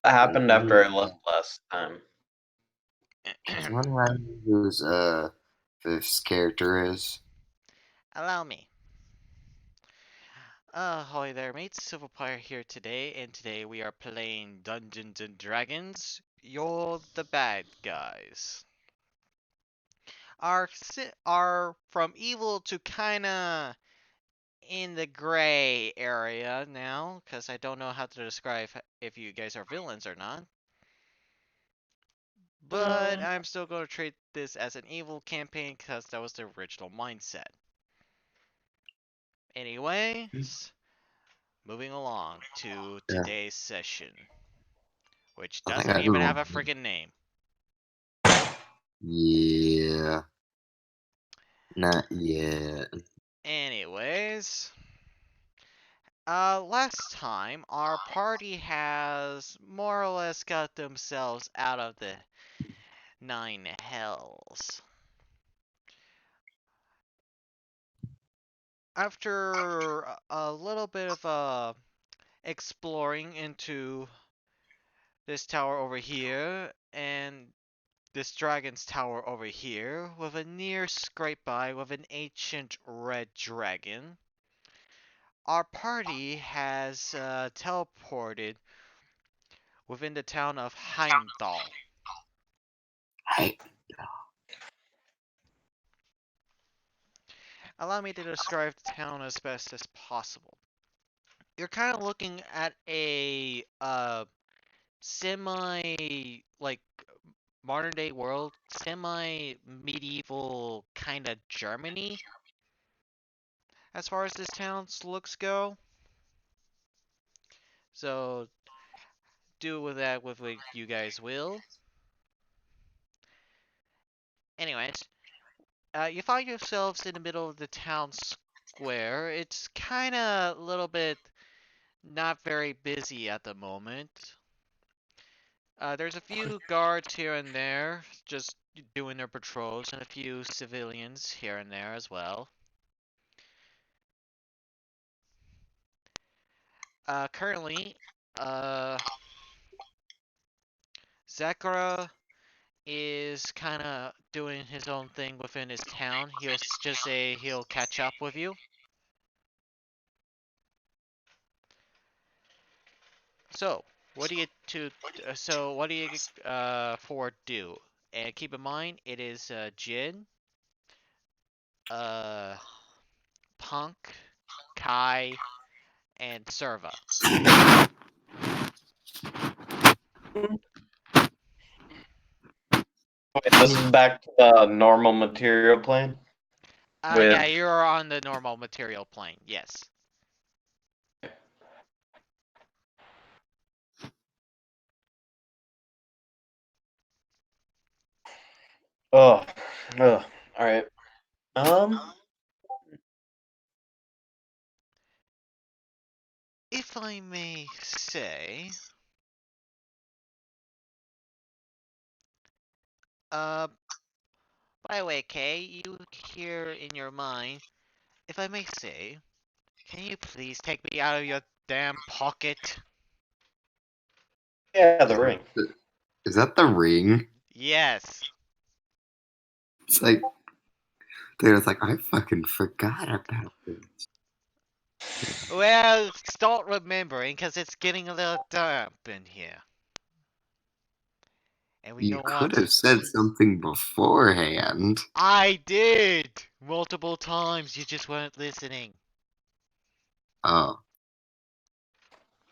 That happened after I left last time. Does one remind whose this character is? Allow me. Hi there mates, Silverpire here today, and today we are playing Dungeons and Dragons. You're the bad guys. Are from evil to kinda in the gray area now, because I don't know how to describe if you guys are villains or not. But I'm still going to treat this as an evil campaign because that was the original mindset. Anyways, moving along to Yeah, today's session, which I think doesn't I do even have a remember. friggin' name. Yeah, not yet. Anyways, last time our party has more or less got themselves out of the nine hells. After a little bit of exploring into this tower over here and this dragon's tower over here with a near scrape by with an ancient red dragon, our party has teleported within the town of Heimdall. I Allow me to describe the town as best as possible. You're kind of looking at a semi like modern day world, semi medieval kind of Germany as far as this town's looks go. So do with that with what you guys will. Anyways, you find yourselves in the middle of the town square. It's kind of a little bit not very busy at the moment. There's a few guards here and there just doing their patrols, and a few civilians here and there as well. Currently, uh, Zakara is kind of doing his own thing within his town. He'll just say he'll catch up with you. So, what do you to what do you for do? And keep in mind, it is Jin, uh, Punk, Kai, and Serva. Wait, this is back to the normal material plane Yeah, with. you're on the normal material plane. Yes. Oh, oh, all right. Um, If I may say, uh, by the way, Kay, you hear in your mind, if I may say, can you please take me out of your damn pocket? yeah, the ring. is that the ring? Yes. It's like, dude, it's like I fucking forgot about this. Well, start remembering, because it's getting a little damp in here. And we You don't could want to... have said something beforehand. I did! Multiple times, you just weren't listening. Oh,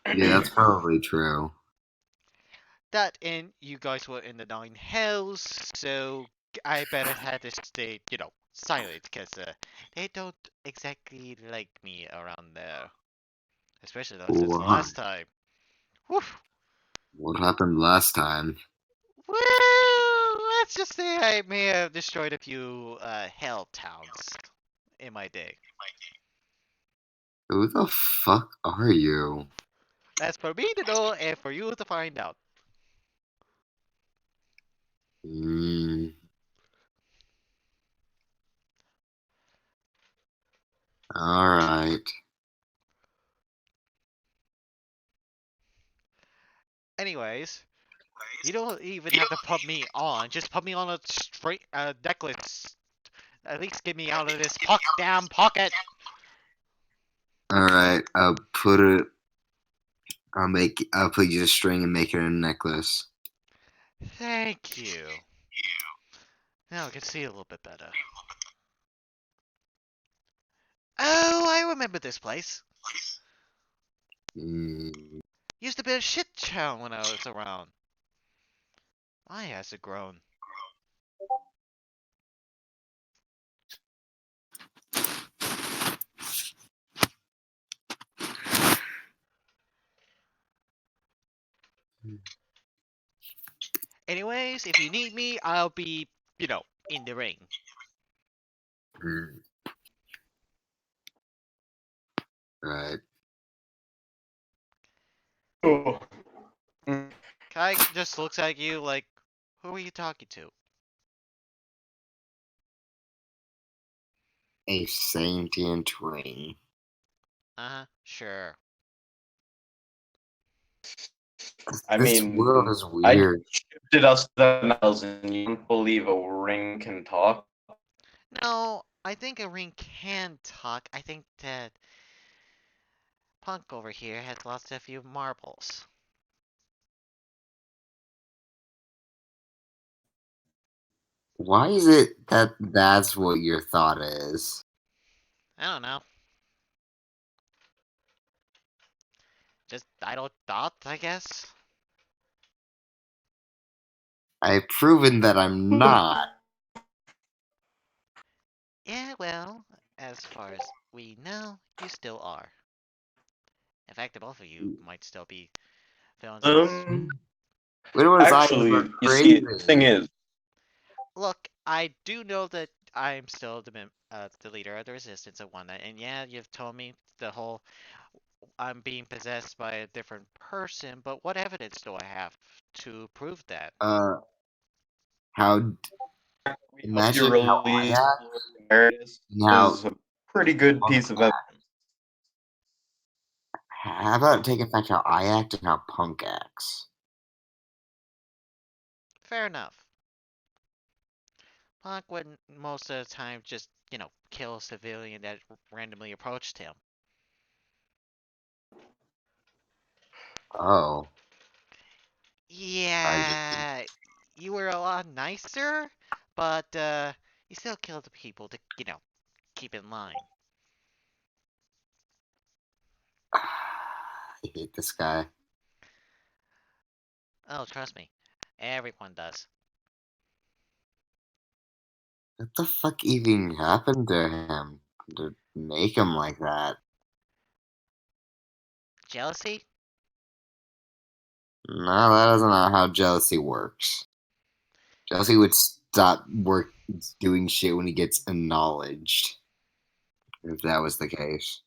yeah, that's probably true. That and you guys were in the nine hells, so I better had to stay, silent, because they don't exactly like me around there. Especially though since the Why? last time. Whew. What happened last time? Well, let's just say I may have destroyed a few hell towns in my day. Who the fuck are you? That's for me to know and for you to find out. Mm, all right. Anyways, you don't even have to put me on. Just put me on a straight necklace. At least get me out of this damn pocket. Alright, I'll put it. I'll put you a string and make it a necklace. Thank you. Now I can see a little bit better. Oh, I remember this place. Used to be a shit town when I was around. Why has it grown? Anyways, if you need me, I'll be, in the ring. Right. Oh. Kai just looks at you like, who are you talking to? A sentient ring. Sure. This mean, world is I weird. shifted us 7,000. You don't believe a ring can talk? No, I think a ring can talk. I think that Punk over here has lost a few marbles. Why is it that that's what your thought is? I don't know. Just idle thoughts, I guess. I've proven that I'm not. Yeah, well, as far as we know, you still are. In fact, the both of you might still be villains. What was Actually, you see, the thing is, Look, I do know that I'm still the leader of the resistance and whatnot, and yeah, you've told me the whole I'm being possessed by a different person, but what evidence do I have to prove that? How imagine your how I release act. Now, is a pretty good piece of evidence. how about taking back how I act and how Punk acts? Fair enough. Punk would most of the time just, kill a civilian that randomly approached him. Oh, Yeah, you were a lot nicer, but you still killed the people to, keep in line. I hate this guy. Oh, trust me, everyone does. What the fuck even happened to him to make him like that? Jealousy? No, that isn't how jealousy works. Jealousy would stop doing shit when he gets acknowledged. If that was the case.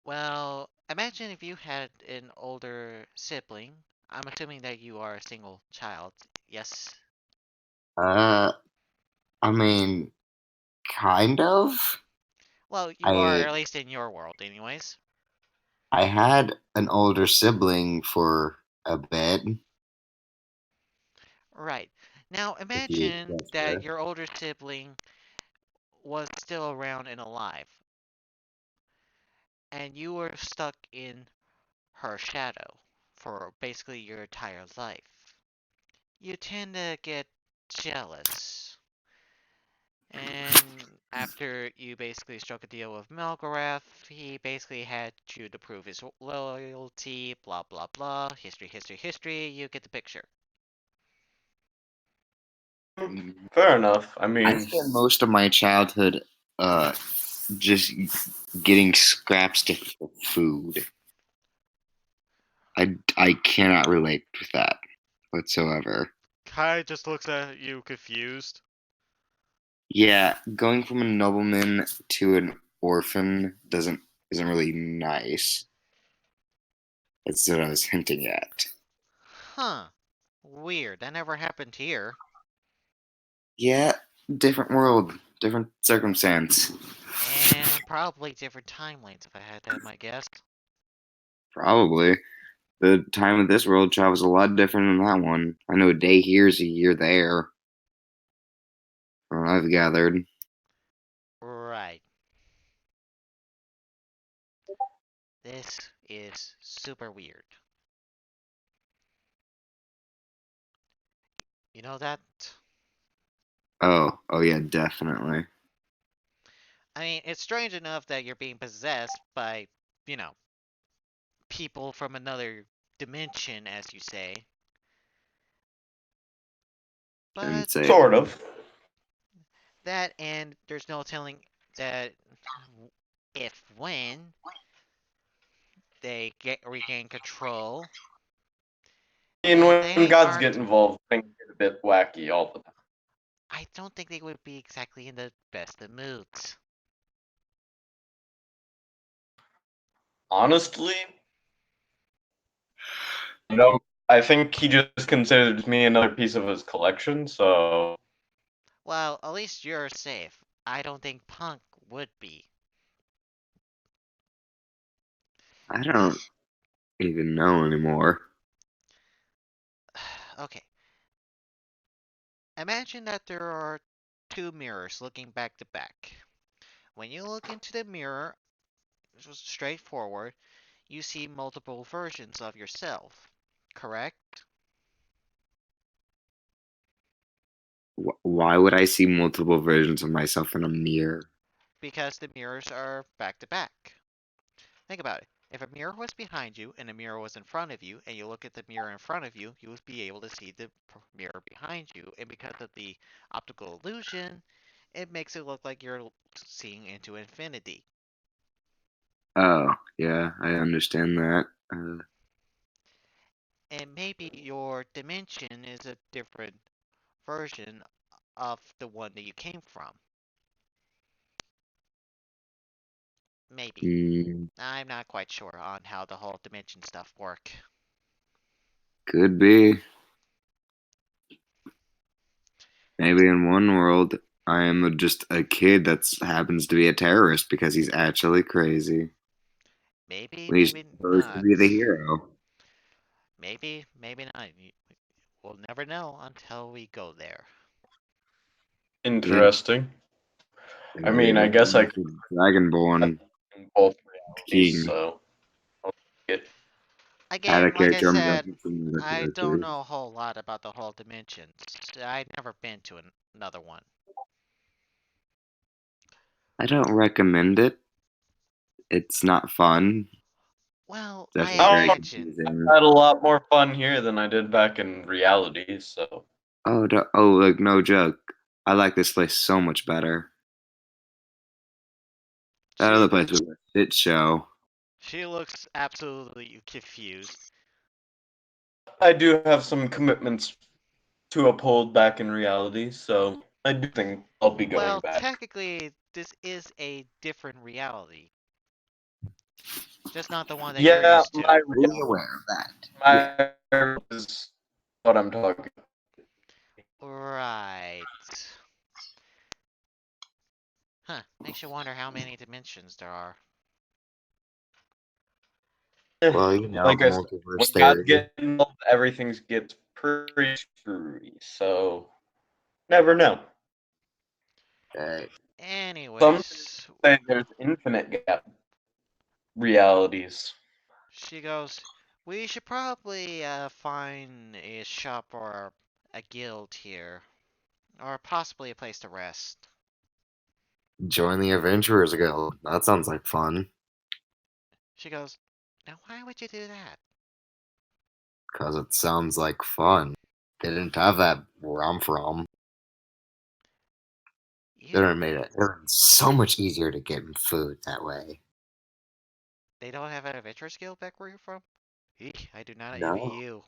Well, imagine if you had an older sibling. I'm assuming that you are a single child. Yes? I mean, kind of. Well, you are, I at least in your world, anyways. I had an older sibling for a bit. Right. Now, If you imagine that's that fair. your older sibling was still around and alive, and you were stuck in her shadow for basically your entire life. You tend to get jealous. And after you basically struck a deal with Melgorath, he basically had you to prove his loyalty, blah blah blah, history, history, history, you get the picture. Fair enough. I I mean, spent most of my childhood just getting scraps to for food. I cannot relate with that whatsoever. Kai just looks at you confused. Yeah, going from a nobleman to an orphan isn't really nice. That's what I was hinting at. Huh. Weird, that never happened here. Yeah, different world, different circumstance. And probably different timelines if I had to have my guess. Probably. The time of this world travels a lot different than that one. I know a day here is a year there. From what I've gathered. Right. This is super weird. You know that? Oh yeah, definitely. I mean, it's strange enough that you're being possessed by, you know, people from another dimension, as you say. And But say, Sort of. that, and there's no telling that if when they regain control, And then when they gods aren't. get involved, things get a bit wacky all the time. I don't think they would be exactly in the best of moods. Honestly, you know, I think he just considers me another piece of his collection, so Well, at least you're safe. I don't think Punk would be. I don't even know anymore. Okay. Imagine that there are two mirrors looking back to back. When you look into the mirror, just straightforward, you see multiple versions of yourself, correct? Why would I see multiple versions of myself in a mirror? Because the mirrors are back to back. Think about it. If a mirror was behind you and a mirror was in front of you, and you look at the mirror in front of you, you would be able to see the mirror behind you. And because of the optical illusion, it makes it look like you're seeing into infinity. Oh, yeah, I understand that. And maybe your dimension is a different version of the one that you came from. Maybe. mm, I'm not quite sure on how the whole dimension stuff work. could be. Maybe in one world, I am just a kid that happens to be a terrorist because he's actually crazy. Maybe, He's maybe supposed to not. be the hero. Maybe, maybe not. We'll never know until we go there. Yeah, interesting. I yeah, mean, I guess I could Dragonborn in both realities, King so it, had a Again, like I character said, emergence from the I don't characters. know a whole lot about the whole dimensions. I've never been to another one. I don't recommend it. It's not fun. Well, It's I actually I very don't imagine. know. confusing. I had a lot more fun here than I did back in reality, so Like no joke. I like this place so much better. That She other place was a shit show. she looks absolutely confused. I do have some commitments to uphold back in reality, so I do think I'll be going Well, back. technically, this is a different reality, just not the one that you're Yeah, used to. Fully aware of that. Yeah. my is what I'm talking. Right. Huh. Makes you wonder how many dimensions there are. Well, you know, Like I said, when multiverse gods theory. get involved, everything gets pretty screwy. So never know. Right. Some Anyways, say there's infinite gap realities. she goes, we should probably find a shop or a guild here. Or possibly a place to rest. Join the Adventurers Guild. That sounds like fun. She goes, now why would you do that? Because it sounds like fun. They didn't have that where I'm from. They You, done made it so much easier to get food that way. they don't have an adventure skill back where you're from? Eek, I do not envy No. you.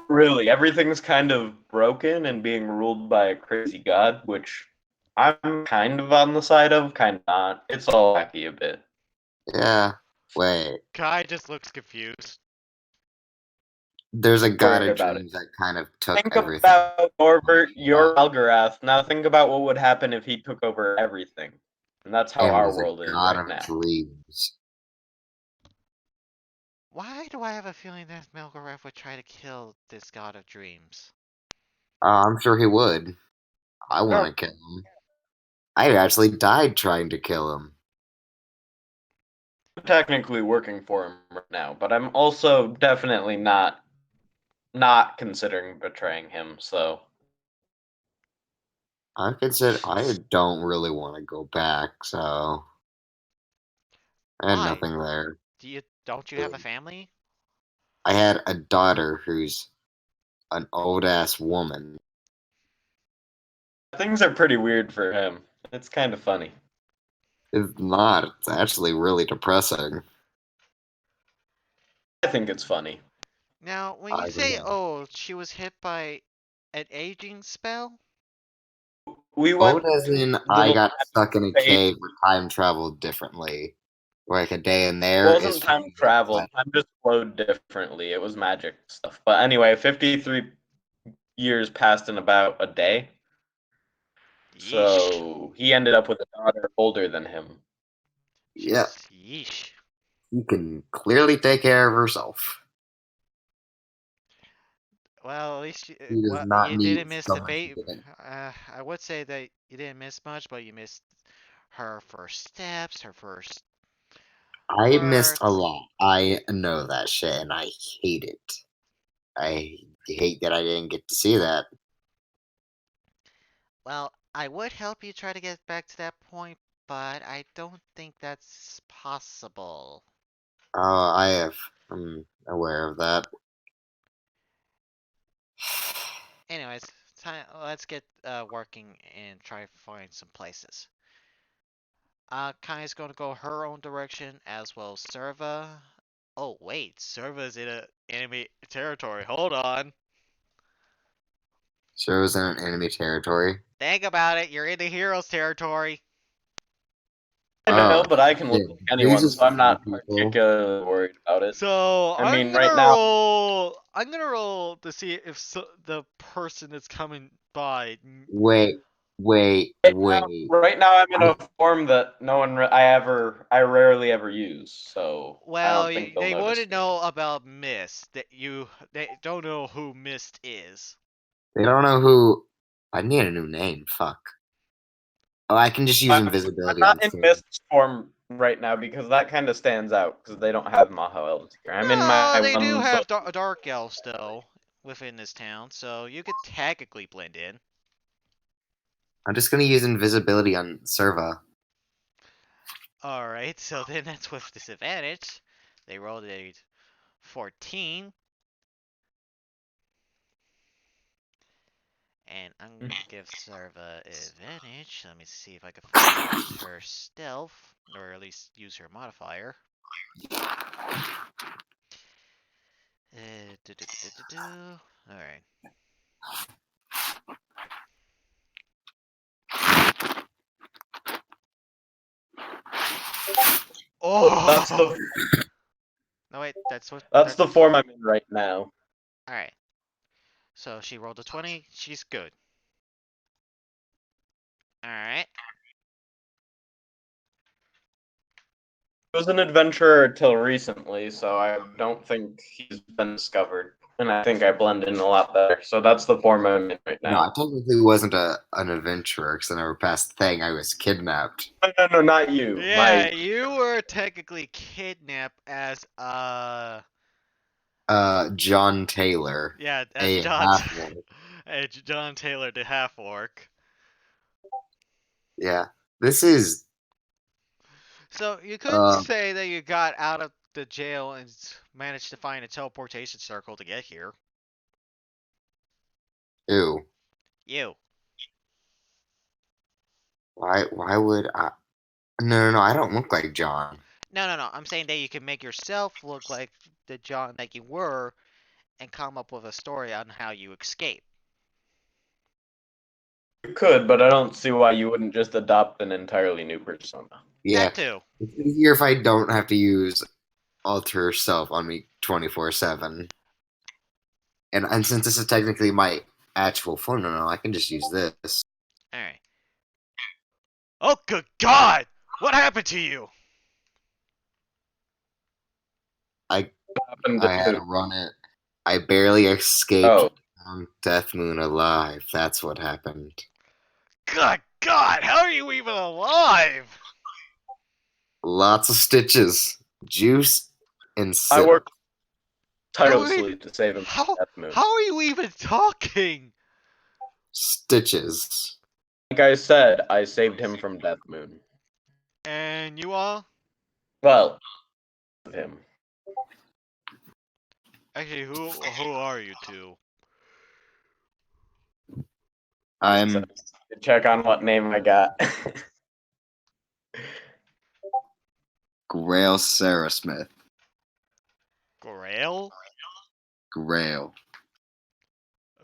Really, everything's kind of broken and being ruled by a crazy god, which I'm kind of on the side of, kind of not. It's all wacky a bit. Yeah. Wait. Kai just looks confused. There's a god Worry of about it. dreams that kind of took Think everything. about your Algarath. Now think about what would happen if he took over everything. And that's how And our was a world is god right of now. dreams. Why do I have a feeling that Melgorev would try to kill this god of dreams? I'm sure he would. I want to kill him. I actually died trying to kill him. I'm technically working for him right now, but I'm also definitely not considering betraying him. So I don't really want to go back, so I had Why? nothing there. Don't you have a family? I had a daughter who's an old ass woman. things are pretty weird for him. It's kind of funny. It's not. It's actually really depressing. I think it's funny. Now, when I you agree. say, oh, she was hit by an aging spell? We Old went as to in a I little got stuck in a phase. cave where time traveled differently. Like a day in It there is wasn't for time me. travel. Time just flowed differently. It was magic stuff. But anyway, 53 years passed in about a day. Yeesh. So he ended up with a daughter older than him. Yeah, Yeesh. you can clearly take care of herself. Well, at least He does well, not you need didn't miss the someone to bait. get it. I would say that you didn't miss much, but you missed her first steps, her first I missed a words. lot. I know that shit, and I hate it. I hate that I didn't get to see that. Well, I would help you try to get back to that point, but I don't think that's possible. I'm aware of that. Anyways, let's get working and try to find some places. Kai's gonna go her own direction as well as Serva. Oh wait, Serva's in a enemy territory. Hold on. So is in an enemy territory. Think about it. You're in the hero's territory. I Oh know, but I can look shit! like He's anyone, just so I'm killing not people. particularly worried about it. So I mean, right now, I'm gonna roll to see if the person that's coming by. Wait, wait, right now, wait. right now I'm in a form that I rarely ever use, so I Well, don't think they'll they notice wouldn't me. know about Mist. They don't know who Mist is. They don't know who. I need a new name. Fuck. Oh, I can just use I'm invisibility on not in Sim. Mist's form right now because that kind of stands out because they don't have Maho Elves here. I'm in No, my they do so have dark elves though within this town, so you could technically blend in. I'm just gonna use invisibility on Serva. All right, so then that's with disadvantage. They rolled a 14. And I'm gonna give Serva advantage. Let me see if I can use her stealth, or at least use her modifier. Alright. that's Oh! the No, wait, that's what. that's the form I'm in right now. Alright. So she rolled a 20. She's good. Alright. He was an adventurer till recently, so I don't think he's been discovered. And I think I blend in a lot better. So that's the form I'm in right No, I now. technically wasn't an adventurer because I never passed the thing. I was kidnapped. No, not you. Yeah, you were technically kidnapped as, John Taylor, yeah, as a half one. as John Taylor, the half orc. Yeah, this is So you could uh say that you got out of the jail and managed to find a teleportation circle to get here. ew. You. Why would I? No. I don't look like John. No. I'm saying that you can make yourself look like the John that you were and come up with a story on how you escape. You could, but I don't see why you wouldn't just adopt an entirely new persona. Yeah, That too. it's easier if I don't have to use alter self on me 24/7. And since this is technically my actual phone, no, I can just use this. Alright. Oh, good God! What happened to you? I happened I had to to run it. I barely escaped Oh, Death Moon alive. That's what happened. Good God, how are you even alive? Lots of stitches, juice, and I sip. worked How are you, tirelessly to save him from how, Death Moon. how are you even talking? Stitches. Like I said, I saved him from Death Moon. And you are? Well, him. Actually, who are you two? I'm Check on what name I got. Grail Sarah Smith. Grail? Grail.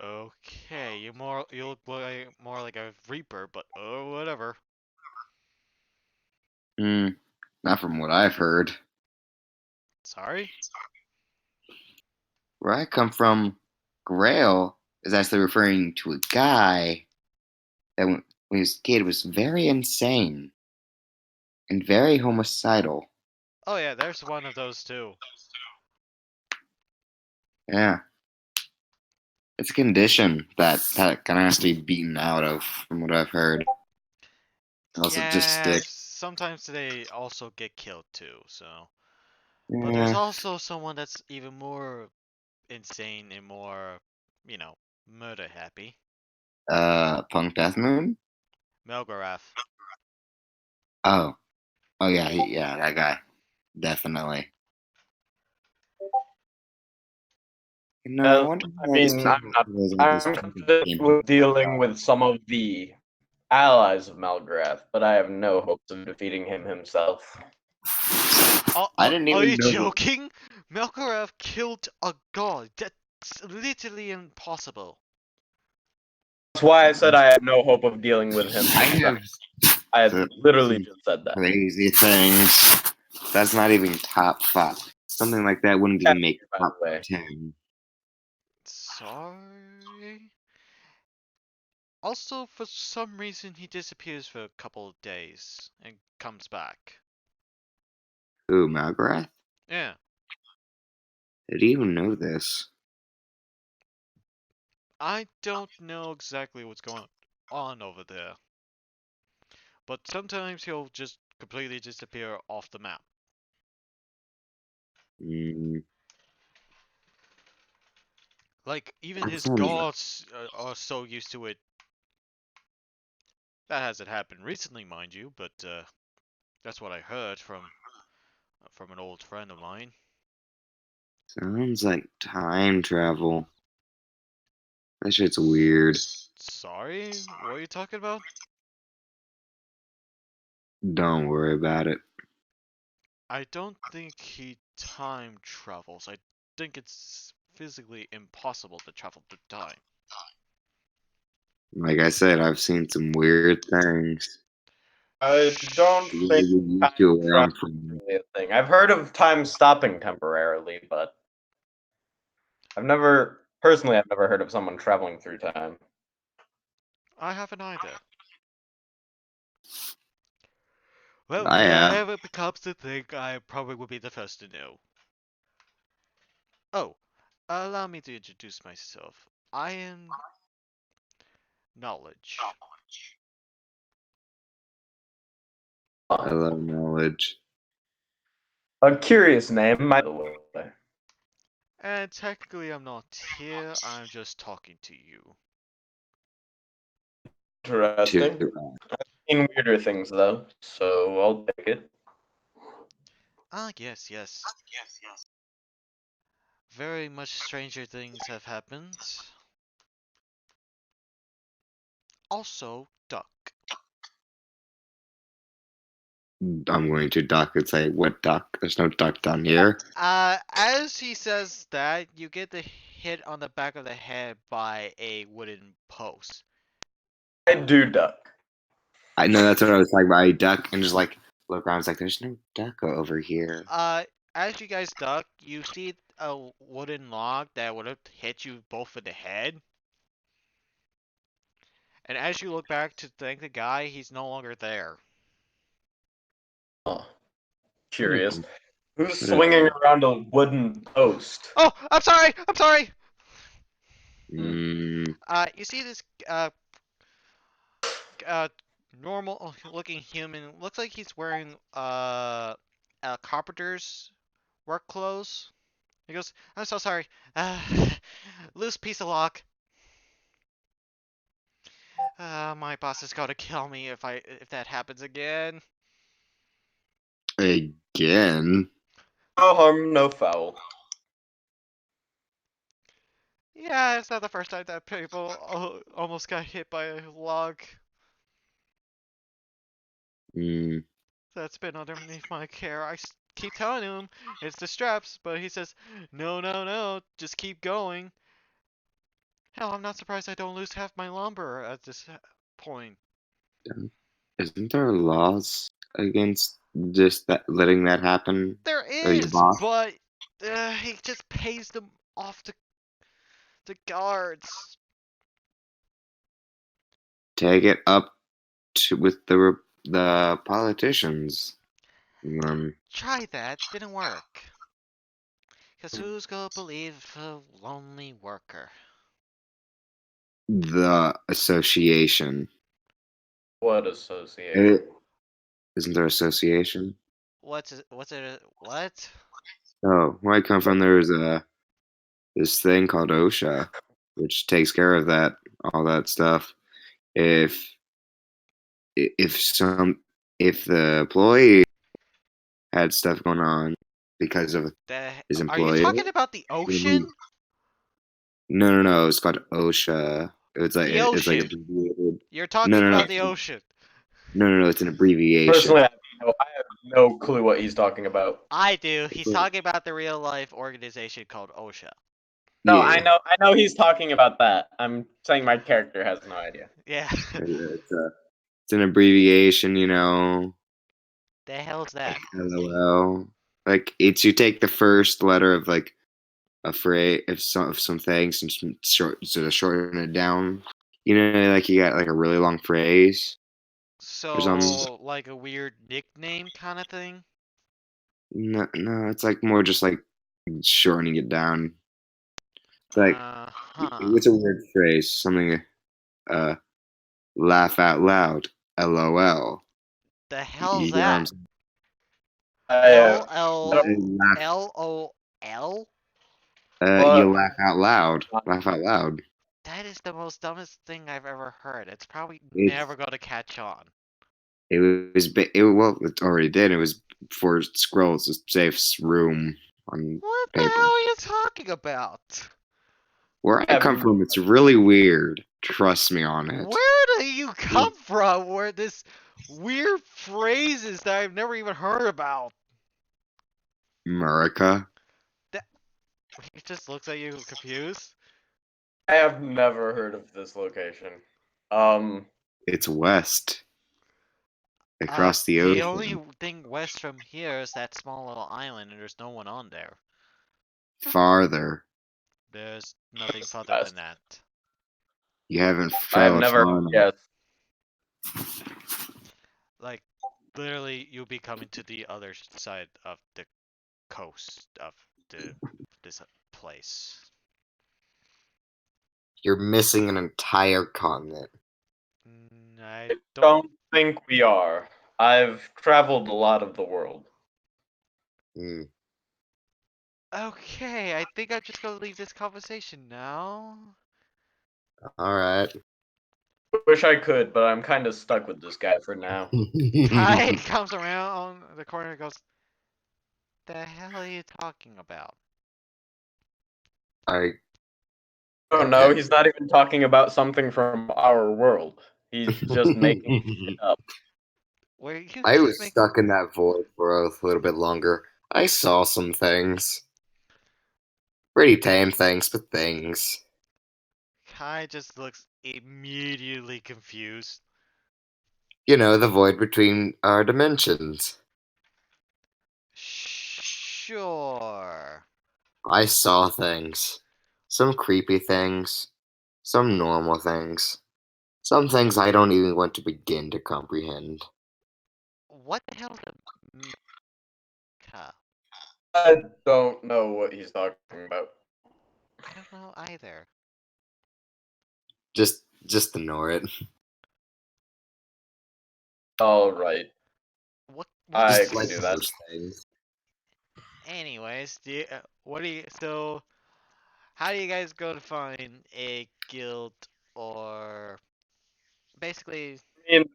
Okay, you look more like a reaper, but oh whatever. Not from what I've heard. Sorry? Where I come from, Grail is actually referring to a guy that when he was a kid was very insane and very homicidal. Oh yeah, there's one of those too. Yeah. It's a condition that kind of has to be beaten out of, from what I've heard. Also, just Yeah, stick. sometimes they also get killed too, so. But there's Yeah. also someone that's even more insane and more, murder happy. Punk Death Moon? Melgorath. Oh. Oh, yeah, yeah, that guy. Definitely. No, I wonder I how these mean, people realizing that I'm this fucking confident game with dealing with some of the allies of Malgrath, but I have no hopes of defeating him himself. I didn't Are even you know. joking? Melgorath killed a god. That's literally impossible. That's why I said I have no hope of dealing with him. I have I had literally some just said that. crazy things. That's not even top 5. Something like that wouldn't Yeah, even make by top the way. 10. Sorry? Also, for some reason, he disappears for a couple of days and comes back. Ooh, Malgrath? Yeah, Did he even know this? I don't know exactly what's going on over there. But sometimes he'll just completely disappear off the map. Mm, Like, even that's his not even. gods are so used to it. That hasn't happened recently, mind you, but that's what I heard from an old friend of mine. Sounds like time travel. That shit's weird. Sorry? What are you talking about? Don't worry about it. I don't think he time travels. I think it's physically impossible to travel through time. Like I said, I've seen some weird things. I don't Really think get time used to where I'm travel from. is really a thing. I've heard of time stopping temporarily, but I've never heard of someone traveling through time. I haven't either. Well, I if that have. ever becomes a thing, I probably will be the first to know. Oh, allow me to introduce myself. I am Knowledge. I love knowledge. A curious name, by the way. And technically I'm not here, I'm just talking to you. Interesting. Seen weirder things though, so I'll take it. Ah, yes, yes. Very much stranger things have happened. Also, duck. I'm going to duck and say, what duck? There's no duck down here. As he says that, you get the hit on the back of the head by a wooden post. I do duck. I know that's what I was talking about. I duck and just like look around. It's like, there's no duck over here. As you guys duck, you see a wooden log that would have hit you both in the head. And as you look back to thank the guy, he's no longer there. Oh, curious. Who's swinging around a wooden post? Oh, I'm sorry. I'm sorry. Mm, You see this normal looking human? Looks like he's wearing carpenter's work clothes. He goes, "I'm so sorry. Loose piece of lock. My boss is gonna kill me if that happens again." again. No harm, no foul. Yeah, it's not the first time that people almost got hit by a log Mm, that's been underneath my care. Keep telling him it's the straps, but he says, "No, no, no, just keep going." Hell, I'm not surprised I don't lose half my lumber at this point. isn't there laws against just that letting that happen? There Or your is, boss? but he just pays them off to guards. Take it up with the politicians. Try that, didn't work. Cause who's gonna believe a lonely worker? The association. What association? Isn't there association? What's it? What? Oh, where I come from, there's this thing called OSHA, which takes care of all that stuff. If if some if the employee had stuff going on because of his Are you employer, talking about the ocean? no, it's called OSHA. The It's like ocean. abbreviated. You're No, talking no, about no, the ocean. no, it's an abbreviation. Personally, I have no clue what he's talking about. I do. It's He's like, talking about the real life organization called OSHA. No, yeah, I know he's talking about that. I'm saying my character has no idea. Yeah. it's an abbreviation, you know. The hell's that? LOL. Like it's you take the first letter of like a phrase of some things and sort of shorten it down. You know, like you got like a really long phrase or something. So, like a weird nickname kind of thing? No, it's like more just like shortening it down. It's like Huh. what's a weird phrase? Something uh laugh out loud. LOL. The hell's You get what I'm that? saying? L I L Laugh, L O L? you But laugh out loud. Laugh out loud. That is the most dumbest thing I've ever heard. It's probably It's never gonna catch on. well, it already did. It was for scrolls to save room on What the paper. hell are you talking about? Where I come from, it's really weird. Trust me on it. Where do you come from? Where this weird phrases that I've never even heard about? America. He just looks at you confused. I have never heard of this location. Um, It's west. Across the The ocean. only thing west from here is that small little island, and there's no one on there. Farther. There's nothing further than that. You haven't I've traveled never far enough. guessed. Like, literally, you'll be coming to the other side of the coast of this place. You're missing an entire continent. I Don't think we are. I've traveled a lot of the world. Hmm. Okay, I think I'm just gonna leave this conversation now. All right. Wish I could, but I'm kind of stuck with this guy for now. Tide comes around the corner and goes, "The hell are you talking about?" I Oh no, he's not even talking about something from our world. He's just making it up. Where you I keep was making stuck in that void for a little bit longer. I saw some things. Pretty tame things, but things. Kai just looks immediately confused. You know, the void between our dimensions. Sure. I saw things. Some creepy things. Some normal things. Some things I don't even want to begin to comprehend. What the hell is a mecha? I don't know what he's talking about. I don't know either. Just ignore it. All right. I What's Just can like do that. those things. Anyways, what do you so how do you guys go to find a guild or basically I mean,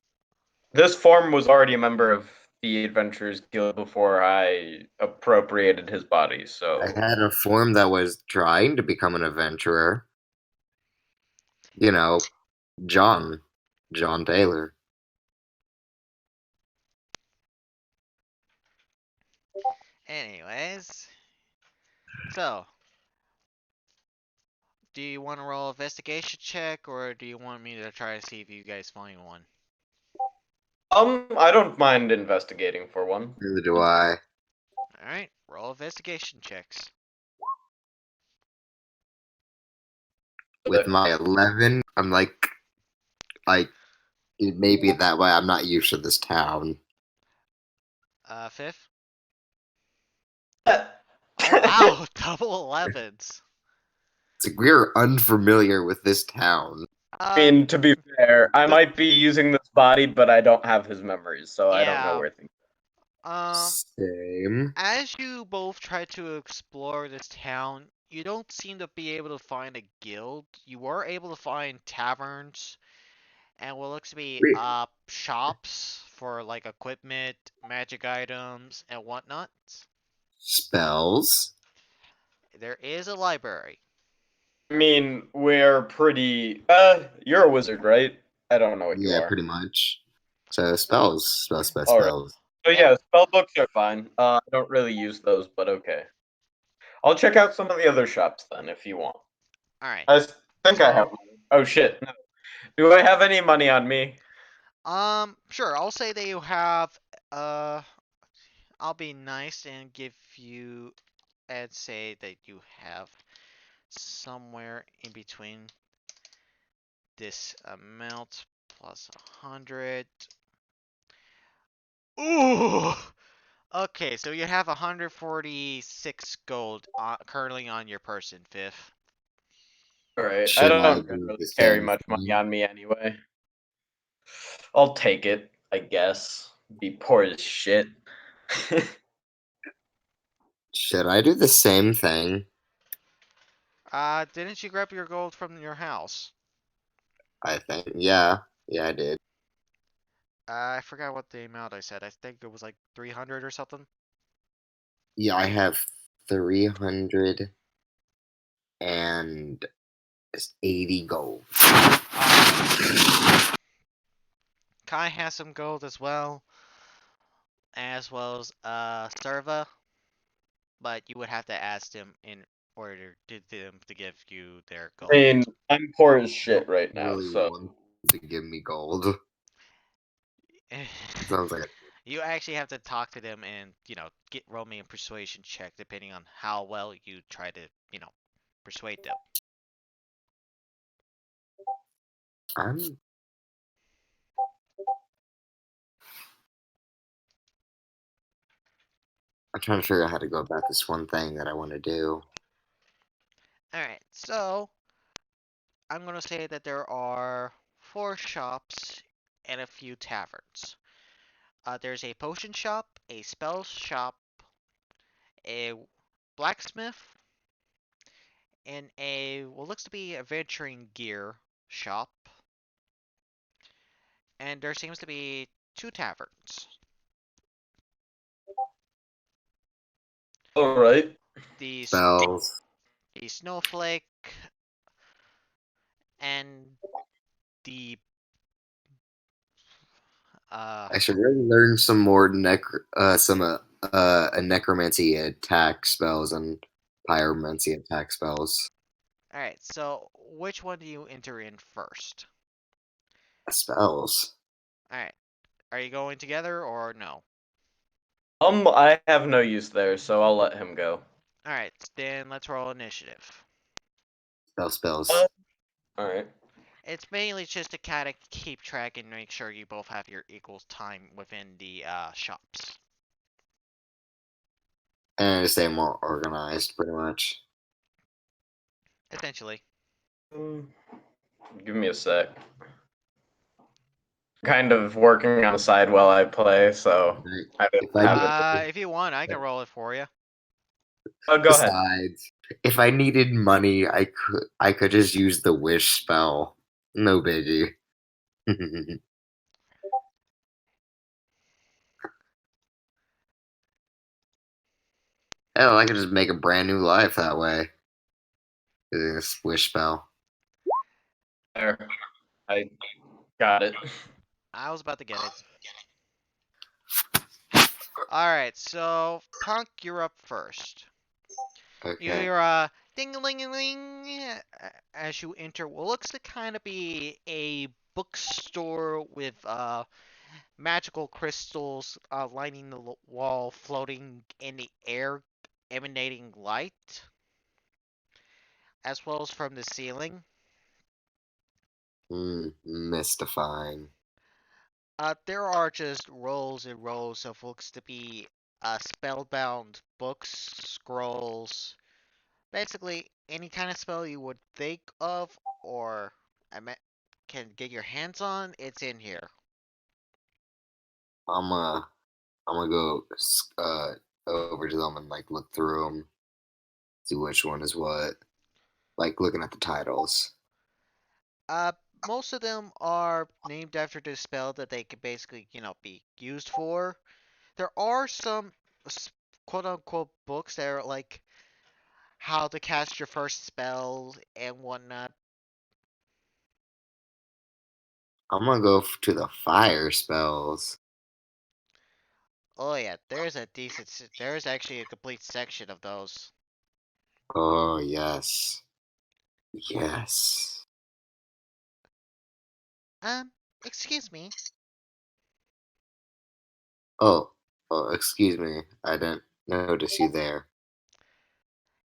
this form was already a member of the Adventurers Guild before I appropriated his body, I so had a form that was trying to become an adventurer. You know, John. John Taylor. anyways. So, do you want to roll a investigation check or do you want me to try to see if you guys find one? I don't mind investigating for one. Neither do I. Alright, roll investigation checks. With my 11, I'm like, it may be that way. I'm not used to this town. Fifth? Oh wow, double 11s. It's like we're unfamiliar with this town. I mean, to be fair, I the- might be using this body, but I don't have his memories, so I don't know yeah, where things. Same. as you both try to explore this town, you don't seem to be able to find a guild. You were able to find taverns and what looks to be Wait, shops for like equipment, magic items, and whatnot. spells? There is a library. I mean, we're pretty. You're a wizard, right? I don't know what you Yeah, are. pretty much. So All right. spells. So Yep. yeah, spell books are fine. I don't really use those, but okay. I'll check out some of the other shops then if you want. All right. I think I have So, money. Oh shit. No. Do I have any money on me? sure. I'll say that you have. Uh, I'll be nice and give you, and say that you have somewhere in between this amount plus 100. Ooh. Okay, so you have 146 gold currently on your person, Fifth. Alright. I Should I don't do really the carry same much money thing? on me anyway. I'll take it, I guess. Be poor as shit. Should I do the same thing? Didn't you grab your gold from your house? I think. Yeah. Yeah, I did. I forgot what the amount I said. I think it was like 300 or something. Yeah, I have 380 gold. Kai has some gold as well as Serva, but you would have to ask them in order to them to give you their I gold. mean, I'm poor as I don't shit right now, really so. want to give me gold. Sounds like You actually have to talk to them and, get roll me a persuasion check depending on how well you try to, persuade them. I'm I'm trying to figure out how to go about this one thing that I want to do. Alright, so I'm gonna say that there are 4 shops and a few taverns. There's a potion shop, a spell shop, a blacksmith, and a what looks to be a venturing gear shop. And there seems to be 2 taverns. Alright. The Spells. the snowflake and the I should really learn some more necromancy attack spells and pyromancy attack spells. Alright, so which one do you enter in first? Spells. Alright, are you going together or no? I have no use there, so I'll let him go. Alright, then let's roll initiative. Spells. Alright. It's mainly just to kind of keep track and make sure you both have your equal time within the shops. And stay more organized, pretty much. Essentially. Give me a sec. Kind of working on the side while I play, so I If didn't have it. If you want, I can roll it for you. Oh, go ahead. Besides, if I needed money, I could just use the wish spell. No biggie. Hell, I could just make a brand new life that way. Using this wish spell. There. I got it. I was about to get it. Alright, so Punk, you're up first. You Okay. hear ding-a-ling-a-ling as you enter what looks to kind of be a bookstore with magical crystals lining the wall, floating in the air, emanating light, as well as from the ceiling. Mystifying. There are just rows and rows of looks to be spellbound books, scrolls, basically any kind of spell you would think of or can get your hands on, it's in here. I'm gonna go over to them and like look through them, see which one is what. Like looking at the titles. Most of them are named after the spell that they could basically, be used for. There are some quote unquote books that are like how to cast your first spell and whatnot. I'm gonna go to the fire spells. Oh yeah, there's there's actually a complete section of those. Oh yes, yes. Excuse me. Oh, excuse me. I didn't notice you there.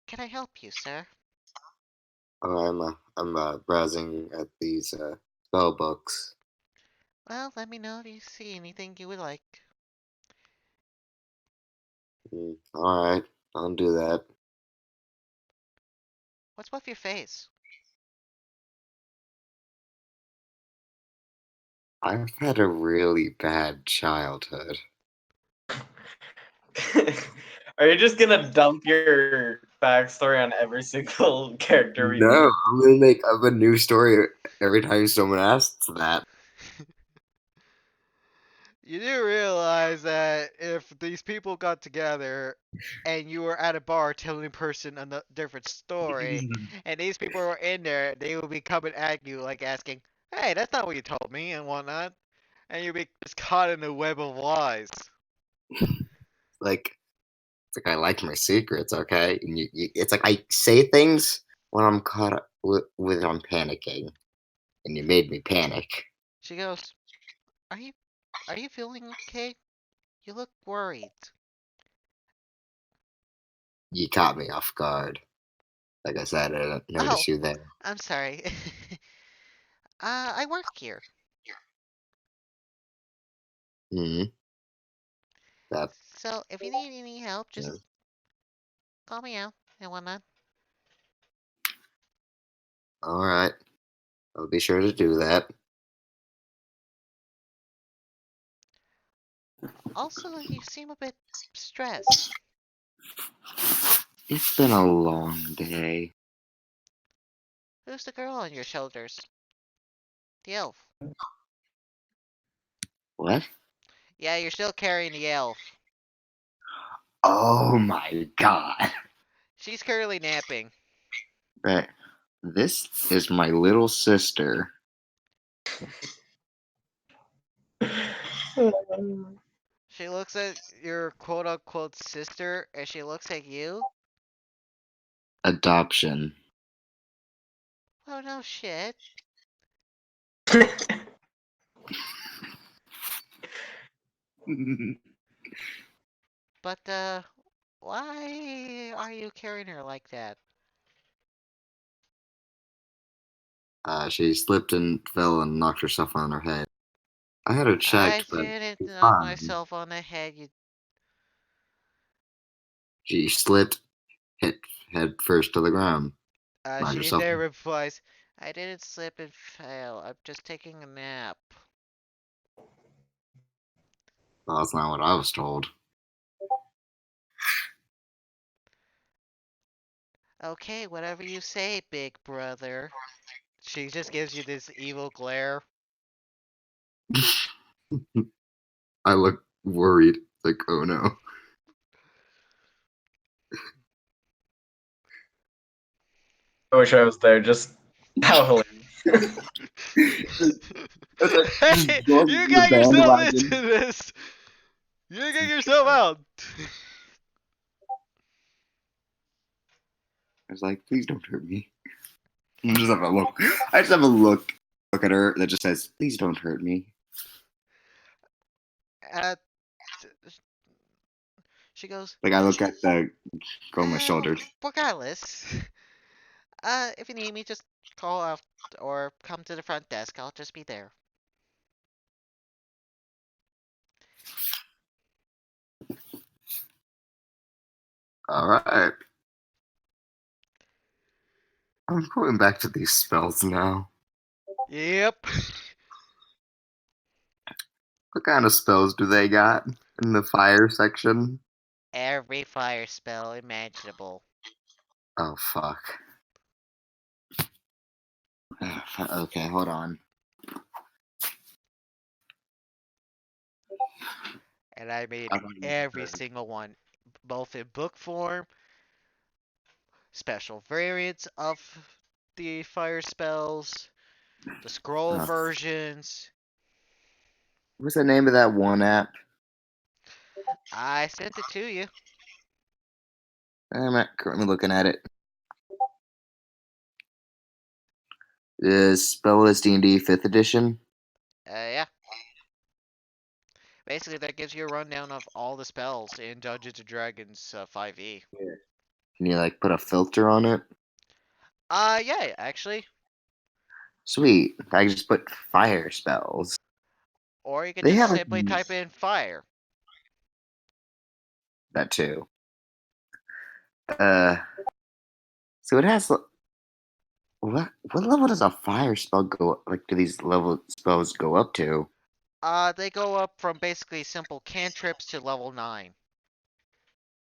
Can I help you, sir? Oh, I'm browsing at these spell books. Well, let me know if you see anything you would like. All right, I'll do that. What's with your face? I've had a really bad childhood. Are you just gonna dump your backstory on every single character we No, meet? I'm gonna make up a new story every time someone asks that. You do realize that if these people got together and you were at a bar telling a person a different story, and these people were in there, they would be coming at you like asking, "Hey, that's not what you told me," and whatnot, and you'd be just caught in a web of lies. Like, it's like I like my secrets, okay? And it's like I say things when I'm caught up with I'm panicking, and you made me panic. She goes, "Are you, are you feeling okay? You look worried." You caught me off guard. Like I said, I didn't Oh, notice you there. I'm sorry. I work here. Hmm. That. So if you need any help, just Yeah. call me out and whatnot. All right. I'll be sure to do that. Also, you seem a bit stressed. It's been a long day. Who's the girl on your shoulders? The elf. What? Yeah, you're still carrying the elf. Oh my god. She's currently napping. Right. This is my little sister. She looks at your quote unquote sister and she looks at you. Adoption. Oh no shit. But why are you carrying her like that? She slipped and fell and knocked herself on her head. I had her I checked, but didn't she's knock fine. myself on the head, you She slipped head, head first to the ground. Knocked She herself. there replies, I didn't slip and fail. I'm just taking a nap. Well, that's not what I was told. Okay, whatever you say, big brother. She just gives you this evil glare. I look worried. Like, oh no. I wish I was there. Just how hilarious. Hey, you got yourself into this. You get yourself out. I was like, please don't hurt me. I just have a look. I just have a look at her that just says, please don't hurt me. Uh, she goes, Like I look at the girl on my shoulder. regardless, if you need me, just call out or come to the front desk. I'll just be there. All right. I'm going back to these spells now. Yep. What kind of spells do they got in the fire section? Every fire spell imaginable. Oh, fuck. Okay, hold on. And I made I don't know. every single one, both in book form, special variants of the fire spells, the scroll Oh. versions. What's the name of that one app? I sent it to you. I'm not currently looking at it. Is Spelllist D&D 5th edition? Yeah. Basically, that gives you a rundown of all the spells in Dungeons and Dragons 5e. Can you like put a filter on it? Yeah, actually. Sweet. I can just put fire spells. Or you could They just haven't simply type in fire. that too. So it has what level does a fire spell go? Like, do these level spells go up to? They go up from basically simple cantrips to level 9.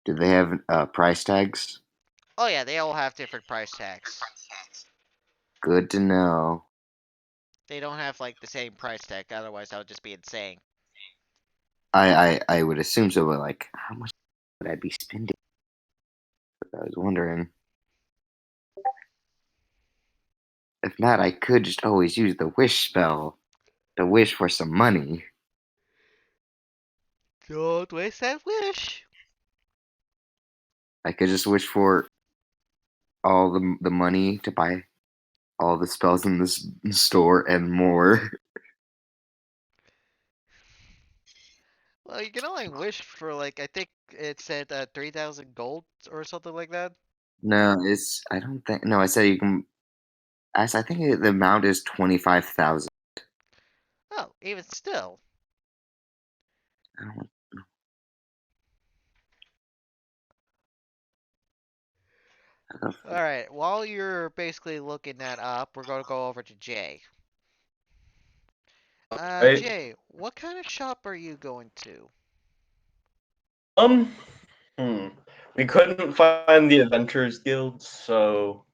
Do they have price tags? Oh yeah, they all have different price tags. Good to know. They don't have like the same price tag, otherwise that would just be insane. I would assume so, but like, how much would I be spending? I was wondering. If not, I could just always use the wish spell to wish for some money. Don't waste that wish. I could just wish for all the money to buy all the spells in this store and more. Well, you can only wish for like, I think it said 3,000 gold or something like that. No, it's I don't think no. I said you can. I think the amount is 25,000. Oh, even still. I don't. I don't Alright, while you're basically looking that up, we're gonna go over to Jay. Right? Jay, what kind of shop are you going to? Um, we couldn't find the Adventurers Guild, so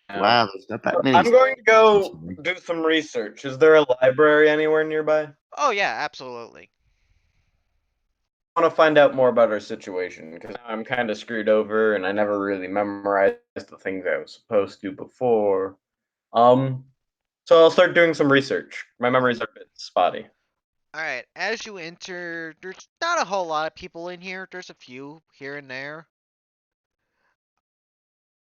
Wow, there's not that many. I'm going to go do some research. Is there a library anywhere nearby? Oh yeah, absolutely. I want to find out more about our situation because I'm kind of screwed over and I never really memorized the things I was supposed to before. Um, so I'll start doing some research. My memories are a bit spotty. Alright, as you enter, there's not a whole lot of people in here. There's a few here and there.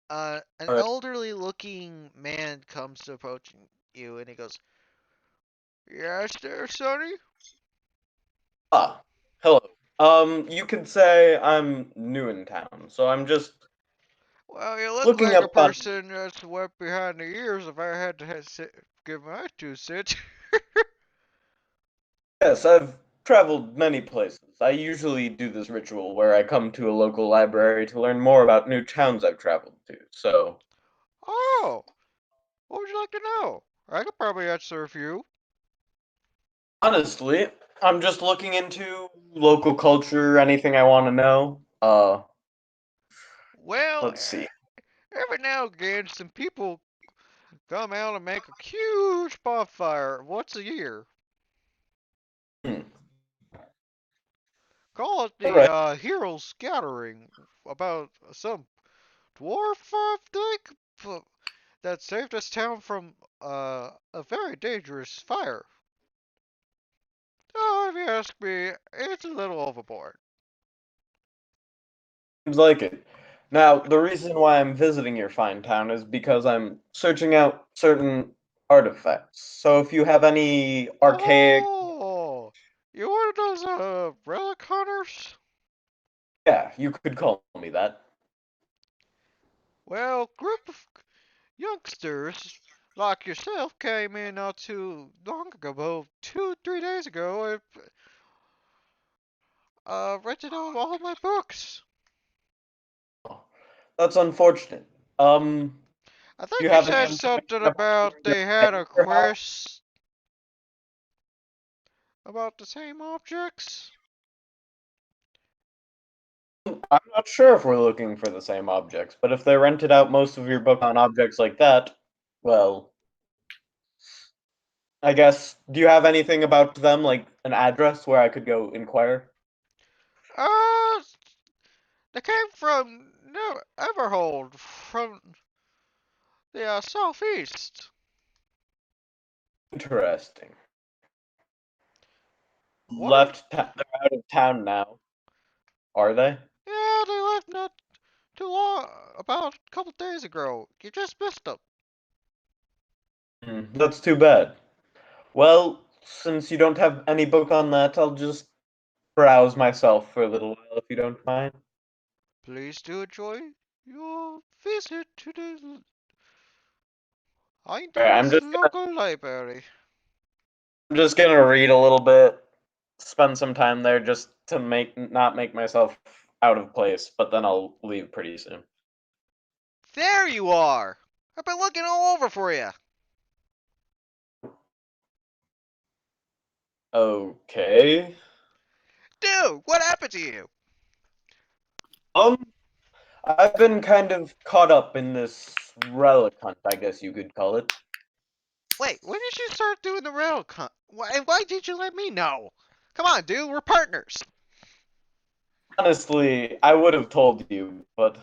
An Alright. elderly looking man comes approaching you and he goes, Yes there, Sonny? Ah, hello. You could say I'm new in town, so I'm just Well, you look looking like a up on. person that's wet behind the ears if I had to give my 2 cents. Yes, I've traveled many places. I usually do this ritual where I come to a local library to learn more about new towns I've traveled to. So, Oh, what would you like to know? I could probably answer a few. honestly, I'm just looking into local culture, anything I want to know. Well, Let's see. every now and again, some people come out and make a huge bonfire once a year. Hmm. Call it All the right. Heroes Gathering. About some dwarf, I think, that saved this town from a very dangerous fire. Oh, if you ask me, it's a little overboard. Seems like it. Now, the reason why I'm visiting your fine town is because I'm searching out certain artifacts. So if you have any archaic, Oh, you one of those relic hunters? yeah, you could call me that. Well, group of youngsters like yourself came in not too long ago, about 2, 3 days ago, and rented out all my books. Oh, that's unfortunate. Um, I do think you you have any said information something about about the they had a your house? quest about the same objects. I'm not sure if we're looking for the same objects, but if they rented out most of your book on objects like that, well, I guess. Do you have anything about them, like an address where I could go inquire? Uh, they came from Everhold, from the southeast. Interesting. What? They're out of town now, are they? Yeah, they left not too long, about a couple days ago. You just missed them. Hmm, that's too bad. Well, since you don't have any book on that, I'll just browse myself for a little while if you don't mind. Please do enjoy your visit to the Alright, Eindahl's local library. I'm just gonna read a little bit, spend some time there just to not make myself out of place, but then I'll leave pretty soon. There you are! I've been looking all over for you. Okay. Dude, what happened to you? Um, I've been kind of caught up in this relic hunt, I guess you could call it. Wait, when did you start doing the rail con? Why did you let me know? Come on, dude, we're partners. Honestly, I would have told you, but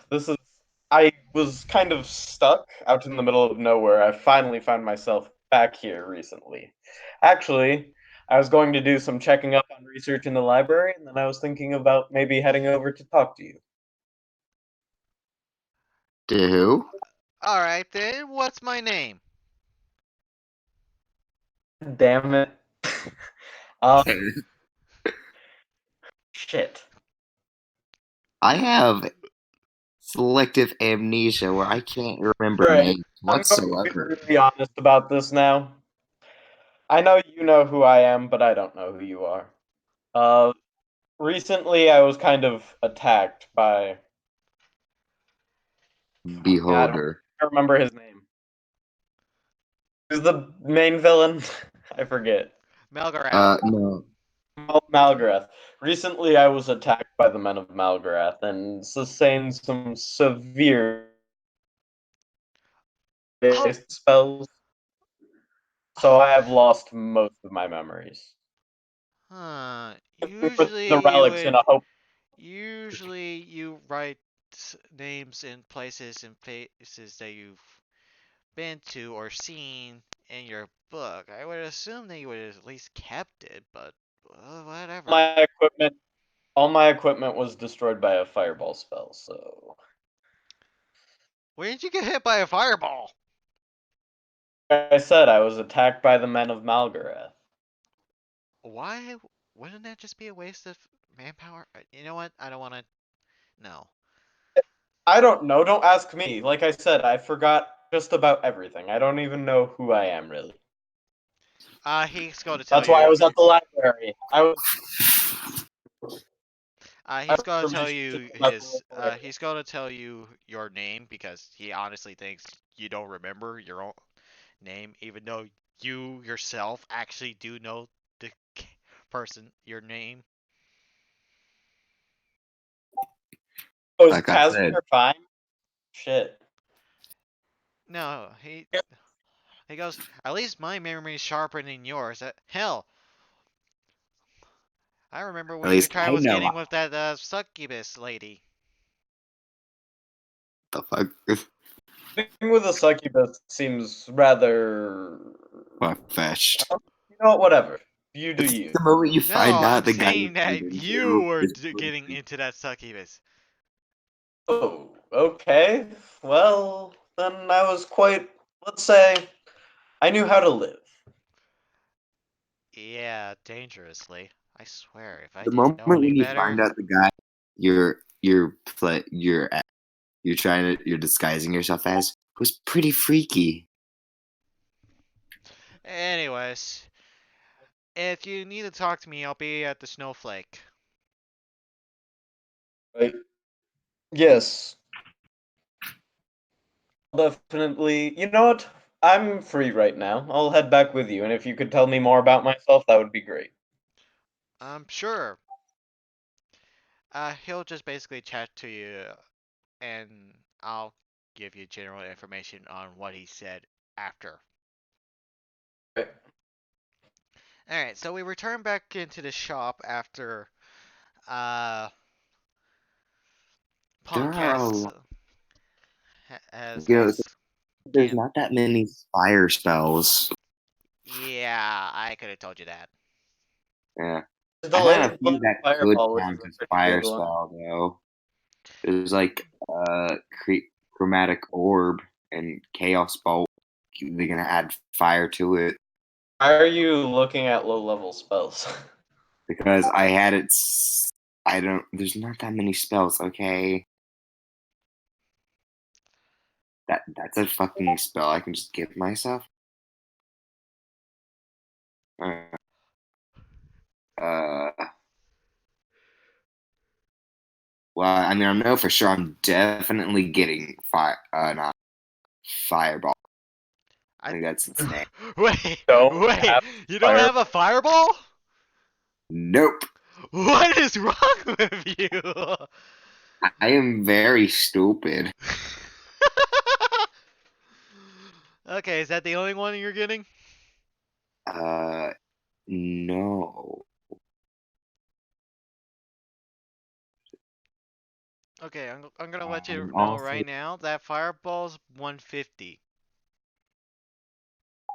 I was kind of stuck out in the middle of nowhere. I finally found myself back here recently. Actually, I was going to do some checking up on research in the library, and then I was thinking about maybe heading over to talk to you. To who? Alright then, what's my name? Damn it. Um, shit. I have selective amnesia where I can't remember Right. names I'm going to be whatsoever. really honest about this now. I know who I am, but I don't know who you are. Uh, recently I was kind of attacked by. Yeah, Beholder. I don't remember his name. Who's the main villain? I forget. Malgarath. No. Malgarath. Recently, I was attacked by the men of Malgarath and sustained some severe Oh, spells. So oh. I have lost most of my memories. Huh. Put the relics in a hope. Usually you write names in places and faces that you've been to or seen in your book. I would assume that you would have at least kept it, but whatever. My equipment, all my equipment was destroyed by a fireball spell. So, When did you get hit by a fireball? like I said, I was attacked by the men of Malgarath. Why wouldn't that just be a waste of manpower? You know what? I don't want to. No. I don't know. Don't ask me. Like I said, I forgot just about everything. I don't even know who I am really. He's going to tell That's why I you. was at the library. I He's was gonna tell permission to you go at the his. library. He's gonna tell you your name because he honestly thinks you don't remember your own name, even though you yourself actually do know the person your name. Oh, is Like I said, Casimir fine? Shit. No, he goes. At least my memory is sharper than yours. Hell, I remember at when your least try I was know getting what with that succubus lady. the fuck Thing with a succubus seems rather. far fetched. You know what? Whatever. You do It's you. the moment you No, find I'm out the guy you're saying that getting you into were is getting into that succubus. Oh, okay. Well, then I was quite. Let's say I knew how to live. Yeah, dangerously. I swear, if I the didn't moment know any when you better. find out the guy you're trying to you're disguising yourself as was pretty freaky. Anyways, if you need to talk to me, I'll be at the Snowflake. Right. Yes. Definitely. You know what? I'm free right now. I'll head back with you, and if you could tell me more about myself, that would be great. Sure. He'll just basically chat to you, and I'll give you general information on what he said after. Okay. Alright, so we return back into the shop after, uh, There Punk are a has, lot, has, you know, has, there's can, not that many fire spells. yeah, I could have told you that. Yeah. The I found a delayed few blood that could fireball, which is count a as pretty fire good one. spell though. There's like chromatic orb and chaos bolt. They're gonna add fire to it Why are you looking at low level spells? because I had it. I don't. There's not that many spells. Okay, that's a fucking spell I can just give myself. Uh, uh, well, I mean, I know for sure I'm definitely getting fire. Not fireball. I I think that's insane. wait, Don't wait. have You don't fire. have a fireball? Nope. What is wrong with you? I am very stupid. Okay, is that the only one you're getting? Uh, no. Okay, I'm gonna let you I'm know also right now that fireball's 150.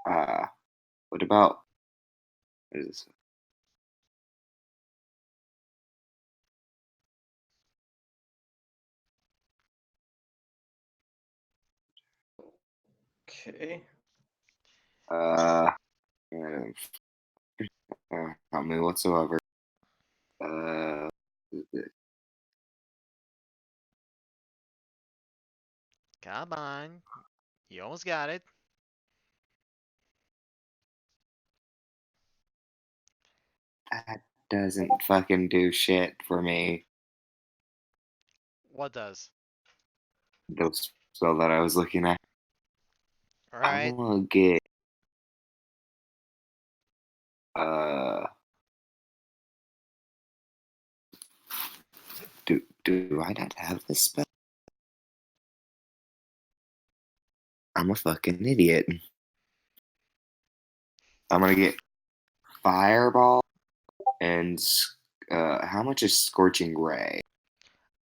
uh. What about? What is this? Okay. Uh, not me whatsoever. Uh, Come on, you almost got it. that doesn't fucking do shit for me. What does? Those spell that I was looking at. I Alright. want to get uh. Do I not have this spell? I'm a fucking idiot. I'm gonna get fireball and how much is scorching ray?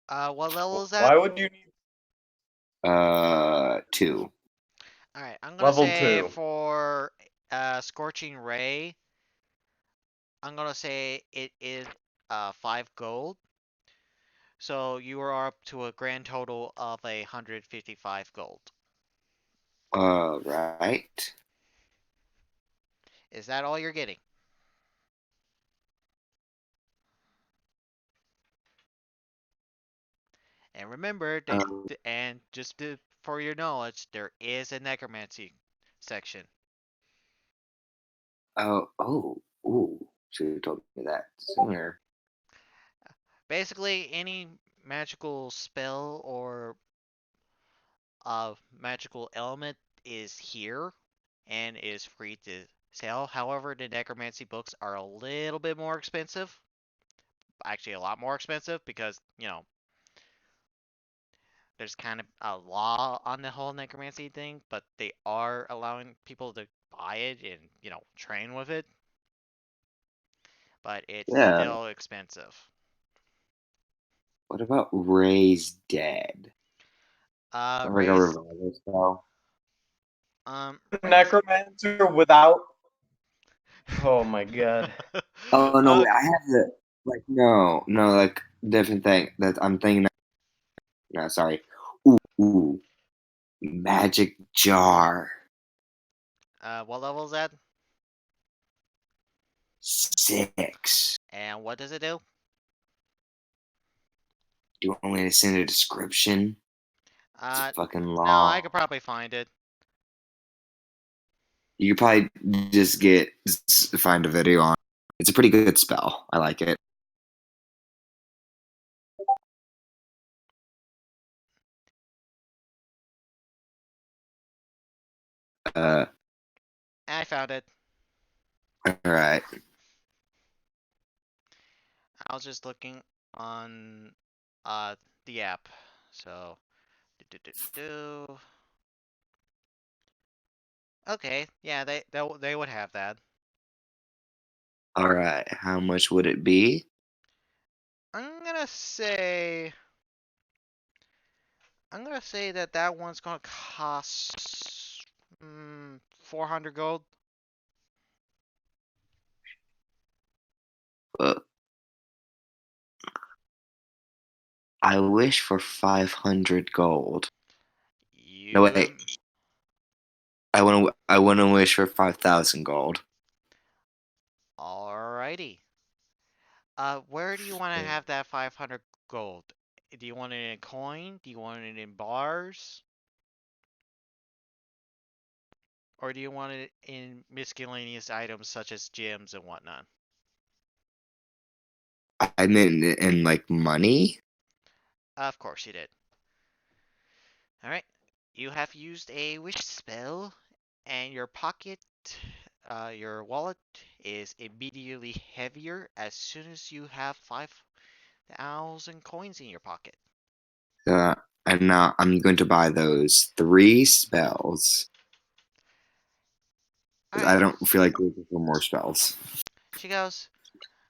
What level is that? Why would you need 2. Alright, I'm gonna level say 2? for Scorching Ray, I'm gonna say it is 5 gold. So you are up to a grand total of 155 gold. Right. Is that all you're getting? And remember, Um, and just for your knowledge, there is a necromancy section. Ooh. Should have told me that sooner. Basically, any magical spell or magical element is here and is free to sell. However, the necromancy books are a little bit more expensive. Actually, a lot more expensive because, there's kind of a law on the whole necromancy thing, but they are allowing people to buy it and, train with it. But it's Yeah. still expensive. What about Raise Dead? Like a Raise, revival spell? raise. Necromancer without. Oh my god. Oh no, uh, wait, I have the no, like different thing that I'm thinking. No, sorry. Ooh, Magic Jar what level is that? 6. And what does it do? Do you want me to send a description? It's fucking No, I long. could probably find it. You could probably just find a video on. It's a pretty good spell. I like it. Uh, I found it. all right. I was just looking on the app. So do. Okay, yeah, they would have that. All right. How much would it be? I'm gonna say that one's gonna cost 400 gold. Uh, I wish for 500 gold. No, You wait. I want to wish for 5,000 gold. alrighty. Where do you want to have that 500 gold? Do you want it in coin? Do you want it in bars? Or do you want it in miscellaneous items such as gems and whatnot? I meant in like money. Of course you did. Alright. You have used a wish spell, and your wallet is immediately heavier as soon as you have 5,000 coins in your pocket. Uh, and now I'm going to buy those 3 spells. 'Cause I Alright. don't feel like looking for more spells. She goes,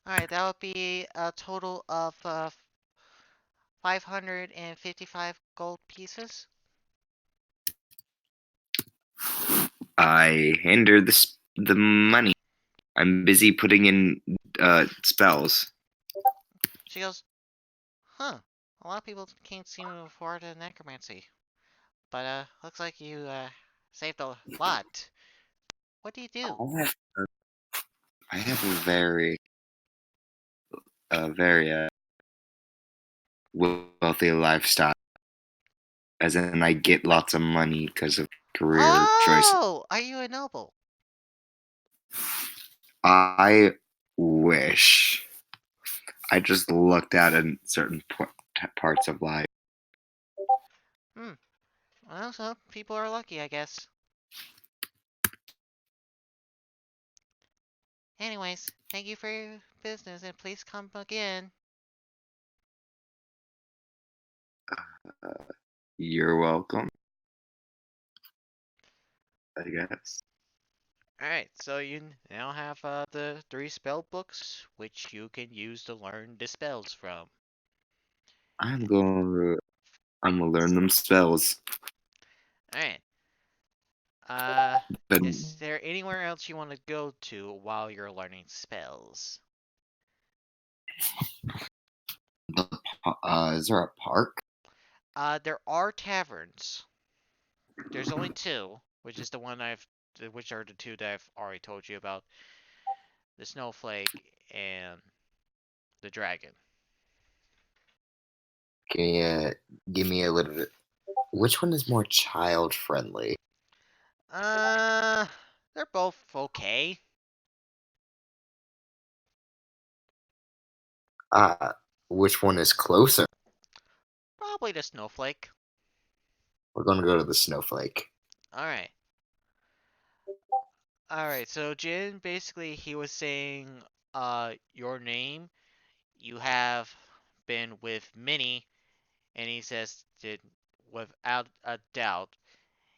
alright, that would be a total of 555 gold pieces. I hinder the money. I'm busy putting in spells. She goes, huh, a lot of people can't seem to afford a necromancy. But looks like you saved a lot. What do you do? I have a very wealthy lifestyle. As in, I get lots of money because of career choices. Oh, are you a noble? I wish. I just lucked out in certain parts of life. Well, some people are lucky, I guess. Anyways, thank you for your business and please come again. You're welcome. I guess. Alright, so you now have the 3 spell books, which you can use to learn the spells from. I'm gonna learn them spells. Alright. But Is there anywhere else you want to go to while you're learning spells? is there a park? There are taverns. There's only 2, which is which are the 2 that I've already told you about. The snowflake and the dragon. Give me a little bit. Which one is more child friendly? They're both okay. Which one is closer? Probably the snowflake. We're gonna go to the snowflake. Alright. Alright, so Jin, basically, he was saying, your name, you have been with Minnie, and he says that without a doubt,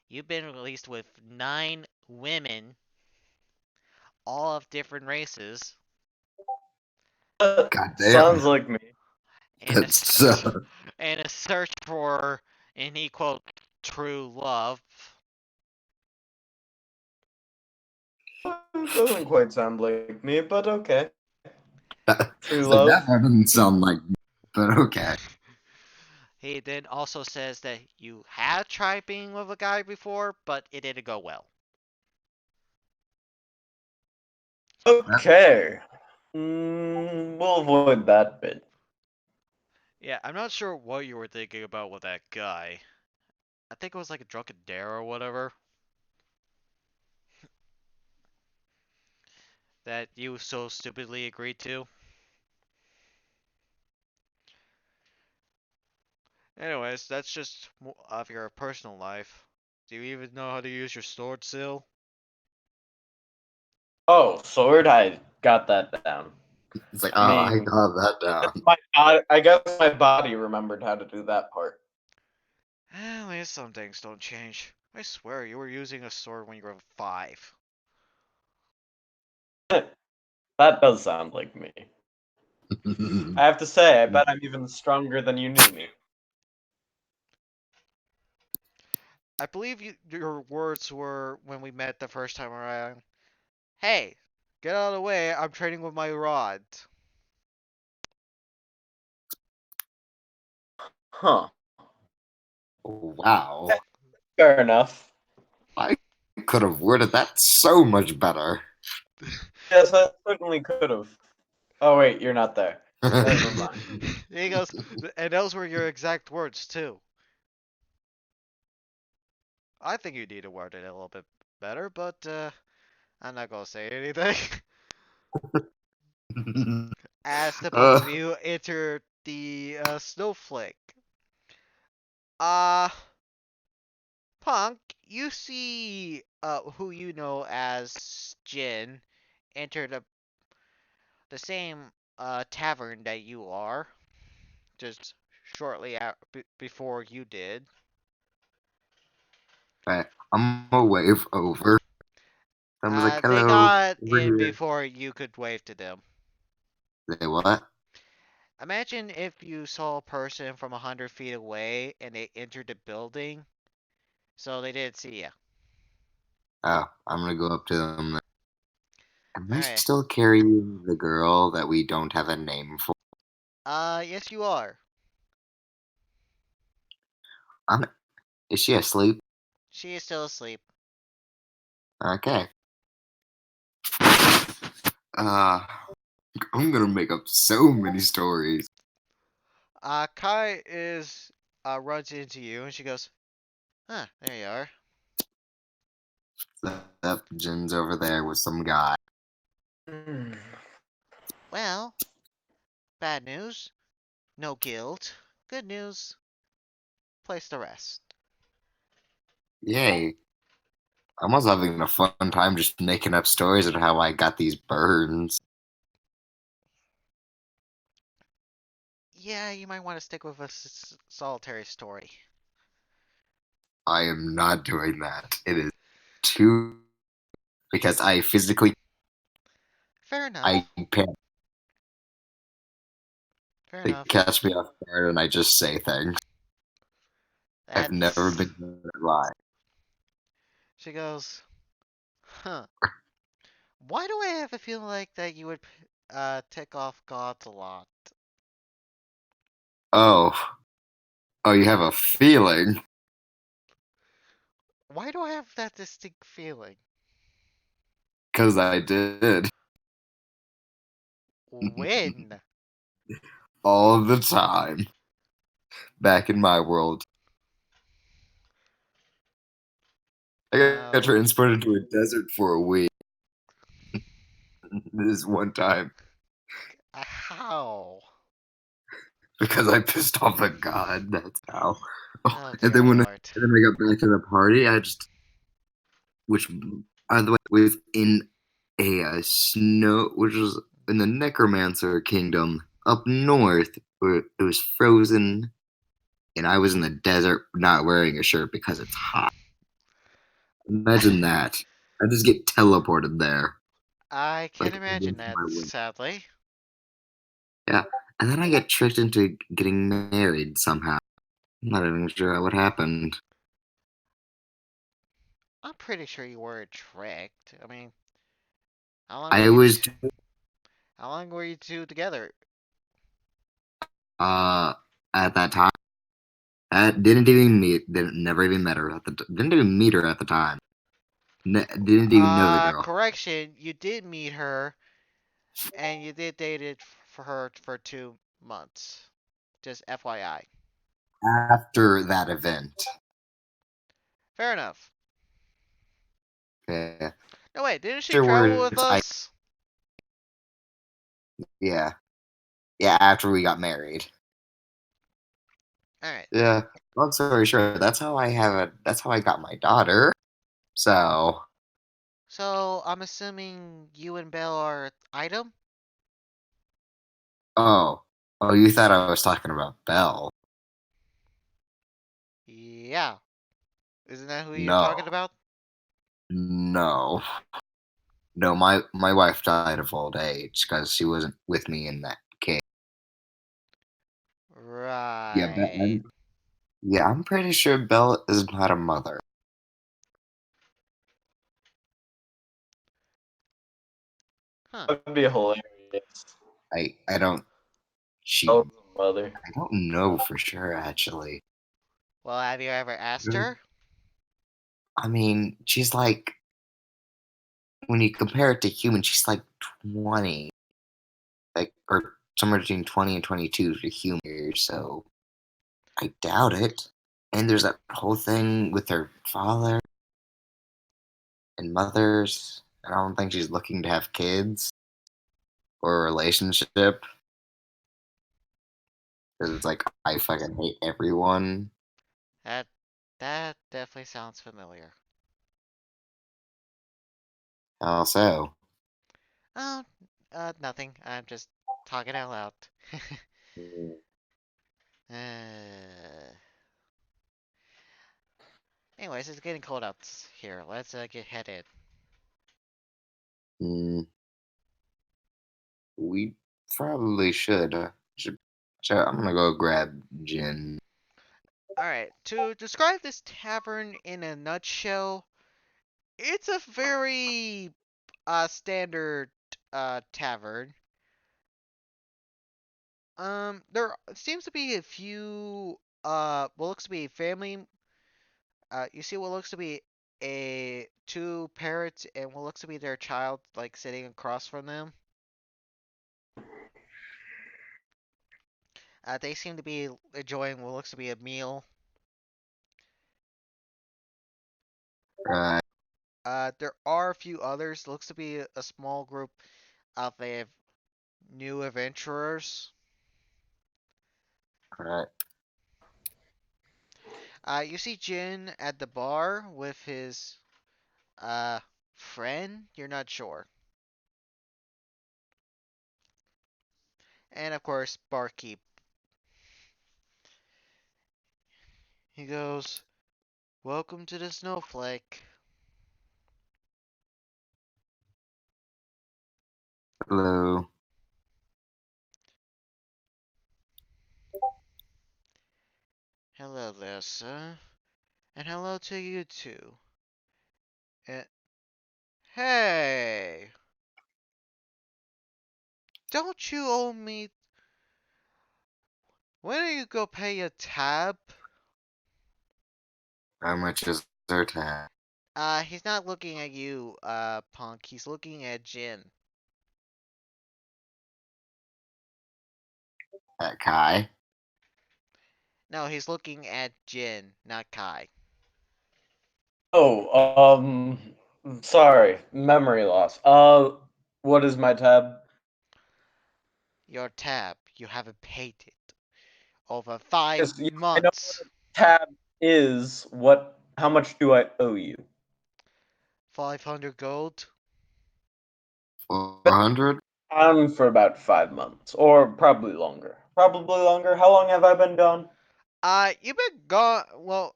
you've been released with 9 women, all of different races, God damn. Sounds like me. and a, That's and a search for, and he quote, true love. Doesn't quite sound like me, but okay. True It's like, love. that doesn't sound like me, but okay. He then also says that you have tried being with a guy before, but it didn't go well. Okay. We'll avoid that bit. Yeah, I'm not sure what you were thinking about with that guy. I think it was like a drunken dare or whatever. That you so stupidly agreed to. Anyways, that's just of your personal life. Do you even know how to use your sword still? Oh, sword, I got that down. It's like, I I mean, got that down. I guess my body remembered how to do that part. At least some things don't change. I swear, you were using a sword when you were 5. That does sound like me. I have to say, I bet I'm even stronger than you knew me. I believe your words were when we met the first time around. Hey, get out of the way, I'm training with my rod. Huh. Wow. Fair enough. I could have worded that so much better. Yes, I certainly could have. Oh wait, you're not there. Never mind. He goes, and those were your exact words too. I think you need to word it a little bit better, but I'm not gonna say anything. As the both of you enter the snowflake. Uh, Punk, you see who you know as Jin enter the same tavern that you are, just shortly before you did. Right, I'm gonna wave over. I was like, They hello, got over in here. before you could wave to them. Say what? Imagine if you saw a person from 100 feet away and they entered the building, so they didn't see you. Oh, I'm gonna go up to them. Am I Alright. still carrying the girl that we don't have a name for? Yes you are. Is she asleep? She is still asleep. Okay. Uh, I'm gonna make up so many stories. Kai runs into you and she goes, huh, there you are. That Jin's over there with some guy. Hmm. Well, bad news. No guilt. Good news. Place to rest. Yay. I'm also having a fun time just making up stories of how I got these burns. Yeah, you might want to stick with a solitary story. I am not doing that. It is too because I physically Fair enough. I can't. Fair They enough. catch me off guard and I just say things. I've never That's... been good at lying. She goes, huh. Why do I have a feeling like that you would tick off gods a lot? Oh, you have a feeling Why do I have that distinct feeling? because I did When? all the time back in my world. I got Oh, transported to a desert for a week. This one time. how? because I pissed off a god. That's how. Oh And dear then when lord. and then I got back to the party, which by the way, within a snow, which was in the Necromancer Kingdom up north, where it was frozen, and I was in the desert not wearing a shirt because it's hot. Imagine that. I just get teleported there, I like can imagine into that, my window. sadly. Yeah, and then I get tricked into getting married somehow. I'm not even sure what happened. I'm pretty sure you were tricked. I mean, how long were I you was how long were you two together? uh at that time. I didn't even meet. Didn't never even met her didn't even meet her at the time. Didn't even know the girl. Correction, you did meet her and you did date it for her for 2 months. Just FYI. After that event. Fair enough. Yeah. No wait, didn't she travel with Afterwards, us? yeah, after we got married. Alright. Yeah. Long story short, that's how I got my daughter. So, So I'm assuming you and Belle are item? oh, you thought I was talking about Belle? Yeah. Isn't that who you're No, talking about? no, no. My wife died of old age because she wasn't with me in that case. Yeah, Right. I'm pretty sure Belle is not a mother. Huh. That'd be hilarious. I don't. Oh, She. mother. I don't know for sure actually. Well, have you ever asked her? I mean, she's like when you compare it to humans, she's like 20, like or somewhere between 20 and 22 for human years. So I doubt it. And there's that whole thing with her father and mothers. I don't think she's looking to have kids or a relationship because it's like I fucking hate everyone. That that definitely sounds familiar. Also, Oh, nothing. I'm just talking out loud. uh, anyways, it's getting cold out here. Let's get headed. mm, we probably should. So I'm gonna go grab gin. Alright, to describe this tavern in a nutshell, it's a very standard tavern. There seems to be a few what looks to be family. You see what looks to be a two parrots and what looks to be their child like sitting across from them. They seem to be enjoying what looks to be a meal. Right, There are a few others. Looks to be a small group of new adventurers. right. You see Jin at the bar with his friend. You're not sure, and of course barkeep. He goes, "Welcome to the Snowflake." Hello. Hello there, sir, and hello to you too. Uh, hey, don't you owe me? When are you go pay your tab? How much is their time? He's not looking at you, punk. He's looking at Jin. Kai? No, he's looking at Jin, not Kai. Oh, sorry, memory loss. What is my tab? Your tab. You haven't paid it. over 5 Yes, yeah, I know what months. a tab is. What? How much do I owe you? 500 gold. 400? For about 5 months, or probably longer. Probably longer. How long have I been gone? You've been gone. Well,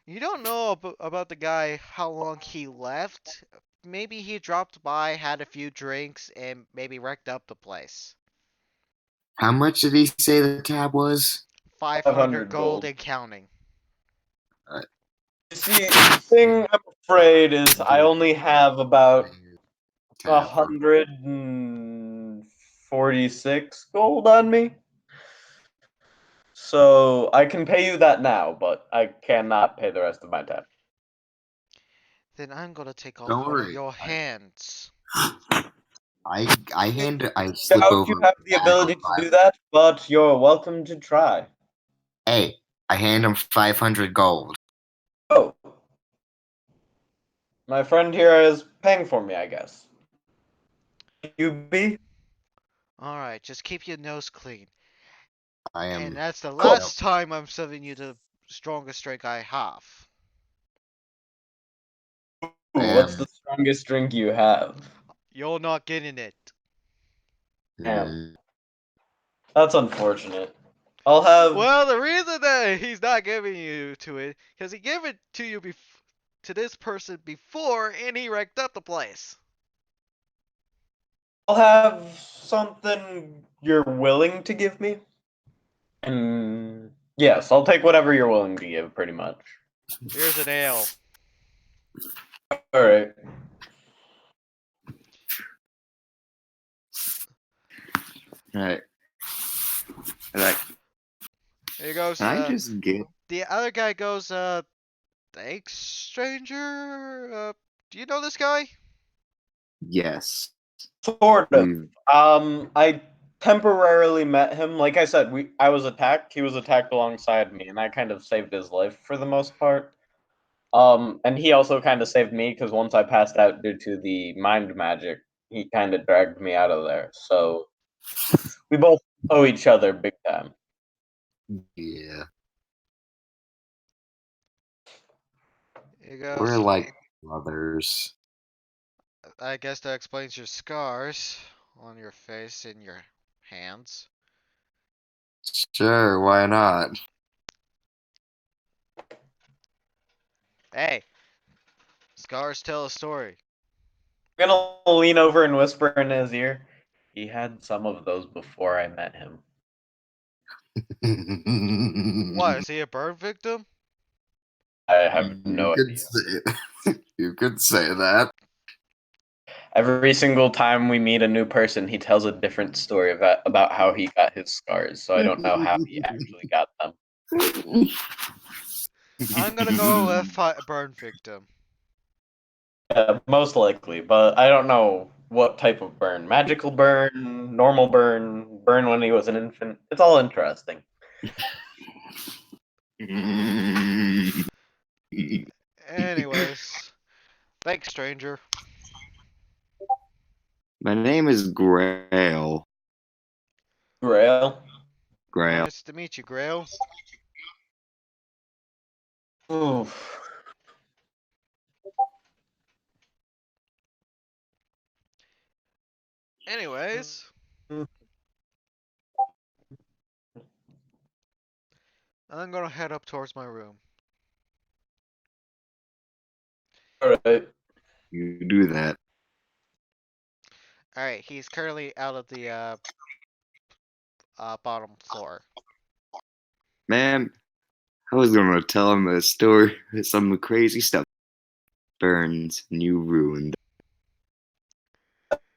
you don't know about the guy, how long he left. Maybe he dropped by, had a few drinks, and maybe wrecked up the place. How much did he say the tab was? 500 500 gold gold. and counting. You see, the thing I'm afraid is I only have about Tab for- 146 gold on me. So I can pay you that now, but I cannot pay the rest of my tab. Then I'm gonna take off Don't one of worry. your hands. I slip Doubt over you a have the bag of ability to do five. that, but you're welcome to try. Hey, I hand him 500 gold. Oh, my friend here is paying for me, I guess. You be? Alright, just keep your nose clean. I And am. that's the Cool. last time I'm serving you the strongest drink I have. Ooh, what's am. the strongest drink you have? You're not getting it. Damn. That's unfortunate. I'll have Well, the reason that he's not giving you to it, because he gave it to you to this person before, and he wrecked up the place. I'll have something you're willing to give me. And yes, I'll take whatever you're willing to give, pretty much. Here's an ale. All right. Alright. Like, Here goes. can I just get? The other guy goes. Thanks, stranger. Do you know this guy? Yes. Sort of. We've I temporarily met him. Like I said, I was attacked. He was attacked alongside me, and I kind of saved his life for the most part. And he also kind of saved me because once I passed out due to the mind magic, he kind of dragged me out of there. So we both owe each other big time. yeah. Here goes. We're like brothers. I guess that explains your scars on your face and your hands. Sure, why not? Hey, scars tell a story. I'm gonna lean over and whisper in his ear. He had some of those before I met him. What, is he a burn victim? I have no idea. You could say that. Every single time we meet a new person, he tells a different story about how he got his scars. So I don't know how he actually got them. I'm gonna go with burn victim. Most likely, but I don't know what type of burn. Magical burn, normal burn, burn when he was an infant. It's all interesting. Anyways, thanks, stranger. My name is Grail. Grail. Grail. Nice to meet you, Grail. Oof. Anyways, I'm gonna head up towards my room. Alright. You do that. Alright, he's currently out of the bottom floor. Man, I was gonna tell him a story, some crazy stuff. Burns, and you ruined.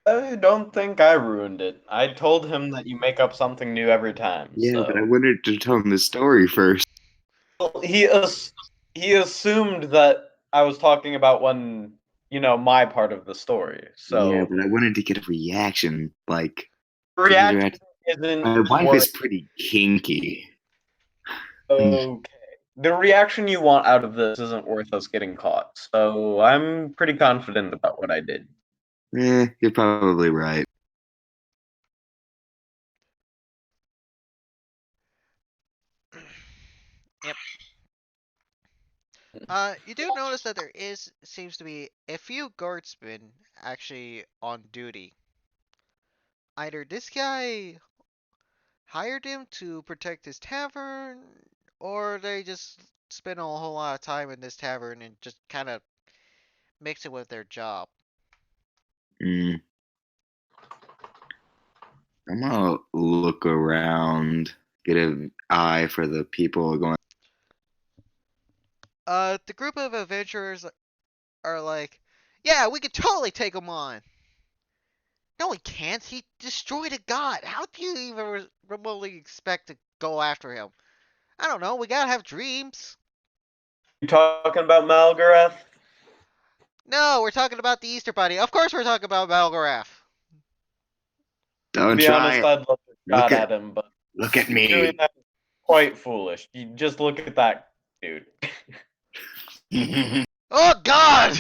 I don't think I ruined it. I told him that you make up something new every time. Yeah, but I So wanted to tell him the story first. well, he assumed that I was talking about my part of the story. Yeah, So but I wanted to get a reaction. Like, reaction isn't my wife worth is pretty kinky. okay. The reaction you want out of this isn't worth us getting caught. So I'm pretty confident about what I did. You're probably right. You do notice that there seems to be a few guardsmen actually on duty. Either this guy hired him to protect his tavern, or they just spend a whole lot of time in this tavern and just kind of mix it with their job. Mm. I'm gonna look around, get an eye for the people going. The group of adventurers are like, yeah, we could totally take him on. No, he can't. He destroyed a god. How do you even remotely expect to go after him? I don't know. We gotta have dreams. You talking about Malgarath? No, we're talking about the Easter Bunny. Of course, we're talking about Malgarath. To Don't be try honest, it. I'd love to Look shot at at him, but look at doing me. that is quite foolish. You just look at that dude. Oh God!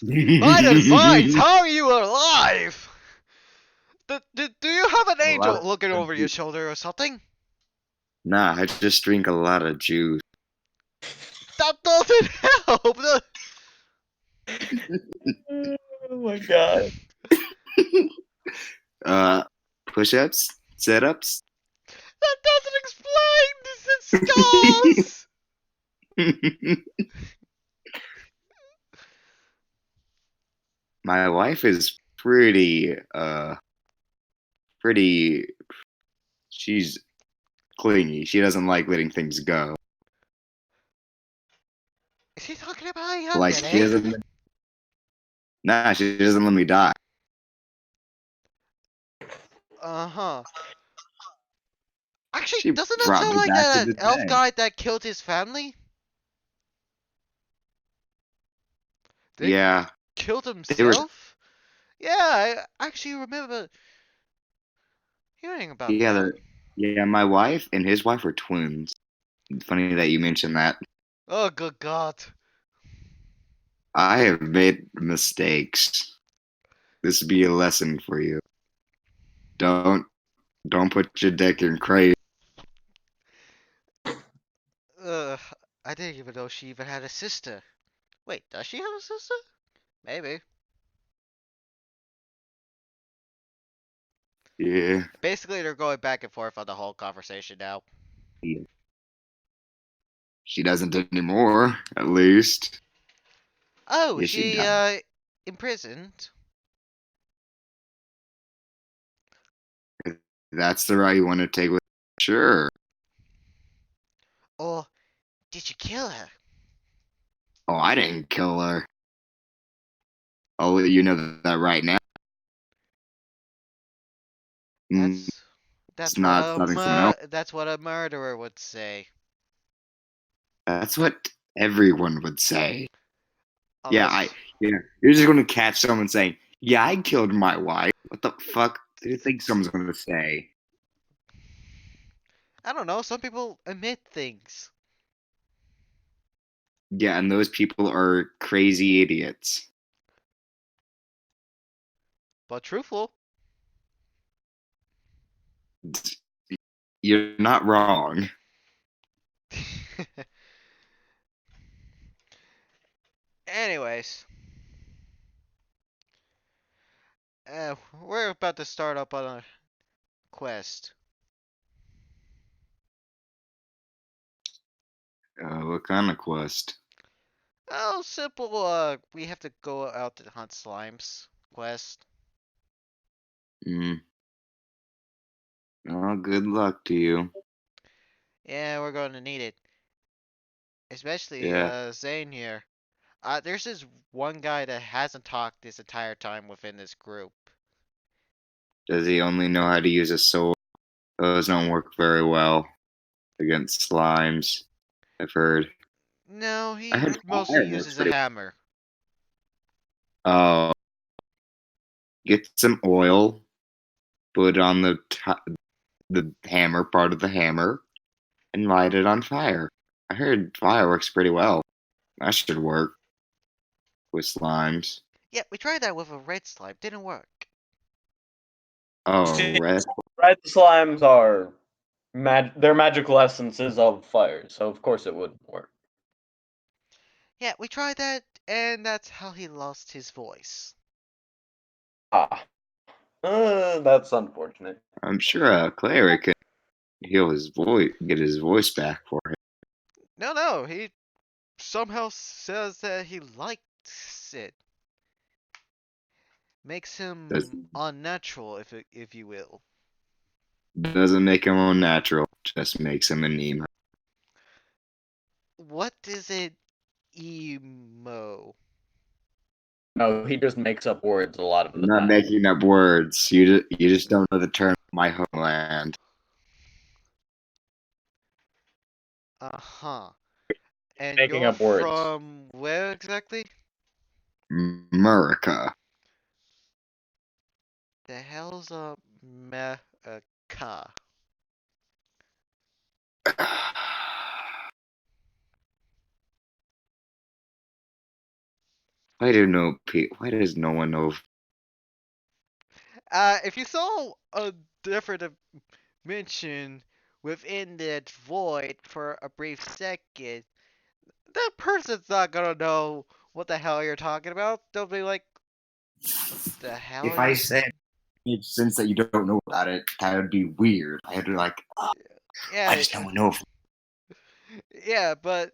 By the signs, how are you alive? Do you have an A lot angel looking of over your juice. shoulder or something? Nah, I just drink a lot of juice. That doesn't help. Oh my god. Uh, push-ups, sit-ups. That doesn't explain this. It stalls. My wife is pretty. She's clingy. She doesn't like letting things go. Is he talking about a young Like she lady? doesn't. Nah, she doesn't let me die. Uh-huh. Actually, She doesn't that brought sound me like back to an the elf day. guy that killed his family? They Yeah, killed they were. himself? Yeah, I actually remember hearing about Yeah, that. yeah. My wife and his wife were twins. Funny that you mentioned that. Oh, good God. I have made mistakes. This would be a lesson for you. Don't don't put your dick in crazy. Ugh, I didn't even know she even had a sister. Wait, does she have a sister? Maybe. Yeah. Basically, they're going back and forth on the whole conversation now. She doesn't anymore, at least. Oh, is Yeah, she she, does. imprisoned? That's the route you want to take with. Sure. Or did you kill her? Oh, I didn't kill her. I'll let you know that right now. Mm, That's It's that's what not a something someone else. that's what a murderer would say. That's what everyone would say. Yeah, Unless yeah. You're just gonna catch someone saying, "Yeah, I killed my wife." What the fuck do you think someone's gonna say? I don't know, some people admit things. Yeah, and those people are crazy idiots. But truthful. You're not wrong. Anyways, we're about to start up on a quest. What kind of quest? Oh, simple, we have to go out to hunt slimes quest. Mm. Oh, good luck to you. Yeah, we're going to need it. Especially, Yeah. Zane here. There's this one guy that hasn't talked this entire time within this group. Does he only know how to use a sword? Those don't work very well against slimes. I've heard. No, I he heard mostly fire works uses a pretty. hammer. Oh, get some oil. Put it on the hammer part of the hammer and light it on fire. I heard fire works pretty well. That should work with slimes. Yeah, we tried that with a red slime. Didn't work. Oh, See, red. red slimes are they're magical essences of fire, so of course it wouldn't work. Yeah, we tried that, and that's how he lost his voice. Ah, that's unfortunate. I'm sure a cleric can heal his voice, get his voice back for him. No, he somehow says that he likes it. Makes Does, him unnatural, if you will. doesn't make him unnatural, just makes him an emo. What is it, emo? No, he just makes up words a lot of I'm the not time. making up words. You just don't know the term my homeland. Uh-huh. And Making you're up words. from where exactly? America. The hell's a America? Why does no one know? If you saw a different mention within that void for a brief second, that person's not gonna know what the hell you're talking about. They'll be like, the hell If are I you? said since that you don't know about it, that would be weird. I would be like, oh, why Yeah, does no one know? yeah, but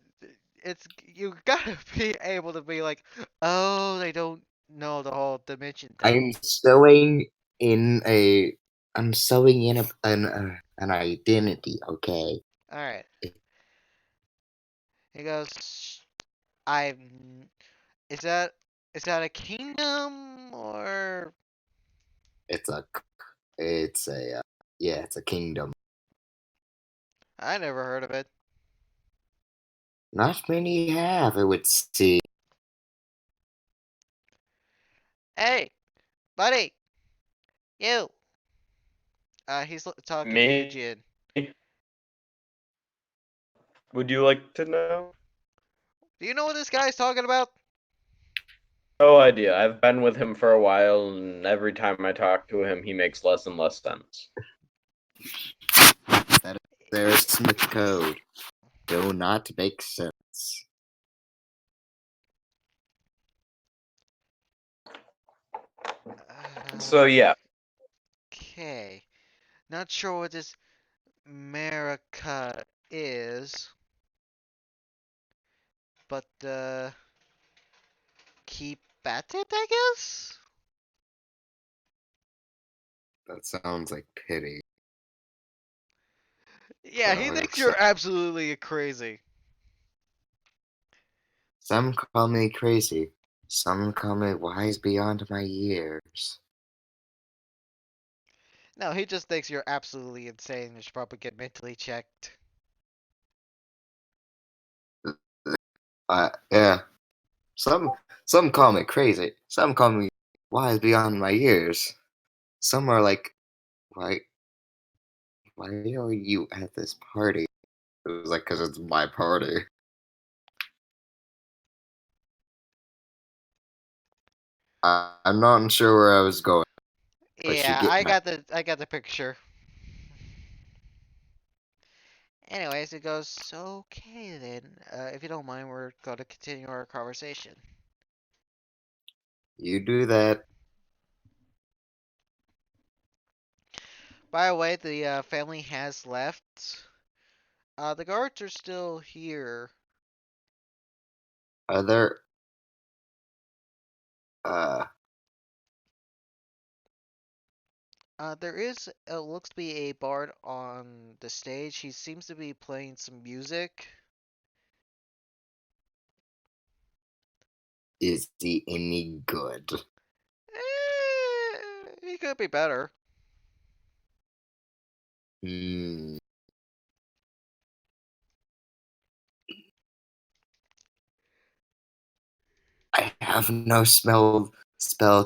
it's you gotta be able to be like, oh, they don't know the whole dimension thing. I'm sewing in a. I'm sewing in an identity. Okay. All right. He goes, I'm. Is that is that a kingdom or? It's a. It's a. Yeah, it's a kingdom. I never heard of it. Not many have. I would see. Hey, buddy, you. He's talking to Me? Jin. Would you like to know? Do you know what this guy's talking about? No idea. I've been with him for a while, and every time I talk to him, he makes less and less sense. That is their Smith code. Do not make sense. So yeah, Okay. Not sure what this America is, but keep at it, I guess. That sounds like pity. Yeah, But he I'll thinks you're accept. absolutely crazy. Some call me crazy. Some call me wise beyond my years. No, he just thinks you're absolutely insane. You should probably get mentally checked. Yeah. Some call me crazy. Some call me wise beyond my years. Some are like, why why are you at this party? It was like, cause it's my party. I'm not sure where I was going, but you Yeah, get my. I got the picture. Anyways, it goes, okay then. If you don't mind, we're going to continue our conversation. You do that. By the way, the family has left. The guards are still here. Are there? Uh, There is, looks to be a bard on the stage. He seems to be playing some music. is he any good? He could be better. Hmm. I have no spell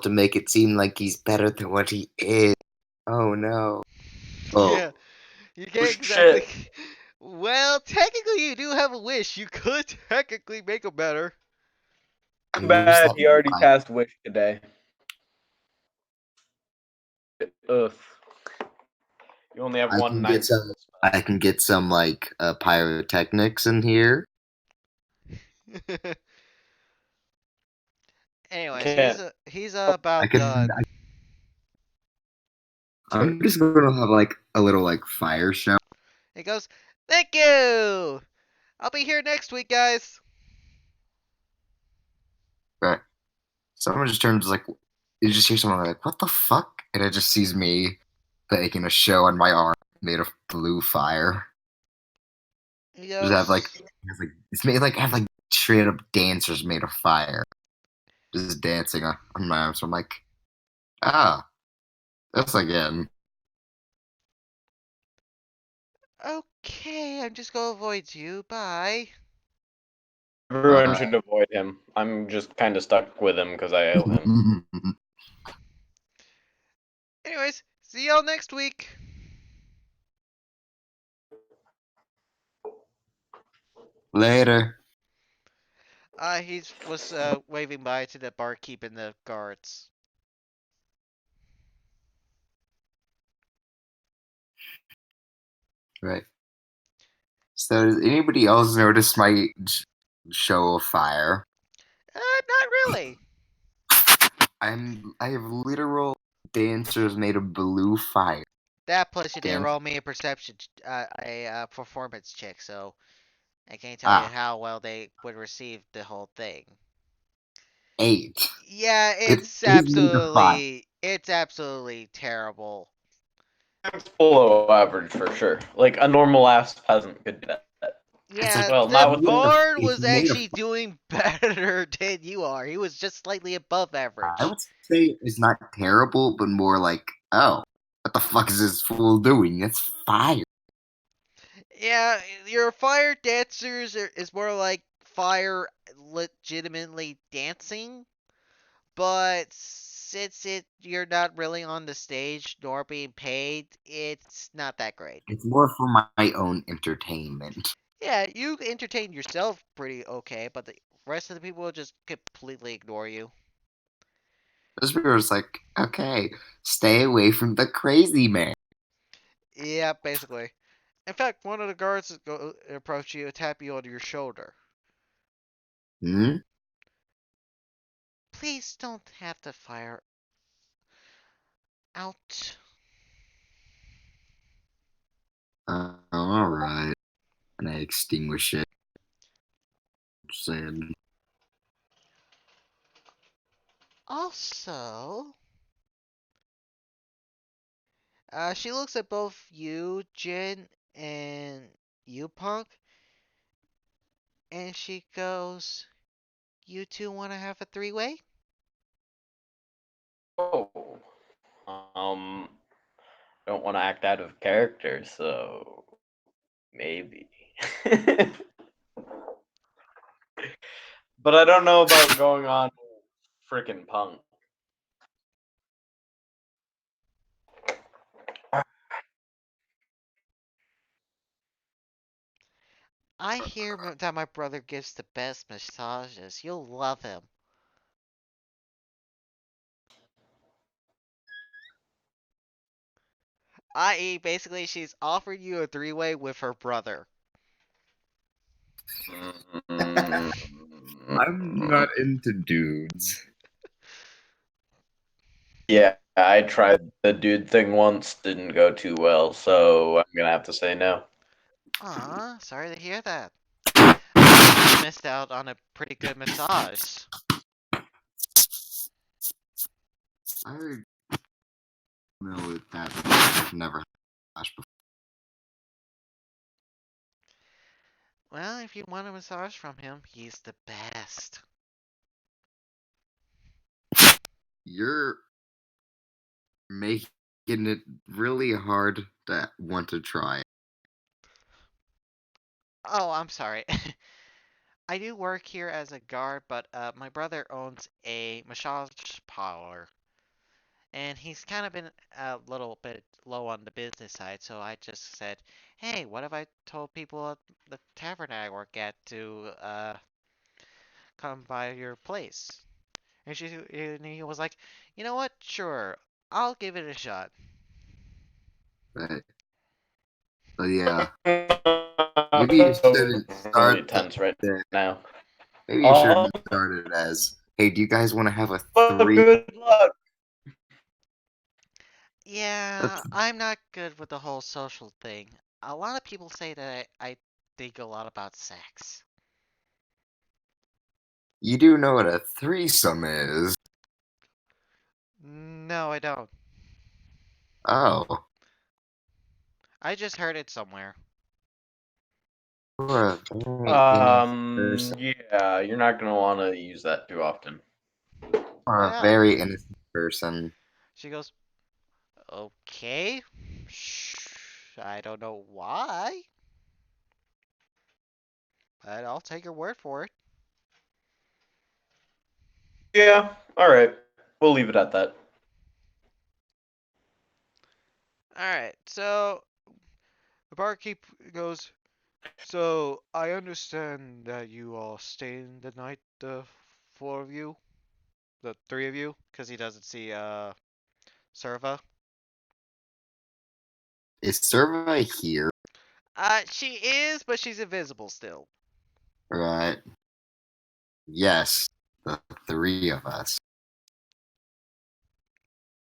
to make it seem like he's better than what he is. Oh no. Oh, Yeah, you can't exactly. shit. Well, technically, you do have a wish. You could technically make him better. Too and use bad that he already line. cast Wish today. Ugh. You only have I one can get ninth. some. I can get some like pyrotechnics in here. Anyways, Can't. he's I about could. done. I'm just gonna have like a little like fire show. He goes, "Thank you. I'll be here next week, guys." Right. Someone just turns like you just hear someone like, "What the fuck?" And it just sees me making a show on my arm made of blue fire. He Just have like, goes, it's made like have like straight up dancers made of fire, just dancing on my arm. So I'm like, ah, that's again. "Okay, I'm just gonna avoid you. Bye." Everyone should avoid him. I'm just kind of stuck with him because I owe him. Anyways, see y'all next week. Later. He was waving bye to the barkeep and the guards. Right. So does anybody else notice my show of fire? Not really. I have literal dancers made of blue fire. That plus you did Dan- roll me a perception, performance check, so I can't tell you Ah, how well they would receive the whole thing. 8. Yeah, It is made of fire. it's absolutely terrible. It's below average for sure. Like a normal ass peasant could do that. It's Yeah, like Well, the not with bard it's was made of. actually doing better than you are. He was just slightly above I average. would say it's not terrible, but more like, oh, what the fuck is this fool doing? It's fire. Yeah, your fire dancers is more like fire legitimately dancing, but since you're not really on the stage nor being paid, it's not that great. It's more for my own entertainment. Yeah, you entertain yourself pretty okay, but the rest of the people will just completely ignore you. This was like, okay, stay away from the crazy man. Yeah, basically. In fact, one of the guards go approach you, tap you on your shoulder. Hmm? Please don't have the fire out. Alright. And I extinguish it. Sad. Also, she looks at both you, Jin, and you, Punk, and she goes, "You two want to have a three-way?" Oh, don't want to act out of character, so maybe. But I don't know about going on freaking punk. I hear that my brother gives the best massages. You'll love him. I.e., basically, she's offered you a three-way with her brother. I'm not into dudes. Yeah, I tried the dude thing once, didn't go too well, so I'm gonna have to say no. Aw, sorry to hear that. You missed out on a pretty good massage. I don't know if that. I've never had flash before. Well, if you want a massage from him, he's the best. You're making it really hard to want to try. Oh, I'm sorry. I do work here as a guard, but my brother owns a massage parlor. And he's kind of been a little bit low on the business side, so I just said, hey, what if I told people at the tavern I work at to come by your place? And he was like, you know what? Sure, I'll give it a shot. But yeah, maybe you shouldn't Really start tense right there. now. Maybe you shouldn't start it as, Hey, do you guys want to have a But three? good luck. Yeah, I'm not good with the whole social thing. A lot of people say that I think a lot about sex. You do know what a threesome is. No, I don't. Oh, I just heard it somewhere. you're a very innocent person. Yeah, you're not gonna want to use that too often. You're a Yeah. very innocent person. She goes, okay. Shh. I don't know why, but I'll take your word for it. Yeah, alright. We'll leave it at that. Alright, so the barkeep goes, so I understand that you all staying the night, the four of you, the three of you, because he doesn't see Serva. Is Serva here? She is, but she's invisible still. Right. Yes, the three of us.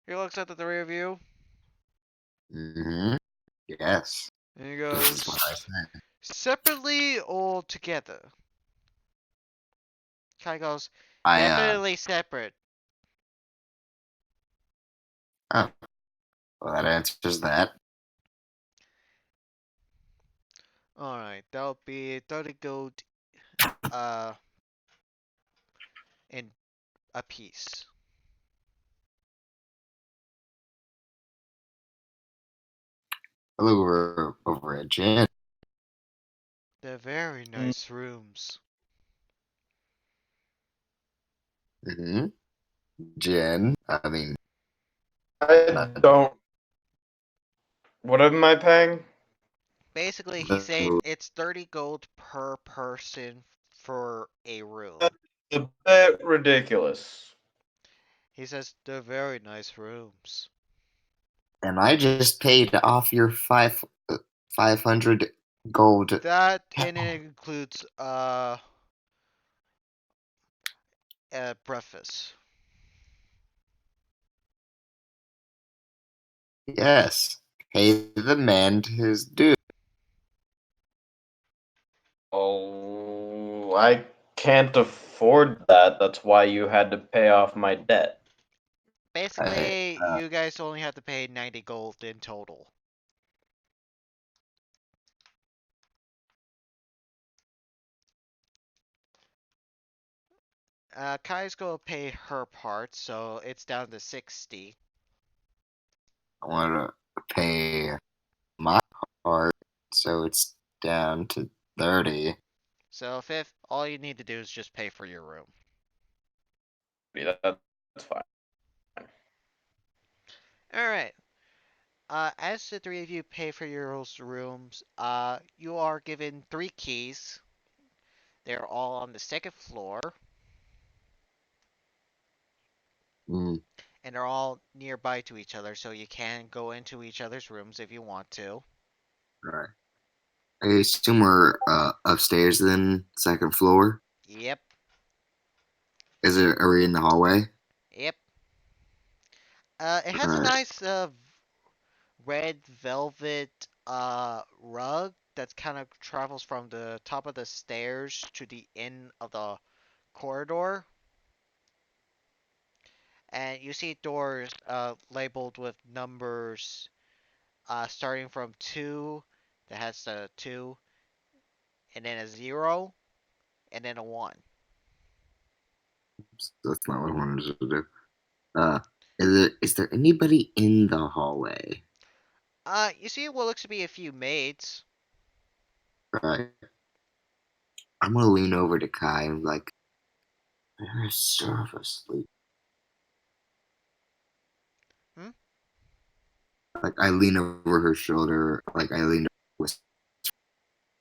He looks at the three of you, Mm-hmm. Yes. and he This is what I goes, said. separately or together? Kai goes, I definitely separate. oh, well, that answers that. Alright, that'll be 30 gold, uh, in a piece. Hello, over at Jen. They're very Mm, nice rooms. Mm-hmm. Jen. I mean, I not don't. What am I paying? Basically, he's saying the, it's 30 gold per person for a room. That's a bit ridiculous. He says they're very nice rooms. and I just paid off your 500 gold. That and it includes breakfast. Yes. Pay the man his due. Oh, I can't afford that. That's why you had to pay off my debt. I, Basically, you guys only have to pay 90 gold in total. Kai's gonna pay her part, so it's down to 60. I want to pay my part, so it's down to 30. So fifth, all you need to do is just pay for your room. Yeah, that's fine. Alright. As the three of you pay for your rooms, you are given 3 keys. They're all on the second floor, Mm, and they're all nearby to each other, so you can go into each other's rooms if you want to. right. I assume we're upstairs then, second floor. Yep, Are we in the hallway? yep. It has a Alright. nice red velvet rug that kind of travels from the top of the stairs to the end of the corridor. And you see doors labeled with numbers starting from 2, that has a 2, and then a 0, and then a 1. That's not what I wanted to do. Uh, is there anybody in the hallway? You see what looks to be a few maids. Right. I'm gonna lean over to Kai and be like, there's Serva asleep. Hmm? Like I lean over her shoulder, like I lean over.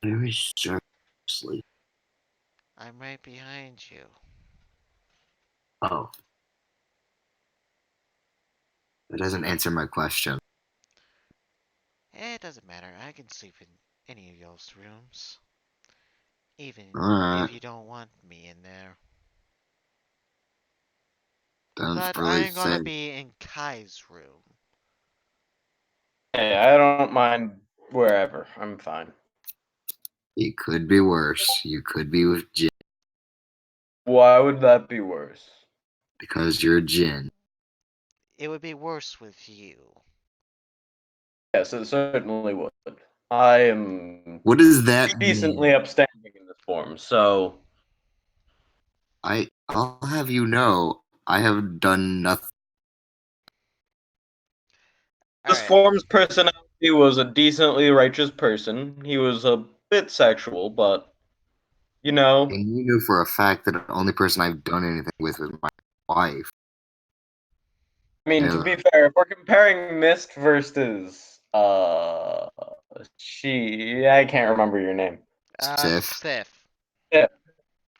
There is Serva asleep. I'm right behind you. Oh, that doesn't answer my question. It doesn't matter. I can sleep in any of y'all's rooms. Even Alright. if you don't want me in there. That's But really I'm gonna sick. be in Kai's room. Hey, I don't mind wherever. I'm fine. It could be worse. You could be with Jin Why would that be worse? because you're Jin. It would be worse with you. Yes, it certainly would. I am What does that decently mean? upstanding in this form, so I'll have you know, I have done nothing. this Alright. form's personality was a decently righteous person. He was a bit sexual, but you know, And you knew for a fact that the only person I've done anything with was my wife. I mean, to And be fair, if we're comparing Mist versus she, I can't remember your name. Sif. Sif. Yeah,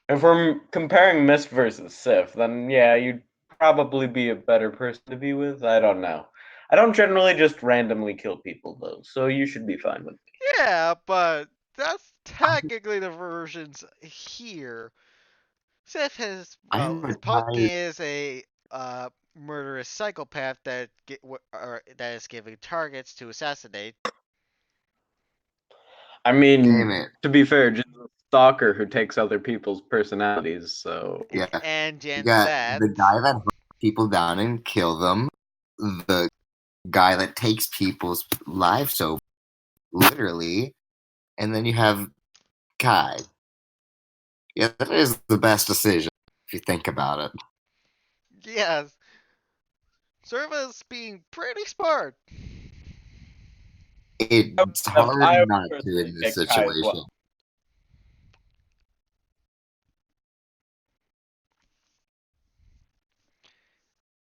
if we're comparing Mist versus Sif, then yeah, you'd probably be a better person to be with. I don't know. I don't generally just randomly kill people though, so you should be fine with me. Yeah, but that's technically the versions here. Sif has, I well, have a Pumpkin entire is a murderous psychopath that is giving targets to assassinate. I damn mean, it. to be fair, just a stalker who takes other people's personalities. So Yeah. And You Jen got said, the guy that hunts people down and kill them, the guy that takes people's lives over, literally, and then you have Kai. Yeah, that is the best decision if you think about it. yes, Serva's being pretty smart. It's I hard would not to personally in this pick Kai as situation. well.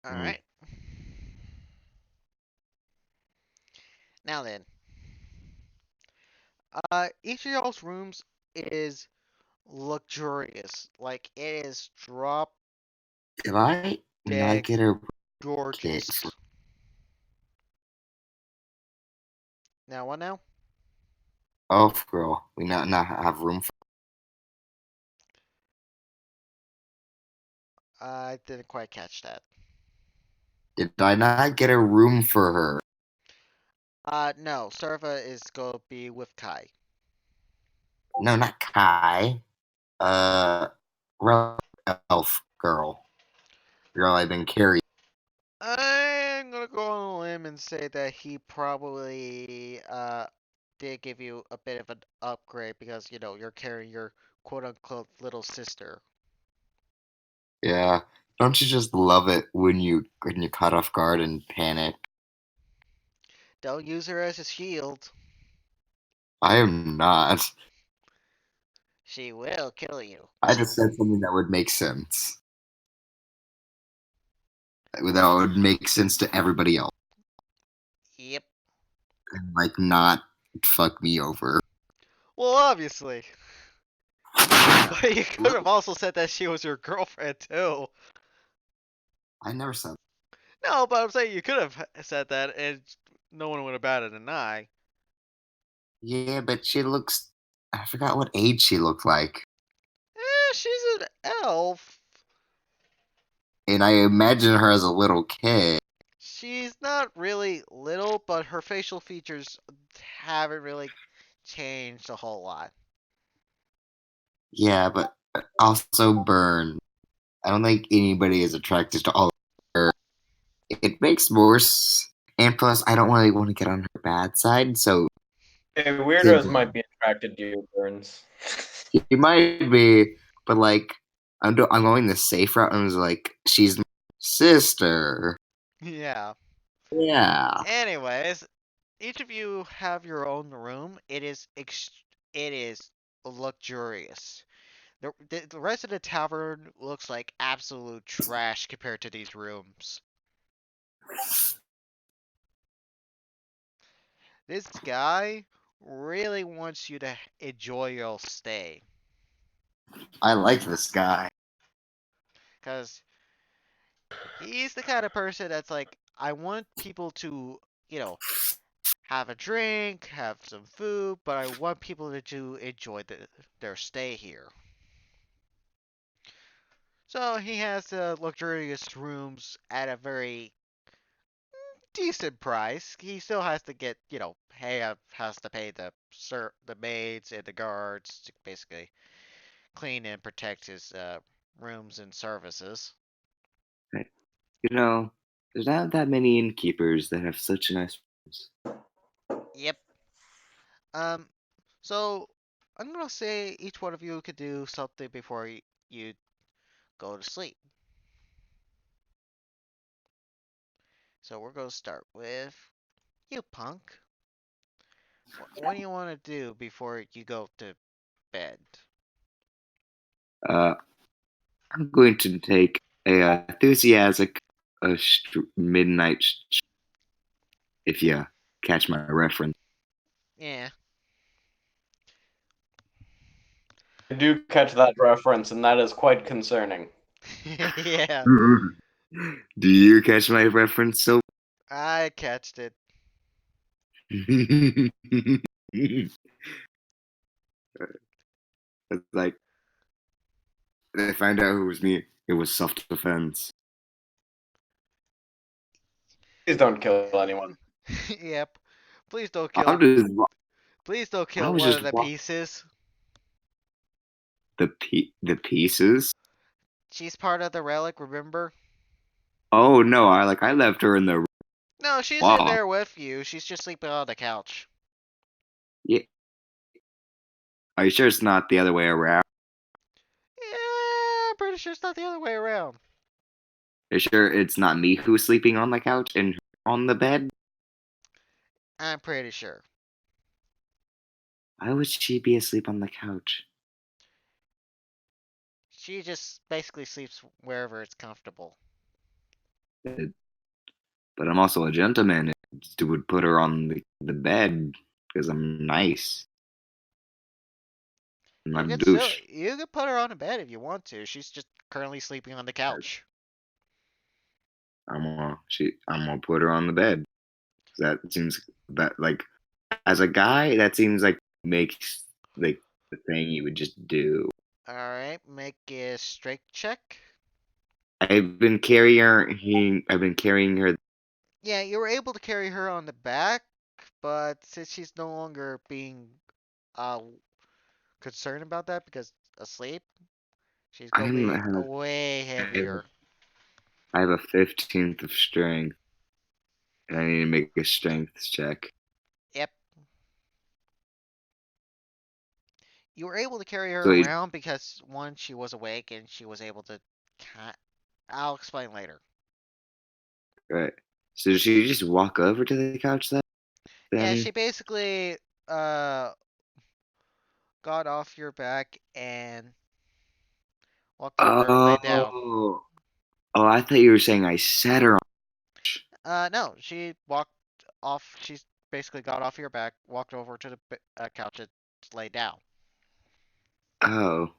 Mm. Alright. Now then. Each of y'all's rooms is luxurious. Like, it is drop Did I not dead get a case? gorgeous. Now, what now? Oh, girl, we not have room for. I didn't quite catch that. Did I not get a room for her? No, Serva is gonna be with Kai. No, not Kai. Uh, elf girl. Girl I've been carrying. I'm gonna go on a limb and say that he probably did give you a bit of an upgrade because you're carrying your quote unquote little sister. Yeah. Don't you just love it when you caught off guard and panic? Don't use her as a shield. I am not. She will kill you. I just said something that would make sense. That would make sense to everybody else. Yep. And like not fuck me over. Well, obviously. But you could have also said that she was your girlfriend too. I never said. No, but I'm saying you could have said that and no one would have batted an eye. Yeah, but she looks. I forgot what age she looked like, She's an elf. and I imagine her as a little kid. She's not really little, but her facial features haven't really changed a whole lot. Yeah, but also burn. I don't think anybody is attracted to all of her. It makes more. And plus, I don't really want to get on her bad side, so Hey, weirdos might be attracted to you, Burns. he might be, but like I'm going the safe route and was like, she's my sister. Yeah. Yeah. Anyways, each of you have your own room. It is luxurious. The rest of the tavern looks like absolute trash compared to these rooms. This guy really wants you to enjoy your stay. I like this guy. Because he's the kind of person that's like, I want people to, you know, have a drink, have some food, but I want people to enjoy their stay here. So he has luxurious rooms at a very decent price. He still has to get, has to pay the maids and the guards to basically clean and protect his rooms and services. You know, there's not that many innkeepers that have such nice rooms. Yep. Um, so I'm gonna say each one of you could do something before you go to sleep. So we're gonna start with you, punk. What do you want to do before you go to bed? Uh, I'm going to take a enthusiastic midnight, if you catch my reference. Yeah. I do catch that reference, and that is quite concerning. Yeah, Do you catch my reference? So, I catched it. it's like they find out who was me. It was self-defense. Please don't kill anyone. Yep. Please don't I'm kill. just, Please don't I kill was one just of the pieces. the pieces. She's part of the relic, remember? Oh no! I left her in the No, she's in wall. there with you. She's just sleeping on the couch. Yeah. Are you sure it's not the other way around? Yeah, I'm pretty sure it's not the other way around. Are you sure it's not me who's sleeping on the couch and her on the bed? I'm pretty sure. Why would she be asleep on the couch? She just basically sleeps wherever it's comfortable. But I'm also a gentleman and would put her on the bed because I'm nice. I'm not a douche. You can put her on a bed if you want to. She's just currently sleeping on the couch. I'm gonna put her on the bed. That seems that like as a guy that seems like makes like the thing you would just do. Alright, make a strength check. I've been carrying her. I've been carrying her. Yeah, you were able to carry her on the back, but since she's no longer being uh concerned about that because asleep, she's gonna I'm be I way have, heavier. I have a 15th of strength, and I need to make a strength check. Yep. You were able to carry her So around because one, she was awake and she was able to. I'll explain later. right. So did she just walk over to the couch then? Yeah, Then she basically uh got off your back and walked over and laid down. oh I thought you were saying I set her on. No, she walked off. She's basically got off your back, walked over to the couch and laid down. Oh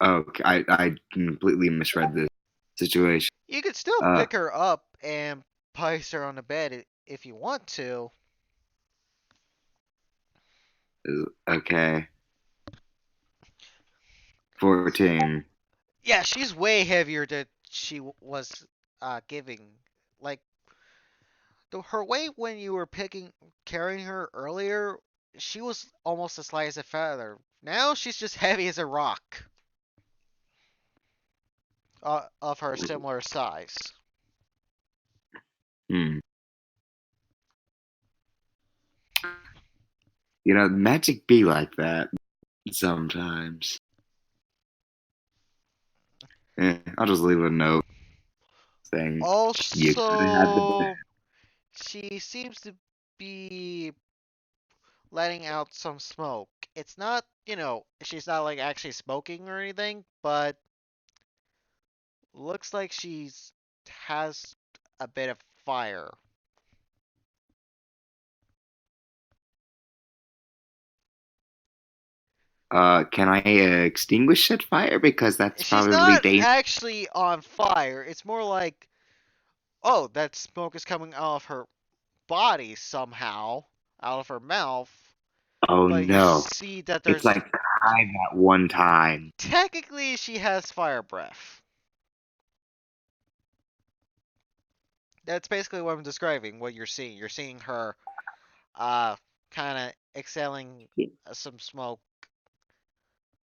I completely misread the situation. You could still Uh pick her up and place her on the bed if you want to. okay. 14. Yeah, she's way heavier than she was giving. Like her weight when you were carrying her earlier, she was almost as light as a feather. Now she's just heavy as a rock. Of her similar size. Hmm. You know, magic be like that sometimes. I'll just leave a note saying you could have had the. Also, she seems to be letting out some smoke. It's not, she's not like actually smoking or anything, but looks like she's has a bit of fire. Can I extinguish that fire because that's She's probably not dangerous? actually on fire. It's more like, oh, that smoke is coming out of her body somehow, out of her mouth. Oh But you no! see that It's there's like time at one time. technically she has fire breath. That's basically what I'm describing. What you're seeing. You're seeing her, kind of exhaling some smoke.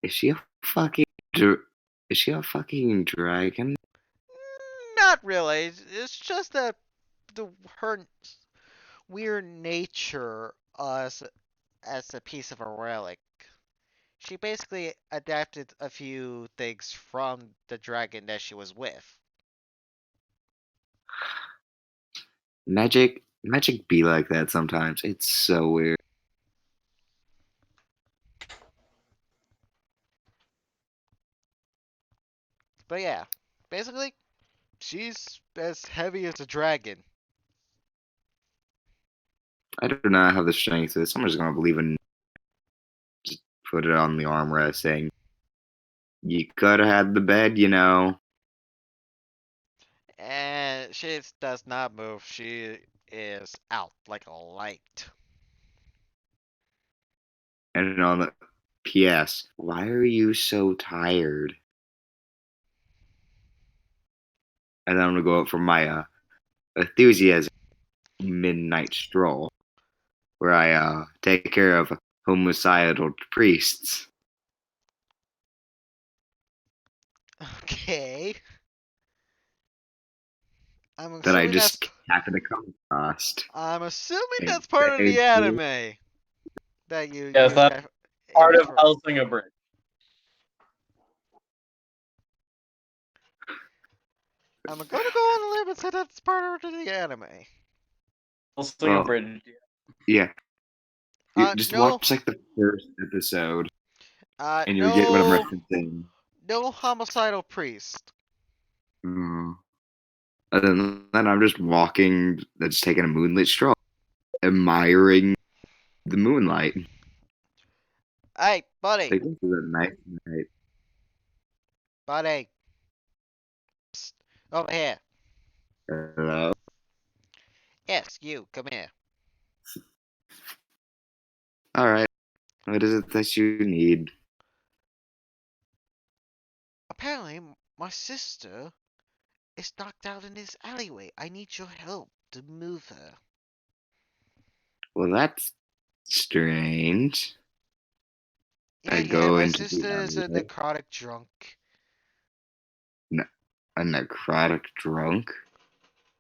Is she a fucking is she a fucking dragon? Not really. It's just that her weird nature as a piece of a relic. She basically adapted a few things from the dragon that she was with. Magic be like that sometimes. It's so weird. But yeah, basically, she's as heavy as a dragon. I do not have the strength for this. I'm just gonna believe in just put it on the armrest saying you could have had the bed, you know. And she does not move. She is out like a light. And on the PS, why are you so tired? And then I'm gonna go out for my enthusiasm midnight stroll, where I take care of homicidal priests Okay. I'm that I assuming that's just happen to come across. I'm assuming And that's part of the they- anime that Yes, you that's have part of refer- Hellsinger Bridge. I'm gonna go on a limb and say that's part of the anime. Hellsinger Well, Bridge. yeah, you just No, watch like the first episode, and you'll get what I'm no, referencing. no homicidal priest. Mm. And then I'm just walking, just taking a moonlit stroll, admiring the moonlight. Hey, buddy, Like, this is a nice night. buddy, Psst, over here. Hello? Yes, you, come here. All right. What is it that you need? Apparently, my sister is knocked out in this alleyway. I need your help to move her. Well, that's strange. I Yeah, go my into the sister is a alleyway. necrotic drunk. A necrotic drunk?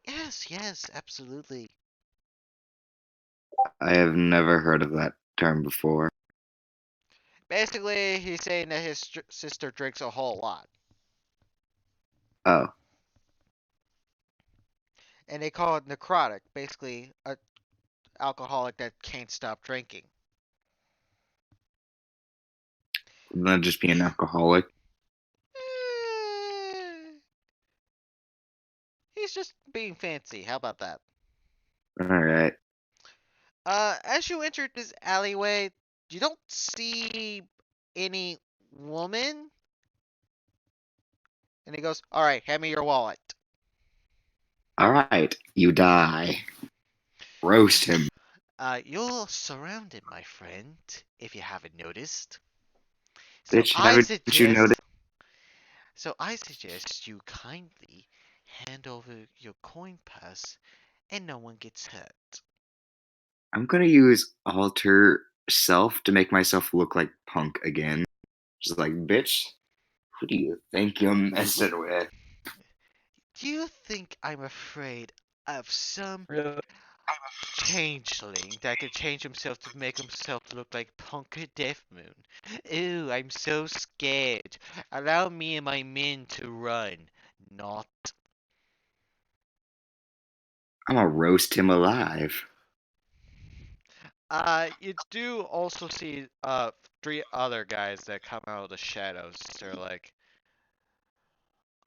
Yes, absolutely. I have never heard of that term before. Basically, he's saying that his sister drinks a whole lot. Oh, And they call it necrotic, basically a alcoholic that can't stop drinking. not just be an alcoholic. Eh, he's just being fancy. How about that? All right. As you enter this alleyway, you don't see any woman. And he goes, "All right, hand me your wallet." All right. You die. Roast him. You're surrounded, my friend, if you haven't noticed. So Bitch, I haven't you noticed? suggest you kindly hand over your coin purse and no one gets hurt. I'm gonna use alter self to make myself look like punk again. Just like, bitch, who do you think you're messing with? Do you think I'm afraid of some Really? changeling that can change himself to make himself look like Punker Death Moon? Ooh, I'm so scared. Allow me and my men to run. Not. I'm gonna roast him alive. You do also see three other guys that come out of the shadows. They're like,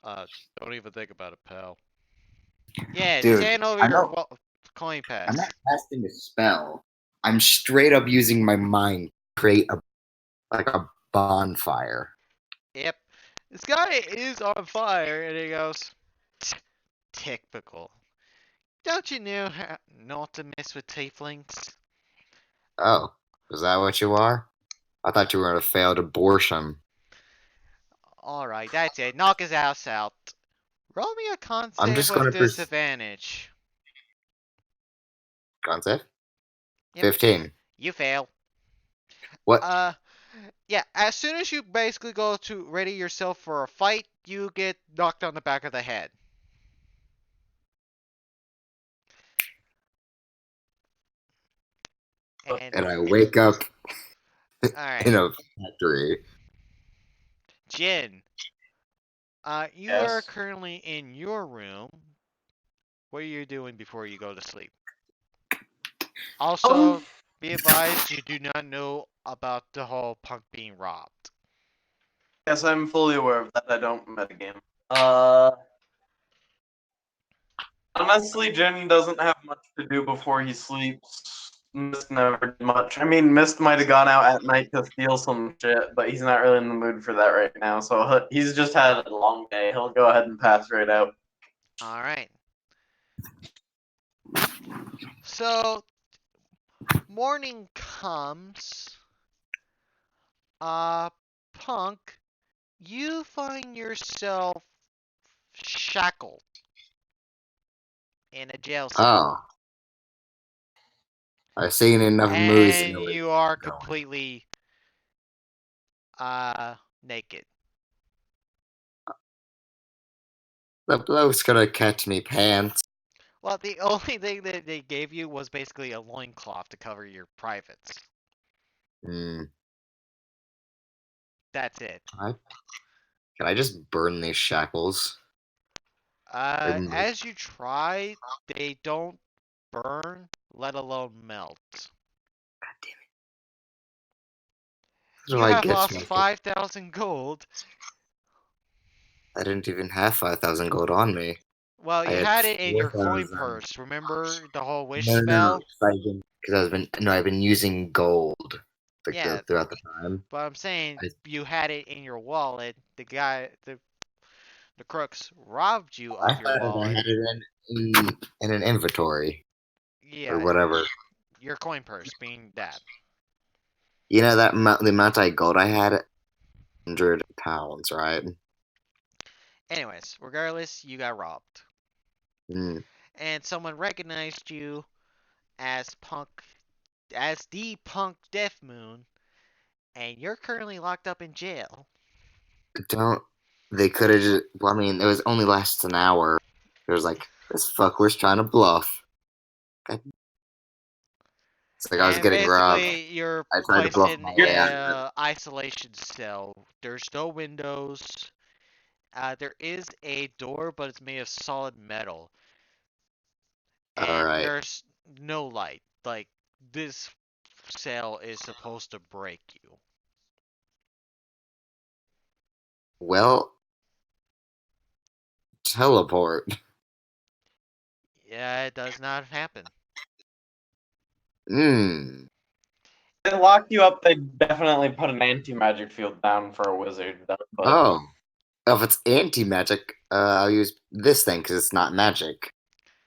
don't even think about it, pal. Yeah, Dude, hand over I'm your not, coin I'm pass. not casting a spell. I'm straight up using my mind to create a bonfire. Yep. This guy is on fire, and he goes, typical. Don't you know how not to mess with tieflings? Oh, is that what you are? I thought you were a failed abortion. Alright, that's it. Knock his ass out. Roll me a con I'm save just with gonna disadvantage. Con save? Yep. 15. You fail. What? Yeah, as soon as you basically go to ready yourself for a fight, you get knocked on the back of the head. And I wake up Alright. in a factory. Jin, you are Yes. currently in your room. What are you doing before you go to sleep? Also, be advised you do not know about the whole Punk being robbed. Yes, I'm fully aware of that. I don't metagame. Honestly, Jin doesn't have much to do before he sleeps. Mist never did much. I mean, Mist might have gone out at night to steal some shit, but he's not really in the mood for that right now. So he's just had a long day. He'll go ahead and pass right out. Alright. So, morning comes. Punk, you find yourself shackled in a jail cell. Oh. I've seen enough movies to And know where you are it's going. completely naked. The bloke's gonna catch me pants. Well, the only thing that they gave you was basically a loincloth to cover your privates. Hmm. That's it. Can I just burn these shackles? As you try, they don't burn, let alone melt. God damn it. How You do I have get lost my 5,000 gold. I didn't even have 5,000 gold on me. Well, I you had had it in your coin 4,000. purse. Remember the whole wish No. spell? Because I've been using gold Yeah, throughout the time. but I'm saying I- you had it in your wallet. The guy, the crooks robbed you I of your thought I wallet. had it in an inventory or Yeah, whatever. your coin purse being that. You know the amount of gold I had, 100 pounds, right? Anyways, regardless, you got robbed. Mm. And someone recognized you as the Punk Death Moon, and you're currently locked up in jail. They could have just. Well, I mean, it was only lasts an hour. It was like this fucker's trying to bluff. It's like I was And getting robbed. basically, you're I tried to placed bluff in my way out of it. a isolation cell. There's no windows. There is a door, but it's made of solid metal. All And right. there's no light. Like, this cell is supposed to break you. Well, teleport. Yeah, it does not happen. Hmm. They lock you up. They definitely put an anti-magic field down for a wizard. But Oh. If it's anti-magic, I'll use this thing because it's not magic.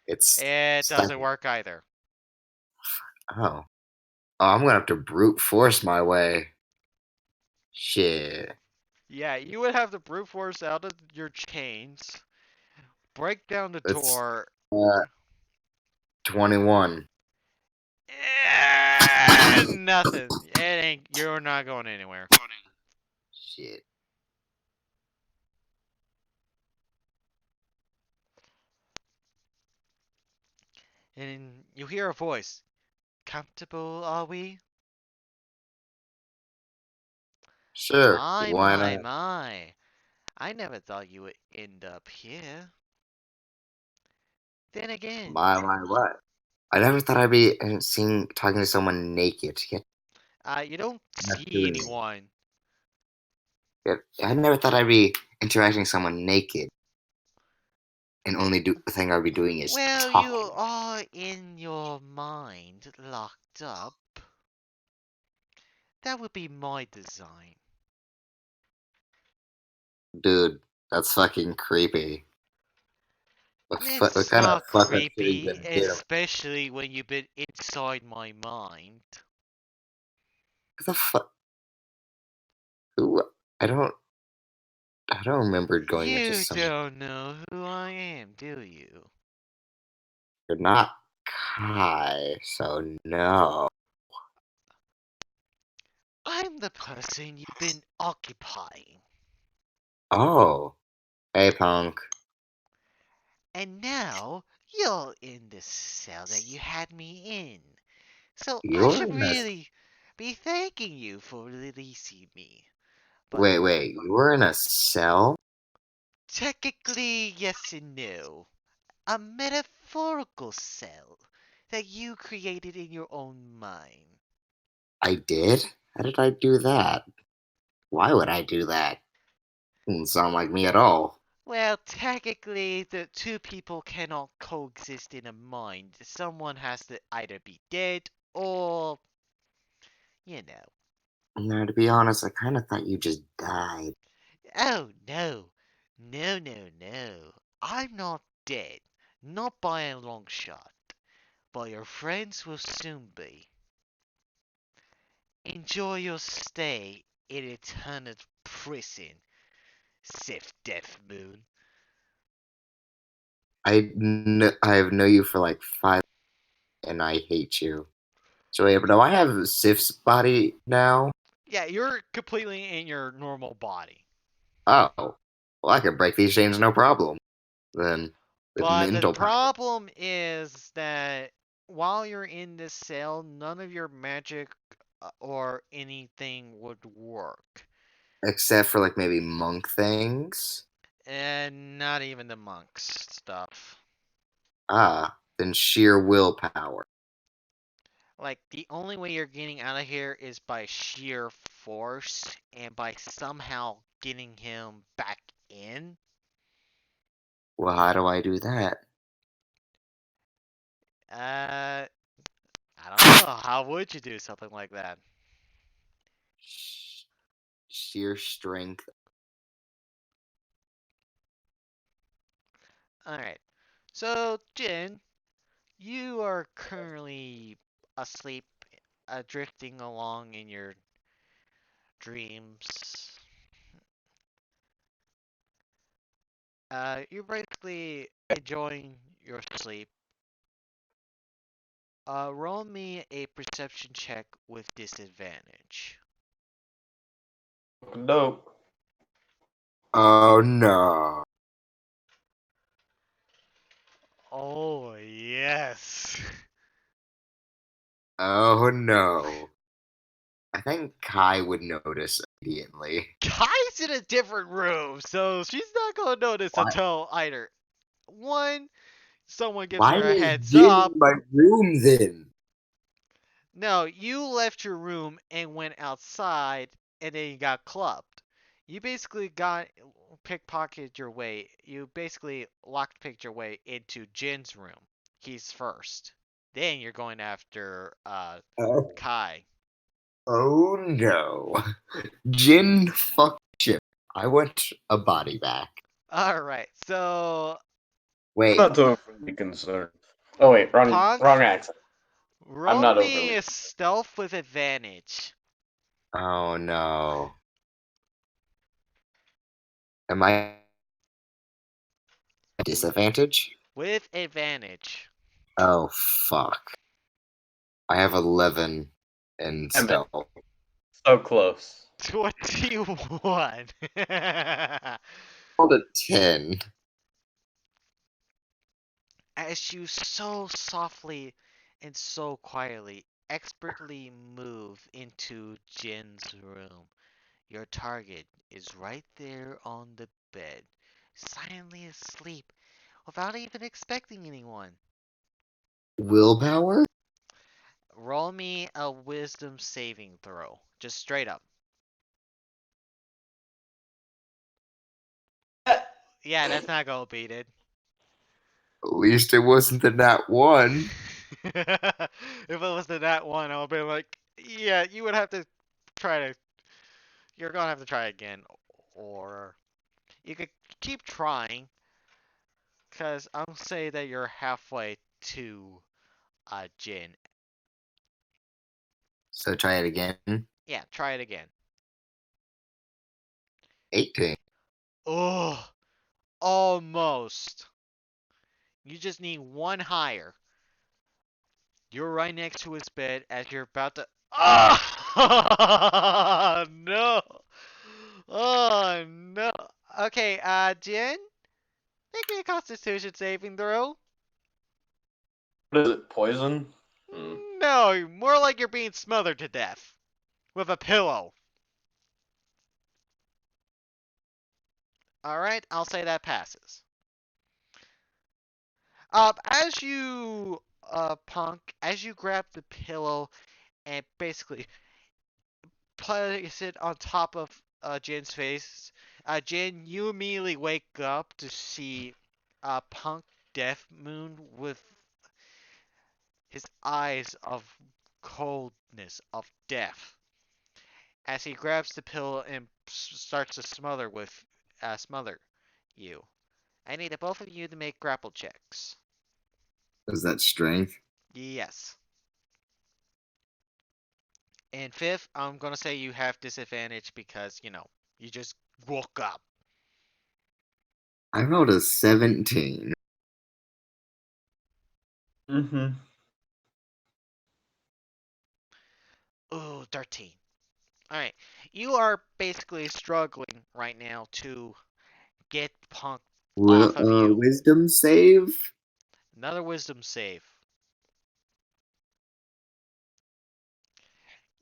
It's It stuff- doesn't work either. Oh. I'm gonna have to brute force my way. Shit. Yeah, you would have to brute force out of your chains, break down the That's- door. 21. Nothing. It ain't. You're not going anywhere. Shit. And you hear a voice. Comfortable, are we? Sure. My, Why my, not? my. I never thought you would end up here. Then again, My, what? I never thought I'd be talking to someone naked. you don't see true. anyone. I never thought I'd be interacting with someone naked. And the thing I'd be doing is Well, talking. you are in your mind locked up. That would be my design. Dude, that's fucking creepy. What It's kind of not fucking shit creepy, you gonna do? especially when you've been inside my mind. What the fuck? Who? I don't remember going into You some. don't know who I am, do you? You're not Kai, so no. I'm the person you've been occupying. Oh, hey, punk. And now you're in the cell that you had me in. So I You're should in a. really be thanking you for releasing me. But Wait, you were in a cell? technically, yes and no. A metaphorical cell that you created in your own mind. I did? How did I do that? Why would I do that? Doesn't sound like me at all. Well, technically, the two people cannot coexist in a mind. Someone has to either be dead or, you know. Now, to be honest, I kind of thought you just died. Oh, no. No, no, no. I'm not dead. Not by a long shot. But your friends will soon be. Enjoy your stay in eternal prison, Sif Death Moon. I have known you for like 5, and I hate you. So wait, but do I have Sif's body now? Yeah, you're completely in your normal body. Oh, well, I can break these chains no problem. Then, with But the mental power, problem is that while you're in this cell, none of your magic or anything would work. except for like maybe monk things. And not even the monks stuff. Ah, then sheer willpower. Like, the only way you're getting out of here is by sheer force and by somehow getting him back in. Well, how do I do that? I don't know. How would you do something like that? Sh- Sheer strength. Alright. So, Jin, you are currently asleep, drifting along in your dreams. You're basically enjoying your sleep. Roll me a perception check with disadvantage. Dope. Oh no. Oh, yes. Oh no. I think Kai would notice immediately. Kai's in a different room, so she's not gonna notice Why? until either one, someone gives Why her a is heads Jin up. in my room then? No, you left your room and went outside, and then you got clubbed. You basically got pickpocketed your way. You basically lockpicked your way into Jin's room. He's first. Then you're going after Oh, Kai. oh no. Jin fuck shit. I want a body back. All right, so I'm Wait, not overly concerned. Oh wait, Punk, wrong accent. I'm roll not me overly. a stealth with advantage. oh no. Am I at disadvantage? With advantage. Oh fuck. I have 11 in Damn it, stealth. so close. 21. Rolled a 10. As you so softly and so quietly, expertly move into Jin's room, your target is right there on the bed, silently asleep, without even expecting anyone. Willpower? Roll me a wisdom saving throw. Just straight up. Yeah, that's not gonna beat it. At least it wasn't the nat 1. If it was the that one, I would be like, yeah, you would have to try to. You're gonna have to try again, or you could keep trying, cause I'll say that you're halfway to Jin. So try it again. Yeah, try it again. 18. Oh, almost. You just need one higher. You're right next to his bed as you're about to. Oh no! Oh no! Okay, Jen, make me a Constitution saving throw. What is it? Poison? Hmm. No, more like you're being smothered to death with a pillow. All right, I'll say that passes. As you, Punk, as you grab the pillow and basically place it on top of Jin's face, Jin, you immediately wake up to see Punk Death Moon with his eyes of coldness, of death, as he grabs the pillow and starts to smother you. I need both of you to make grapple checks. Is that strength? Yes. And fifth, I'm gonna say you have disadvantage because, you just woke up. I rolled a 17. Mm-hmm. Ooh, 13. Alright. You are basically struggling right now to get Punk off of you. Wisdom save? Another wisdom save.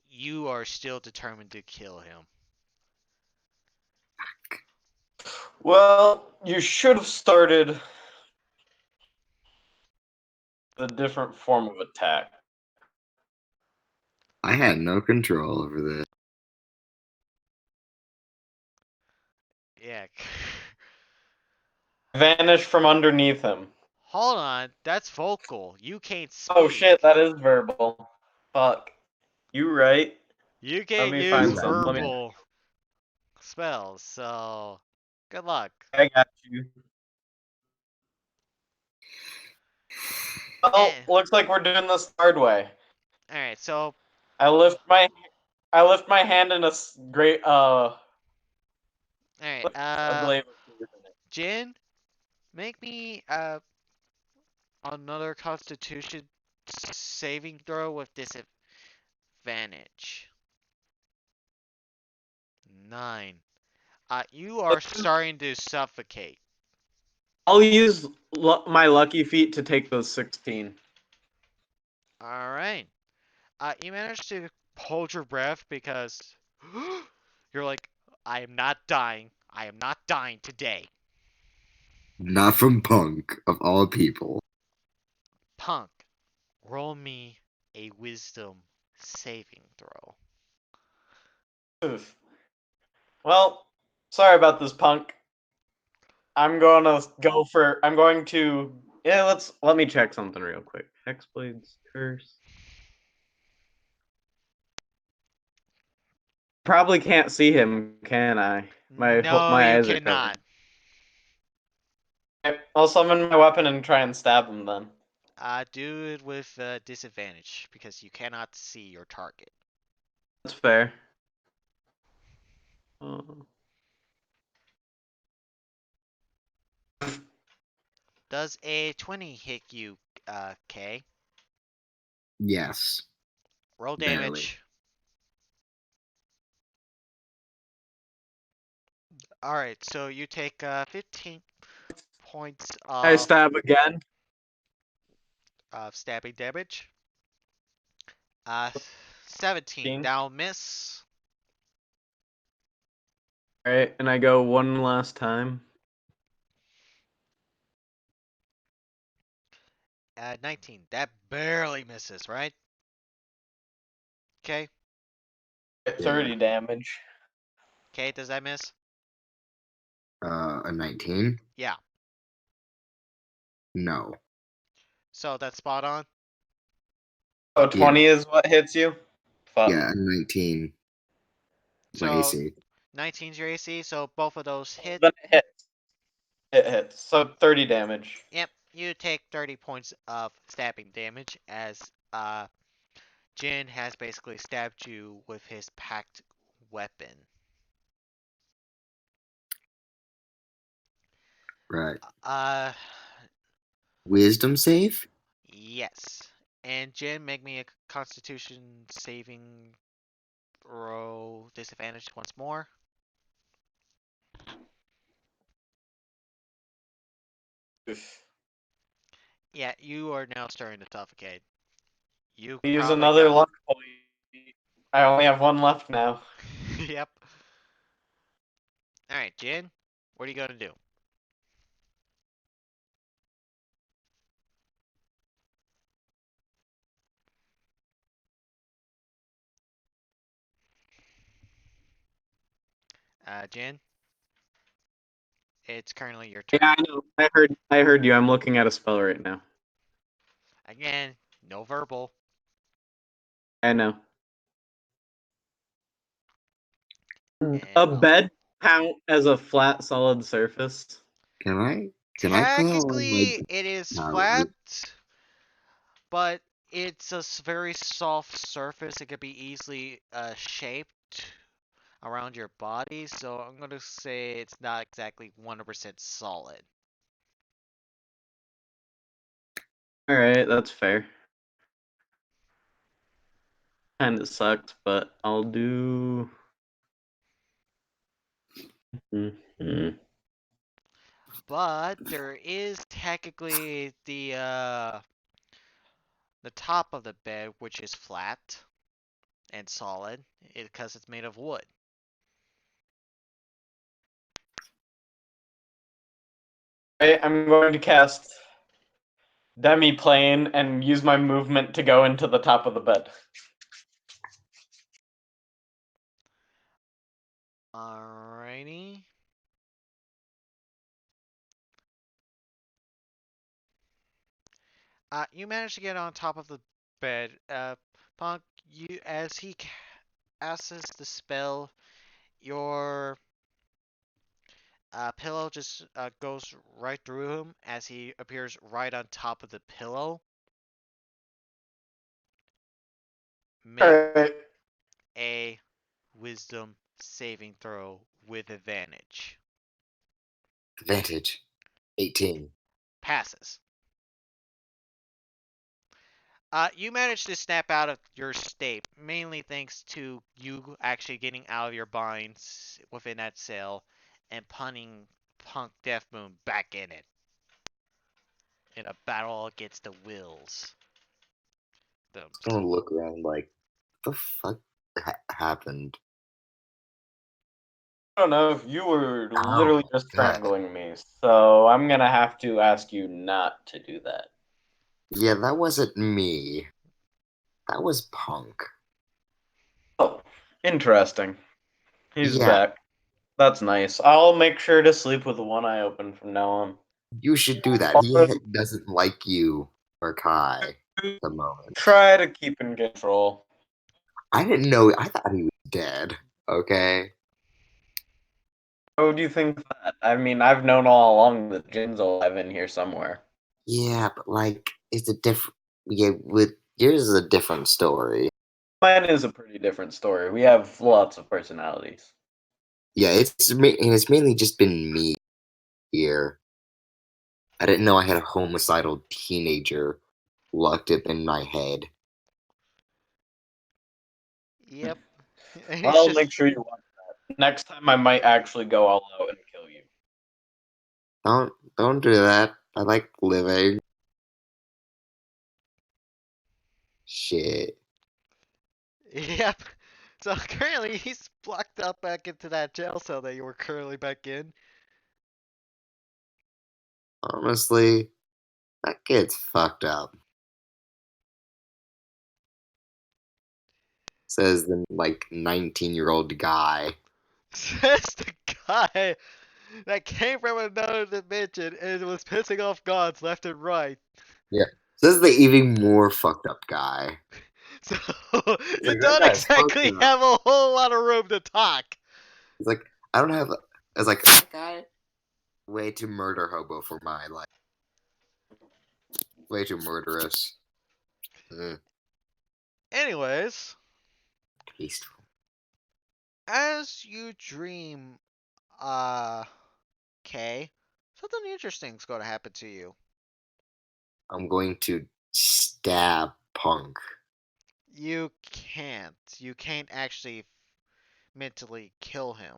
You are still determined to kill him. Well, you should have started a different form of attack. I had no control over this. Yeah. Vanish from underneath him. Hold on, that's vocal. You can't speak. Oh shit, that is verbal. Fuck. You right. You Let can't me use find some. Let me. verbal spells, so good luck. I got you. Oh, Eh. looks like we're doing this the hard way. Alright, so I lift my hand in a great alright, with a blade with tears in it. Jin, make me another constitution saving throw with disadvantage. 9. You are starting to suffocate. I'll use my lucky feet to take those 16. Alright. You managed to hold your breath because you're like, I am not dying. I am not dying today. Not from Punk, of all people. Punk, roll me a wisdom saving throw. Oof. Well, sorry about this, Punk. I'm going to. Yeah, let me check something real quick. Hexblade's curse. Probably can't see him, can I? No, My you eyes are cannot. covered. I'll summon my weapon and try and stab him then. Do it with disadvantage because you cannot see your target. That's fair. Does a 20 hit you, K? Yes. Roll Barely. damage. Alright, so you take 15 points I stab again. of stabbing damage. 17. 15. That'll miss. Alright, and I go one last time. 19. That barely misses, right? Okay. 30 damage. Okay, does that miss? A 19? Yeah. No. So that's spot on. Oh, 20 is what hits you? Fuck. Yeah, a 19. My So AC. 19's your AC, so both of those hit. Then it hits. It hits. So 30 damage. Yep, you take 30 points of stabbing damage as Jin has basically stabbed you with his packed weapon. Right. Uh, Wisdom save? yes. And Jin, make me a Constitution saving throw disadvantage once more. Yeah, you are now starting to suffocate. You Use probably another got. luck point. I only have one left now. Yep. All right, Jin, what are you gonna do? Jin, it's currently your turn. Yeah, I know. I heard you. I'm looking at a spell right now. Again, no verbal. I know. And A bed count as a flat, solid surface? Can I? Can I put on like technically, it is flat, towers? but it's a very soft surface. It could be easily shaped around your body, so I'm gonna say it's not exactly 100% solid. All right, that's fair. Kind of sucked, but I'll do. Mhm. But there is technically the top of the bed, which is flat and solid, because it's made of wood. I'm going to cast Demi-Plane and use my movement to go into the top of the bed. Alrighty. You managed to get on top of the bed. Punk, as he casts the spell, your pillow just goes right through him as he appears right on top of the pillow. Make Alright. a wisdom saving throw with advantage. Advantage. 18. Passes. You managed to snap out of your state, mainly thanks to you actually getting out of your binds within that cell and punting Punk Death Moon back in it. In a battle against the wills. The, Just gonna look around like, what the fuck happened? I don't know if you were Oh literally my just god. strangling me, so I'm gonna have to ask you not to do that. Yeah, that wasn't me. That was Punk. Oh, interesting. He's Yeah, back. That's nice. I'll make sure to sleep with one eye open from now on. you should do that. He Also, doesn't like you or Kai at the moment. try to keep in control. I didn't know. I thought he was dead. Okay. How would you think that? I mean, I've known all along that Jin's alive in here somewhere. Yeah, but like, it's a different. Yeah, with yours is a different story. Mine is a pretty different story. We have lots of personalities. Yeah, and it's mainly just been me here. I didn't know I had a homicidal teenager locked up in my head. yep. He's I'll just. make sure you watch that. Next time, I might actually go all out and kill you. Don't do that. I like living. Shit. Yep. So currently he's locked up back into that jail cell that you were currently back in. Honestly, that kid's fucked up. Says the like 19-year-old guy. Says the guy that came from another dimension and was pissing off gods left and right. Yeah. Says the even more fucked up guy. So He's you like, that don't guy's fucked exactly up. have a whole lot of room to talk. He's like, I don't have. I was like, that guy, way too murder hobo for my life. Way too murderous. Anyways, Tasteful. as you dream, okay, something interesting's going to happen to you. I'm going to stab punk. You can't. You can't actually mentally kill him.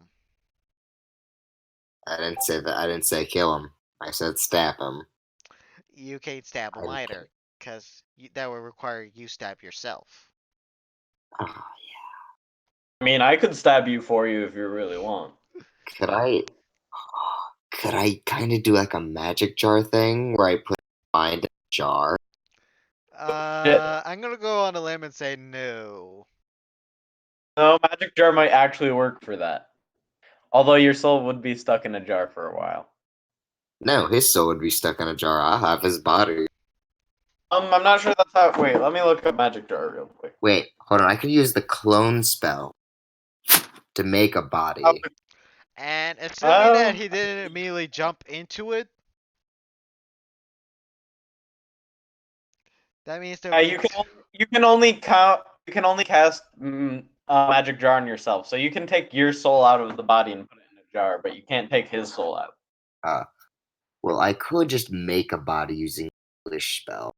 I didn't say that. I didn't say kill him. I said stab him. You can't stab him I either, because that would require you stab yourself. Ah, I mean, I could stab you for you if you really want. could I? Could I kind of do like a magic jar thing where I put mind in a jar? Shit. I'm gonna go on a limb and say no. No, magic jar might actually work for that. Although your soul would be stuck in a jar for a while. No, his soul would be stuck in a jar. I'll have his body. I'm not sure that's how. Wait, let me look up magic jar real quick. Wait, hold on. I could use the clone spell to make a body. And assuming that Oh. he didn't immediately jump into it, that means there You means can only count. You can only cast magic jar on yourself. So you can take your soul out of the body and put it in a jar, but you can't take his soul out. Well, I could just make a body using English spell.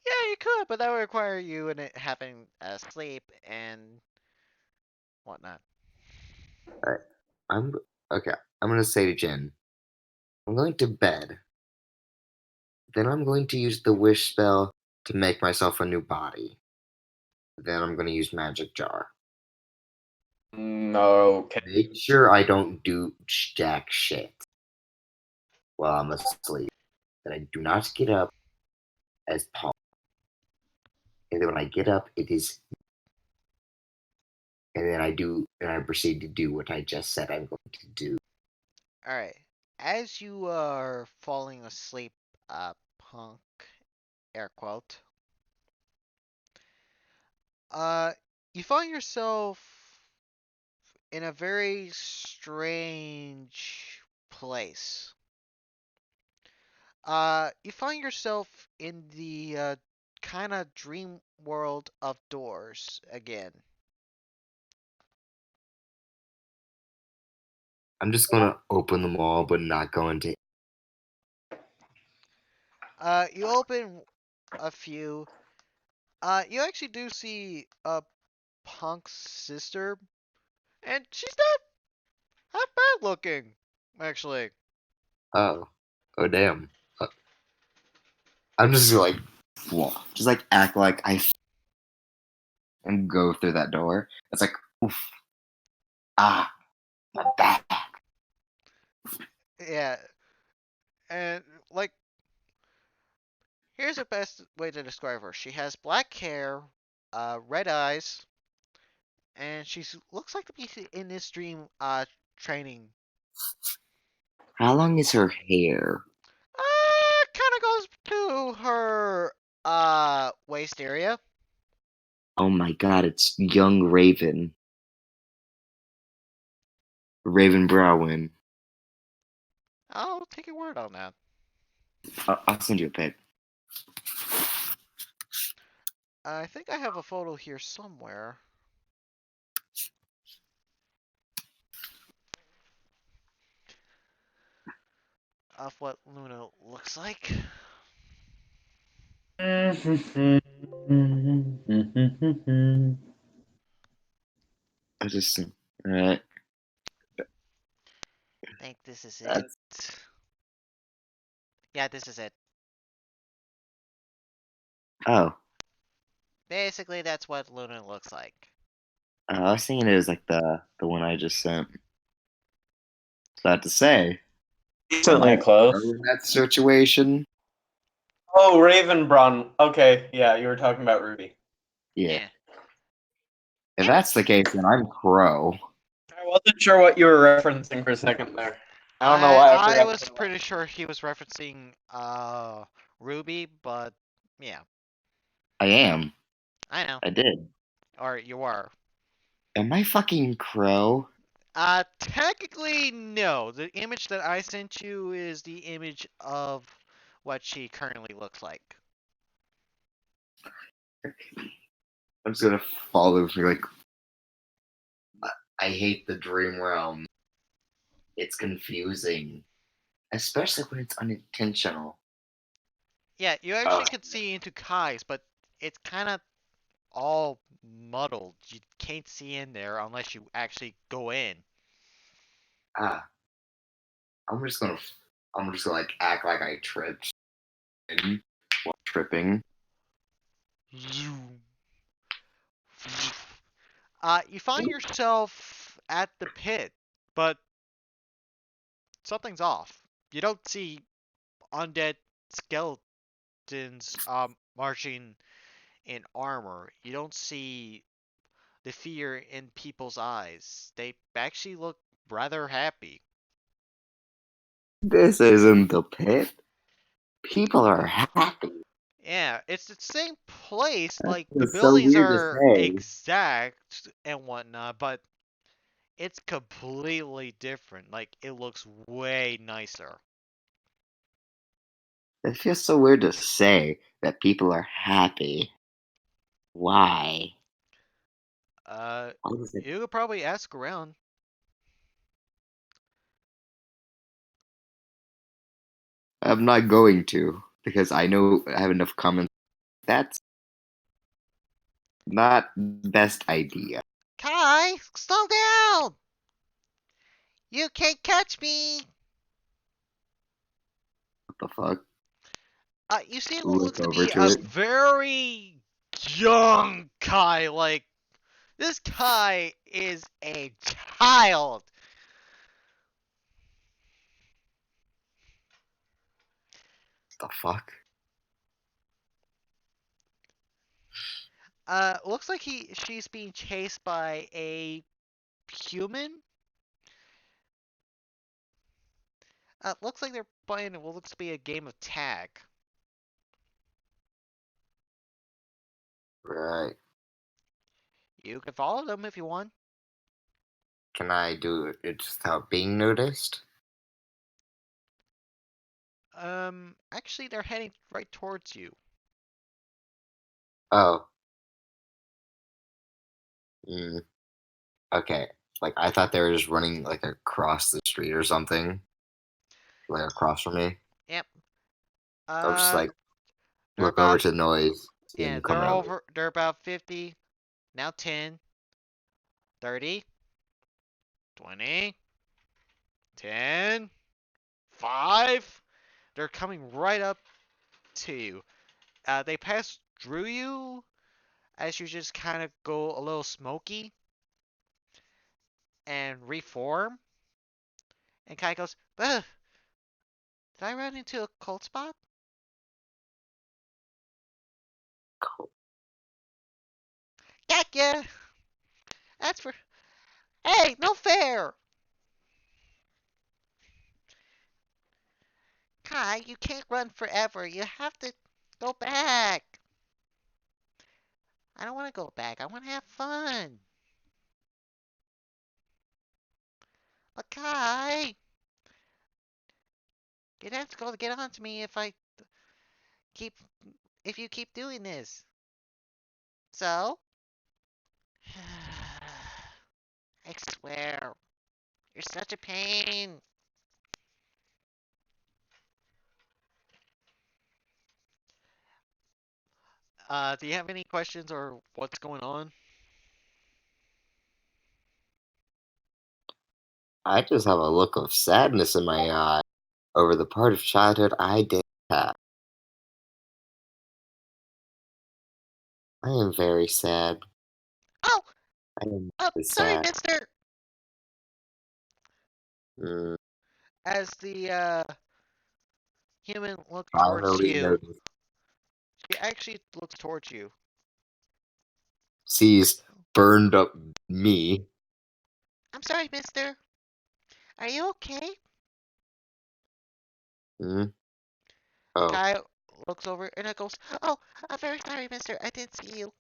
yeah, you could, but that would require you and it having sleep and whatnot. Alright. Okay. I'm gonna say to Jen, I'm going to bed. Then I'm going to use the wish spell to make myself a new body. Then I'm gonna use magic jar. No. Okay. Make sure I don't do jack shit while I'm asleep. That I do not get up as Paul. And then when I get up, it is. And then I proceed to do what I just said I'm going to do. Alright. As you are falling asleep, punk, air quote, you find yourself in a very strange place. You find yourself in the kind of dream world of doors again. I'm just gonna open them all, but not go into. You open a few. You actually do see a Punk's sister, and she's not half bad looking, actually. Oh damn. I'm just like, just like act like and go through that door. It's like, oof, my back. Yeah, and like, here's the best way to describe her. She has black hair, red eyes, and she looks like to be in this dream training. How long is her hair? Kind of goes to her waist area. Oh my god, it's young Raven. Raven Browin. I'll take your word on that. I'll send you a pic. I think I have a photo here somewhere. Of what Luna looks like. I just, alright. I think this is it. That's, Yeah, this is it. oh. Basically, that's what Luna looks like. I was thinking it was like the one I just sent. About to say, Decently close. in that situation. Oh, Ravenbrawn. Okay, yeah, you were talking about Ruby. Yeah. If that's the case, then I'm Crow. I wasn't sure what you were referencing for a second there. I don't know why I I forgot. was pretty sure he was referencing Ruby, but yeah, I am. I know. I did. Or you were. Am I fucking Crow? Technically, no. The image that I sent you is the image of what she currently looks like. I'm just gonna follow through like I hate the dream realm. It's confusing. Especially when it's unintentional. Yeah, you actually could see into Kai's, but it's kind of all muddled. You can't see in there unless you actually go in. Ah, I'm just gonna like act like I tripped and while tripping. Zoom. You find yourself at the pit, but something's off. You don't see undead skeletons marching in armor. You don't see the fear in people's eyes. They actually look rather happy. This isn't the pit. People are happy. Yeah, it's the same place. Like the It's so buildings weird to are say. exact and whatnot, but it's completely different. Like it looks way nicer. It's just so weird to say that people are happy. Why? Uh, Why does it- you could probably ask around. I'm not going to because I know I have enough comments. That's not the best idea. Kai, slow down! You can't catch me! What the fuck? You see what Look looks to over be to a it. very young Kai. Like, this Kai is a child. What the fuck? Looks like she's being chased by a human. Looks like they're playing what looks to be a game of tag. Right. You can follow them if you want. Can I do it without being noticed? Actually, they're heading right towards you. Oh. Mm, okay. Like I thought they were just running like across the street or something, like across from me. Yep. I was just like They're look over about to the noise, see yeah, them come out. they're about 50. Now 10, 30, 20, 10, 5. They're coming right up to you. They pass through you as you just kind of go a little smoky and reform. And Kai goes, ugh, did I run into a cold spot? Heck yeah! That's for. Hey, no fair! Kai, you can't run forever. You have to go back. I don't want to go back. I want to have fun. But Kai, you'd have to go get on to me keep if you keep doing this. So? I swear, you're such a pain. Do you have any questions or what's going on? I just have a look of sadness in my eye over the part of childhood I did have. I am very sad. Oh, I am very sorry, sad. mister. Mm, As the human looks towards finally you, noticed. she actually looks towards you. Sees burned up me. I'm sorry, mister. Are you okay? Mm, oh, Guy looks over and it goes, oh, I'm very sorry, mister. I didn't see you.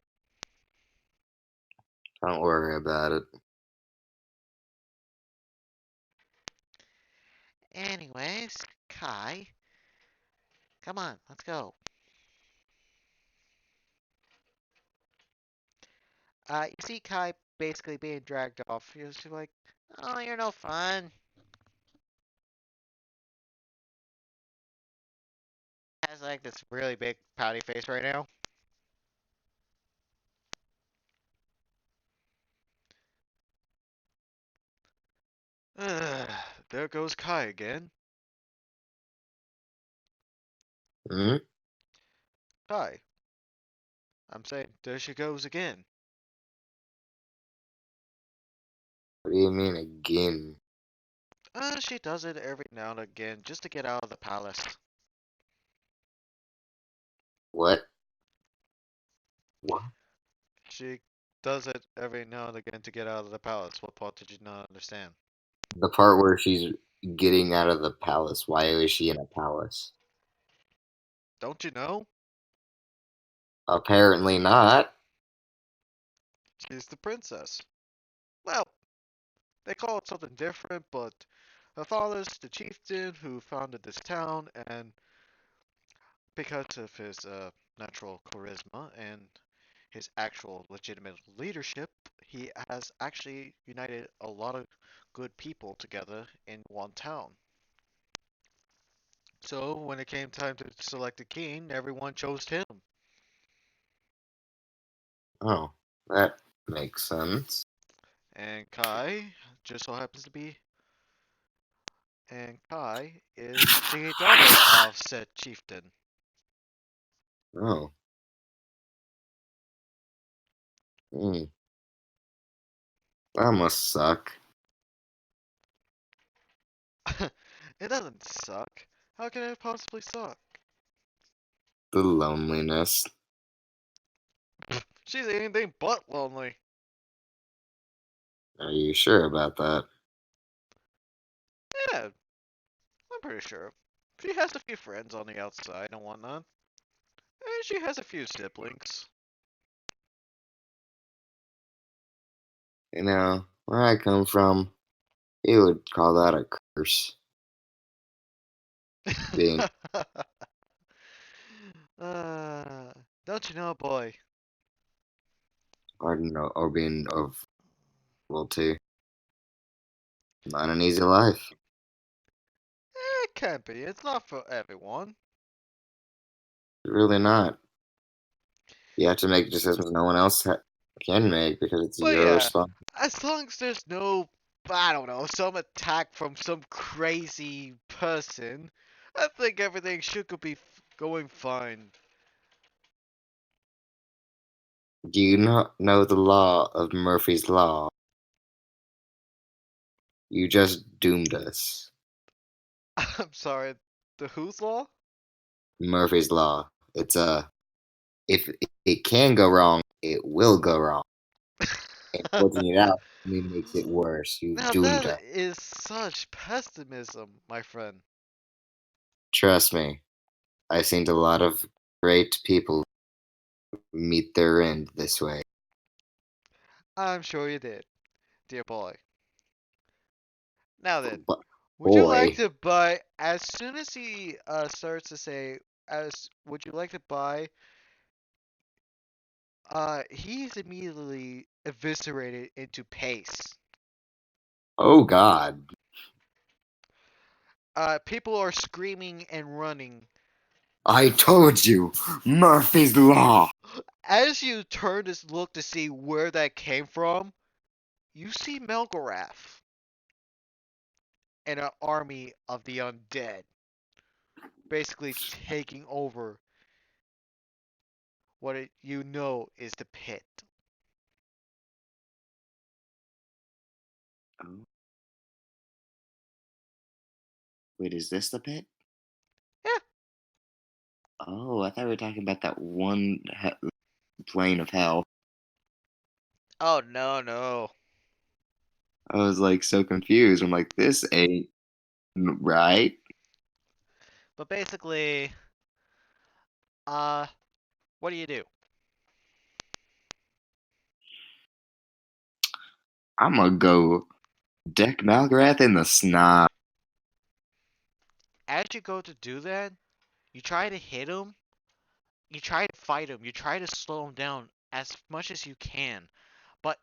don't worry about it. Anyways, Kai, come on, let's go. You see Kai basically being dragged off. He's like, oh, you're no fun. has like this really big pouty face right now. There goes Kai again. Hmm? Kai, I'm saying there she goes again. What do you mean again? She does it every now and again just to get out of the palace. What? What? She does it every now and again to get out of the palace. What part did you not understand? The part where she's getting out of the palace. Why is she in a palace? Don't you know? Apparently not. She's the princess. Well, they call it something different, but her father's the chieftain who founded this town, and because of his natural charisma and his actual legitimate leadership, he has actually united a lot of good people together in one town. So when it came time to select a king, everyone chose him. Oh, that makes sense. And Kai just so happens to be. And Kai is the daughter of said chieftain. Oh. Hmm. That must suck. It doesn't suck. How can it possibly suck? The loneliness. She's anything but lonely. Are you sure about that? Yeah, I'm pretty sure. She has a few friends on the outside and whatnot. And she has a few siblings. You know, where I come from, you would call that a curse. Being, uh, don't you know, boy? or being of, well, too. Not an easy life. It can be. It's not for everyone. Really not. You have to make decisions no one else can make because it's But your yeah, responsibility. as long as there's no, I don't know, some attack from some crazy person, I think everything should be going fine. Do you not know the law of Murphy's Law? You just doomed us. I'm sorry, the who's law? Murphy's Law. It's a if it can go wrong, it will go wrong. And pointing it out only makes it worse. You've Now doomed us. that is such pessimism, my friend. Trust me, I've seen a lot of great people meet their end this way. I'm sure you did, dear boy. Now then, But would you like boy, to buy, as soon as he starts to say, would you like to buy, he's immediately eviscerated into pace. oh God, People are screaming and running. I told you, Murphy's Law. As you turn to look to see where that came from, you see Melgorath and an army of the undead, basically taking over what you know is the pit. Oh, wait, is this the pit? Yeah. Oh, I thought we were talking about that one plane of hell. Oh no, no. I was like so confused. I'm like, this ain't right. But basically, uh, what do you do? I'm gonna go deck Malgrath in the snob. As you go to do that, you try to hit him, you try to fight him, you try to slow him down as much as you can, but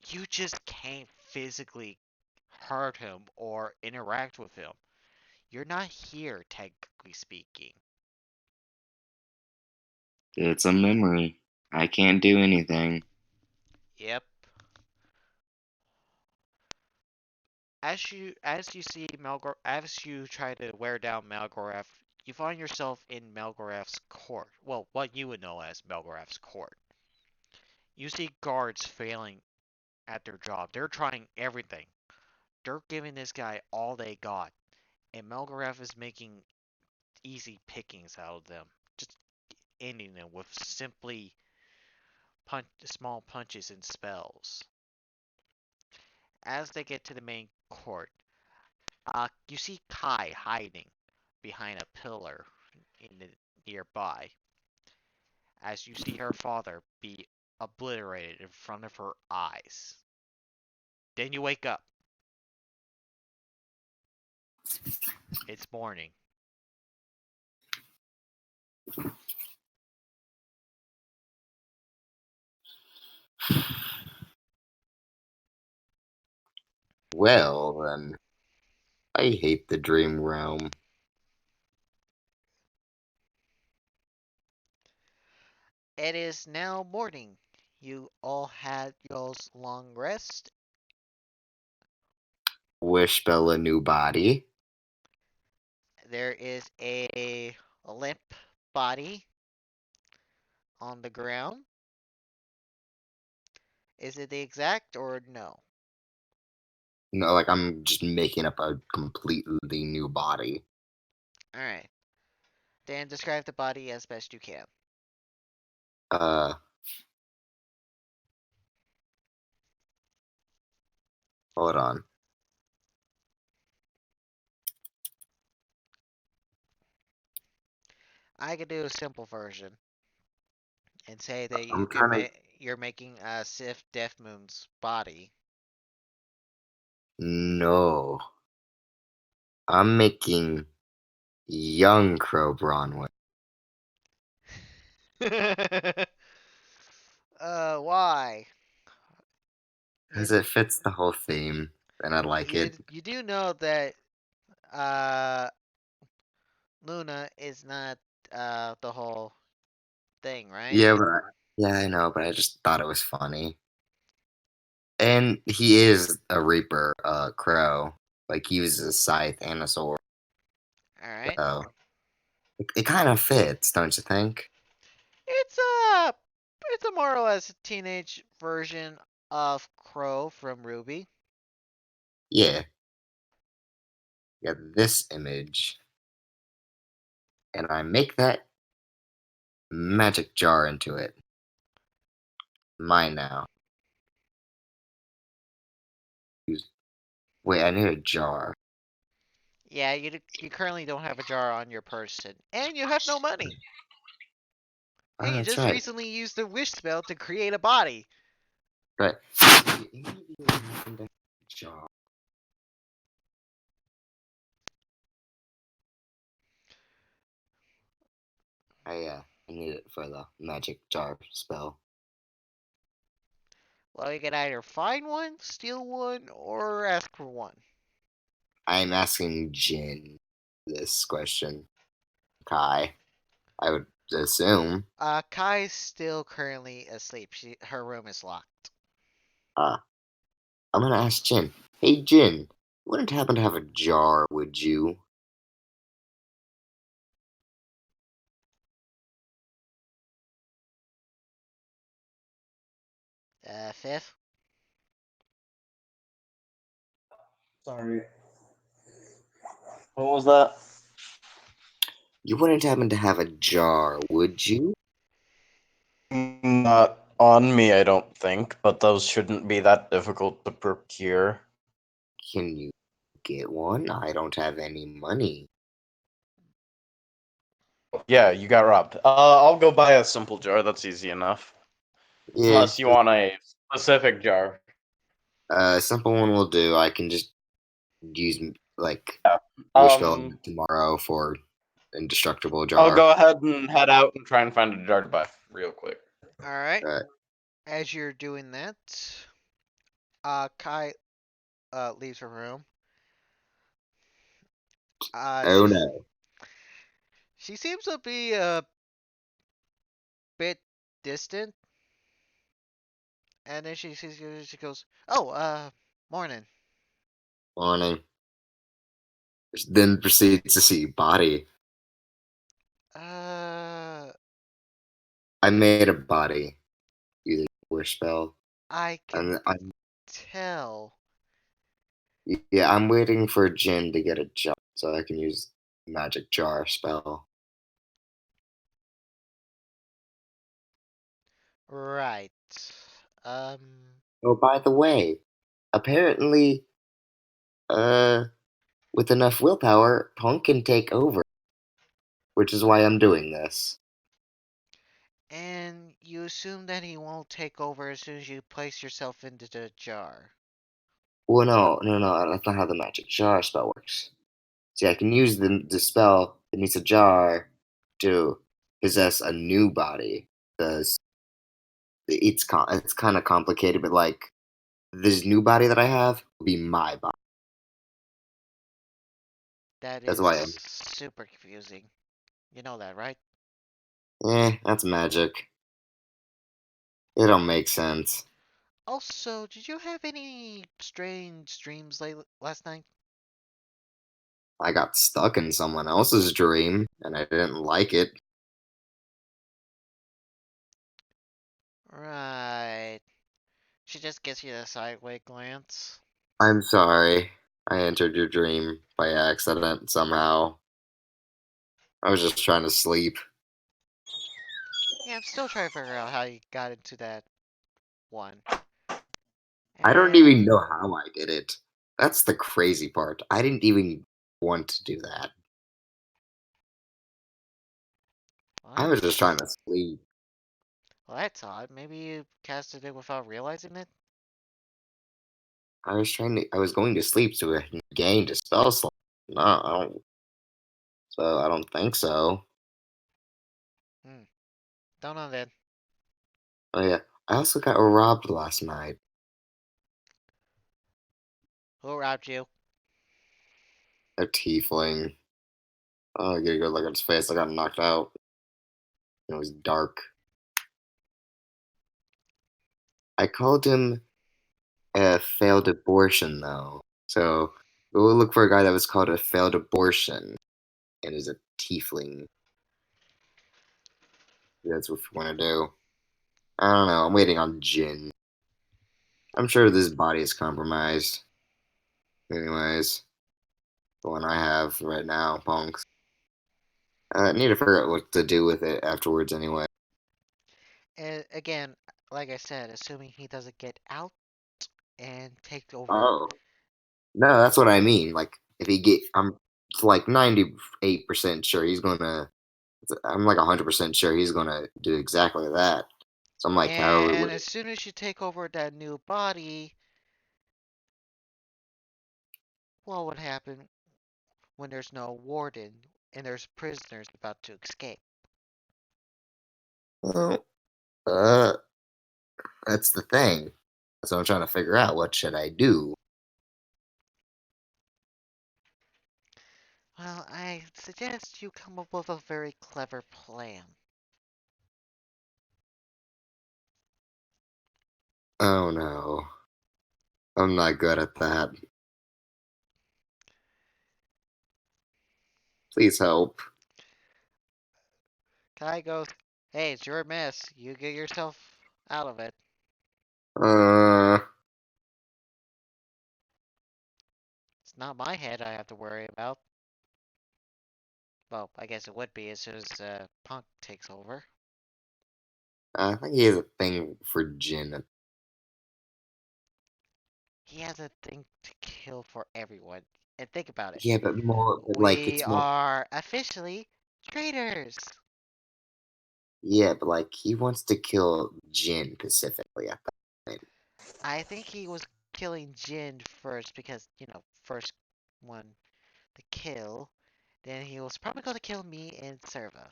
you just can't physically hurt him or interact with him. You're not here, technically speaking. It's a memory. I can't do anything. Yep. As you try to wear down Malgorath, you find yourself in Malgorath's court. Well, what you would know as Malgorath's court. You see guards failing at their job. They're trying everything. They're giving this guy all they got, and Malgorath is making easy pickings out of them, just ending them with simply small punches and spells. As they get to the main court, you see Kai hiding behind a pillar in the nearby, as you see her father be obliterated in front of her eyes. Then you wake up. It's morning. Well, then. I hate the dream realm. It is now morning. You all had y'all's long rest. Wish Bella a new body. There is a limp body on the ground. Is it the exact or no? No, like I'm just making up a completely new body. Alright. Then describe the body as best you can. Uh, hold on. I could do a simple version and say that I'm trying to. you're making a Sif Death Moon's body. No, I'm making young Crow Bronwyn. Why? Because it fits the whole theme, and I like You it. you do know that uh Luna is not the whole thing, right? Yeah, I know, but I just thought it was funny. And he is a Reaper, Crow. Like he uses a scythe and a sword. Alright. So it kind of fits, don't you think? It's a it's a more or less a teenage version of Crow from Ruby. Yeah. Got this image, and I make that magic jar into it. Mine now. Wait, I need a jar. Yeah, you currently don't have a jar on your person, and you have no money. Oh, And you that's just right. recently used the wish spell to create a body. But jar. I need it for the magic jar spell. Well, you can either find one, steal one, or ask for one. I'm asking Jin this question. Kai, I would assume. Kai's still currently asleep. Her room is locked. I'm gonna ask Jin. Hey Jin, you wouldn't happen to have a jar, would you? Fifth? Sorry. What was that? You wouldn't happen to have a jar, would you? Not on me, I don't think, but those shouldn't be that difficult to procure. Can you get one? I don't have any money. Yeah, you got robbed. I'll go buy a simple jar. That's easy enough. Yeah, Unless you want a specific jar. a simple one will do. I can just use like Yeah. Wishbone Um, tomorrow for indestructible I'll jar. go ahead and head out and try and find a jar to buy real quick. Alright. Right. As you're doing that, Kai leaves her room. Oh no. She seems to be bit distant, and then she goes, "Oh, morning." Morning. Then proceeds to see body. Uh, I made a body using wish spell, I can and tell. I'm waiting for Jin to get a jar so I can use magic jar spell. Right. Um, Oh, by the way, apparently, uh, with enough willpower, Punk can take over, which is why I'm doing this. and you assume that he won't take over as soon as you place yourself into the jar. Well, no, that's not how the magic jar spell works. See, I can use the spell that needs a jar to possess a new body. Because it's kind of complicated, but like this new body that I have will be my body. That That's is why I'm. super confusing. You know that, right? That's magic. It don't make sense. Also, did you have any strange dreams last night? I got stuck in someone else's dream, and I didn't like it. Right. She just gives you a sideway glance. I'm sorry. I entered your dream by accident somehow. I was just trying to sleep. Yeah, I'm still trying to figure out how you got into that one. I don't And, even know how I did it. That's the crazy part. I didn't even want to do that. I well, was just trying to sleep. well, that's odd. Maybe you casted it without realizing it? I was going to sleep to gain a spell slot. No, I don't think so. Hmm. Don't know then. Oh yeah, I also got robbed last night. Who robbed you? A tiefling. Oh, I get a good look at his face. I got knocked out. It was dark. I called him a failed abortion though. So we'll look for a guy that was called a failed abortion and is a tiefling. That's what we want to do. I don't know. I'm waiting on Jin. I'm sure this body is compromised. Anyways, the one I have right now, punks. I need to figure out what to do with it afterwards anyway. And again, like I said, assuming he doesn't get out and take over. Oh. No, that's what I mean. Like, if he get, I'm like 98% sure he's gonna, I'm like 100% sure he's gonna do exactly that. So I'm like, how And would, as soon as you take over that new body, what would happen when there's no warden and there's prisoners about to escape? well, that's the thing. So I'm trying to figure out what should I do. Well, I suggest you come up with a very clever plan. Oh no, I'm not good at that. Please help. Kai goes, "Hey, it's your mess. You get yourself out of it. Uh, It's not my head I have to worry about." Well, I guess it would be as soon as Punk takes over. I think he has a thing for Jin. He has a thing to kill for everyone. And think about it. Yeah, but like We it's more. are officially traitors. Yeah, but like he wants to kill Jin specifically at that point. I think he was killing Jin first because, first one to kill. Then he was probably going to kill me and Serva.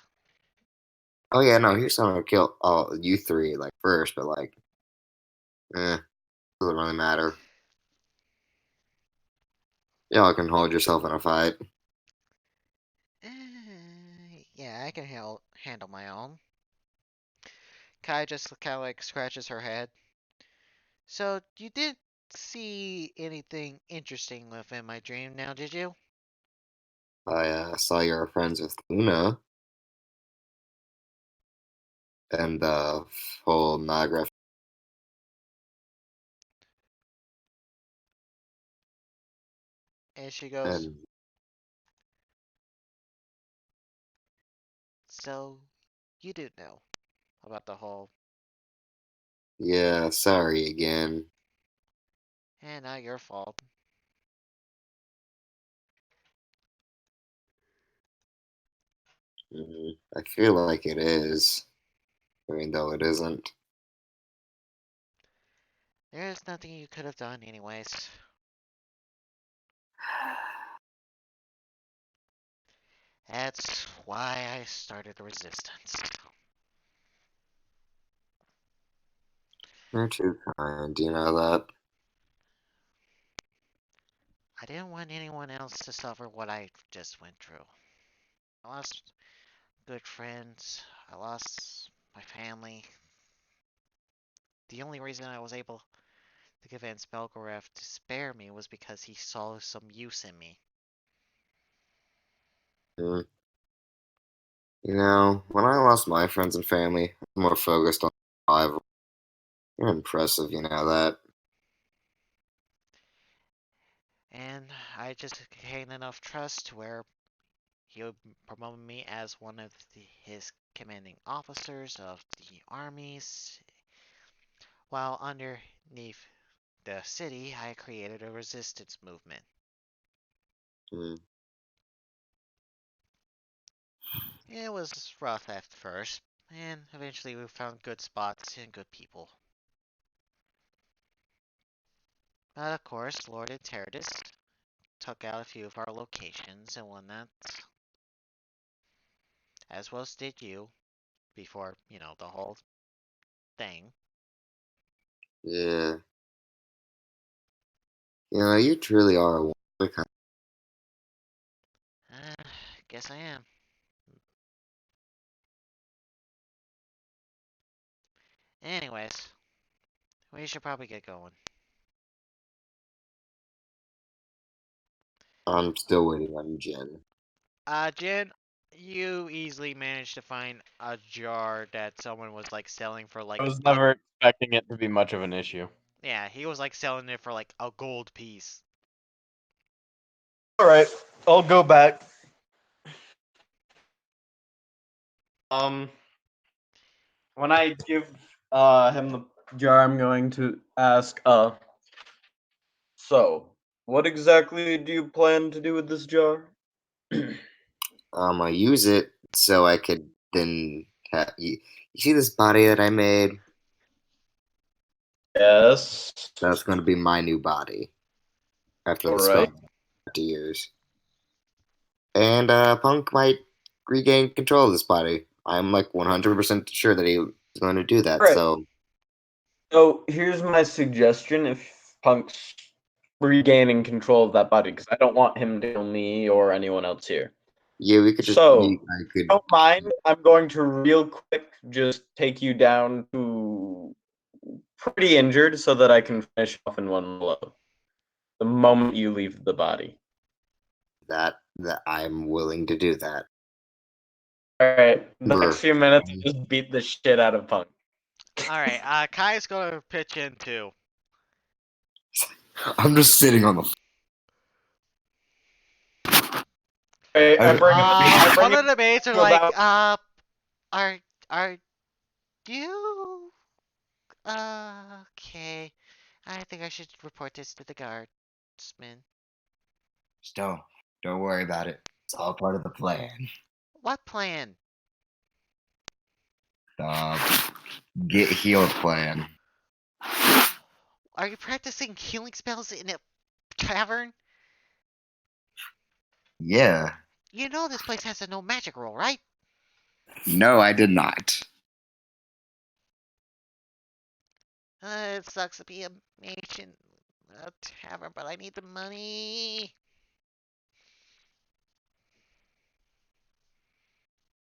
Oh yeah, no, he was trying to kill all you three like first, but like, doesn't really matter. Y'all can hold yourself in a fight. Yeah, I can handle my own. Kai just kind of like scratches her head. So you did see anything interesting within my dream now, did you? I saw you were friends with Luna and the whole Nagra. And she goes, And so you do know about the whole, yeah, sorry again. and not your fault. I feel like it is, even though it isn't. There's nothing you could have done anyways. That's why I started a resistance. You're too kind, you know that? I didn't want anyone else to suffer what I just went through. I lost good friends. I lost my family. The only reason I was able to convince Belgorod to spare me was because he saw some use in me. Mm. You know, when I lost my friends and family, I was more focused on survival. You're impressive, you know that? And I just gained enough trust to where he would promote me as one of his commanding officers of the armies. While underneath the city, I created a resistance movement. Mm. It was rough at first, and eventually we found good spots and good people. But of course, Lord Interidus took out a few of our locations and whatnot, as well as did you, before, the whole thing. Yeah. You know, you truly are a wonder kind. Guess I am. Anyways, we should probably get going. I'm still waiting on Jen. Jen, you easily managed to find a jar that someone was like selling for I like was never expecting it to be much of an issue. yeah, he was like selling it for like a gold piece. All right, I'll go back. When I give him the jar, I'm going to ask so what exactly do you plan to do with this jar? I use it so I could then you see this body that I made? Yes. That's going to be my new body after All the spell right. I have to use. And Punk might regain control of this body. I'm like 100% sure that he's going to do All that. right. So So here's my suggestion: if Punk's regaining control of that body, because I don't want him to kill me or anyone else here. yeah, we could just So, I could. don't mind. I'm going to real quick just take you down to pretty injured so that I can finish off in one blow. The moment you leave the body. That I'm willing to do that. All right. The next Brr. few minutes, just beat the shit out of Punk. Alright, Kai's gonna pitch in too. I'm just sitting on the. All right, I'm bringing. I'm One bringing of the mates are you like, about. are you okay? I think I should report this to the guardsmen. Just don't worry about it. It's all part of the plan. What plan? The get healed plan. Are you practicing healing spells in a cavern? Yeah. You know this place has a no magic rule, right? No, I did not. It sucks to be a mage in a tavern, but I need the money.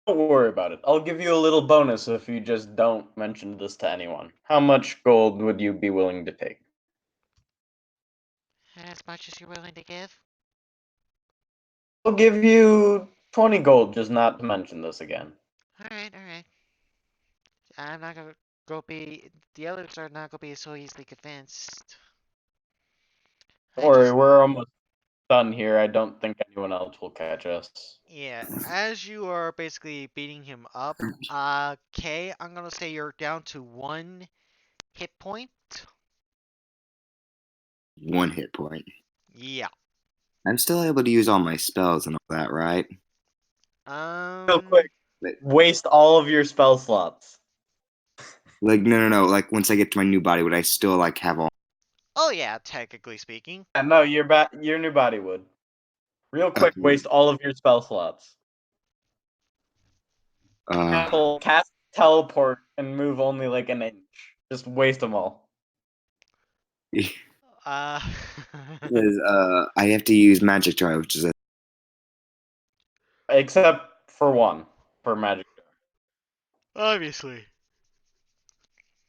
Don't worry about it. I'll give you a little bonus if you just don't mention this to anyone. How much gold would you be willing to take? As much as you're willing to give. I'll give you 20 gold just not to mention this again. Alright, alright. I'm not gonna go be. The others are not gonna be so easily convinced. Don't I worry, just. we're almost done here. I don't think anyone else will catch us. Yeah, as you are basically beating him up, Kay, I'm gonna say you're down to 1 hit point. 1 hit point. Yeah. I'm still able to use all my spells and all that, right? Real quick, waste all of your spell slots. Like no. Like once I get to my new body, would I still like have all? Oh yeah, technically speaking. No, your new body would. Real quick, Okay. waste all of your spell slots. Cast teleport and move only like an inch. Just waste them all. Uh. Because I have to use magic jar, which is a Except for one, for magic. Obviously.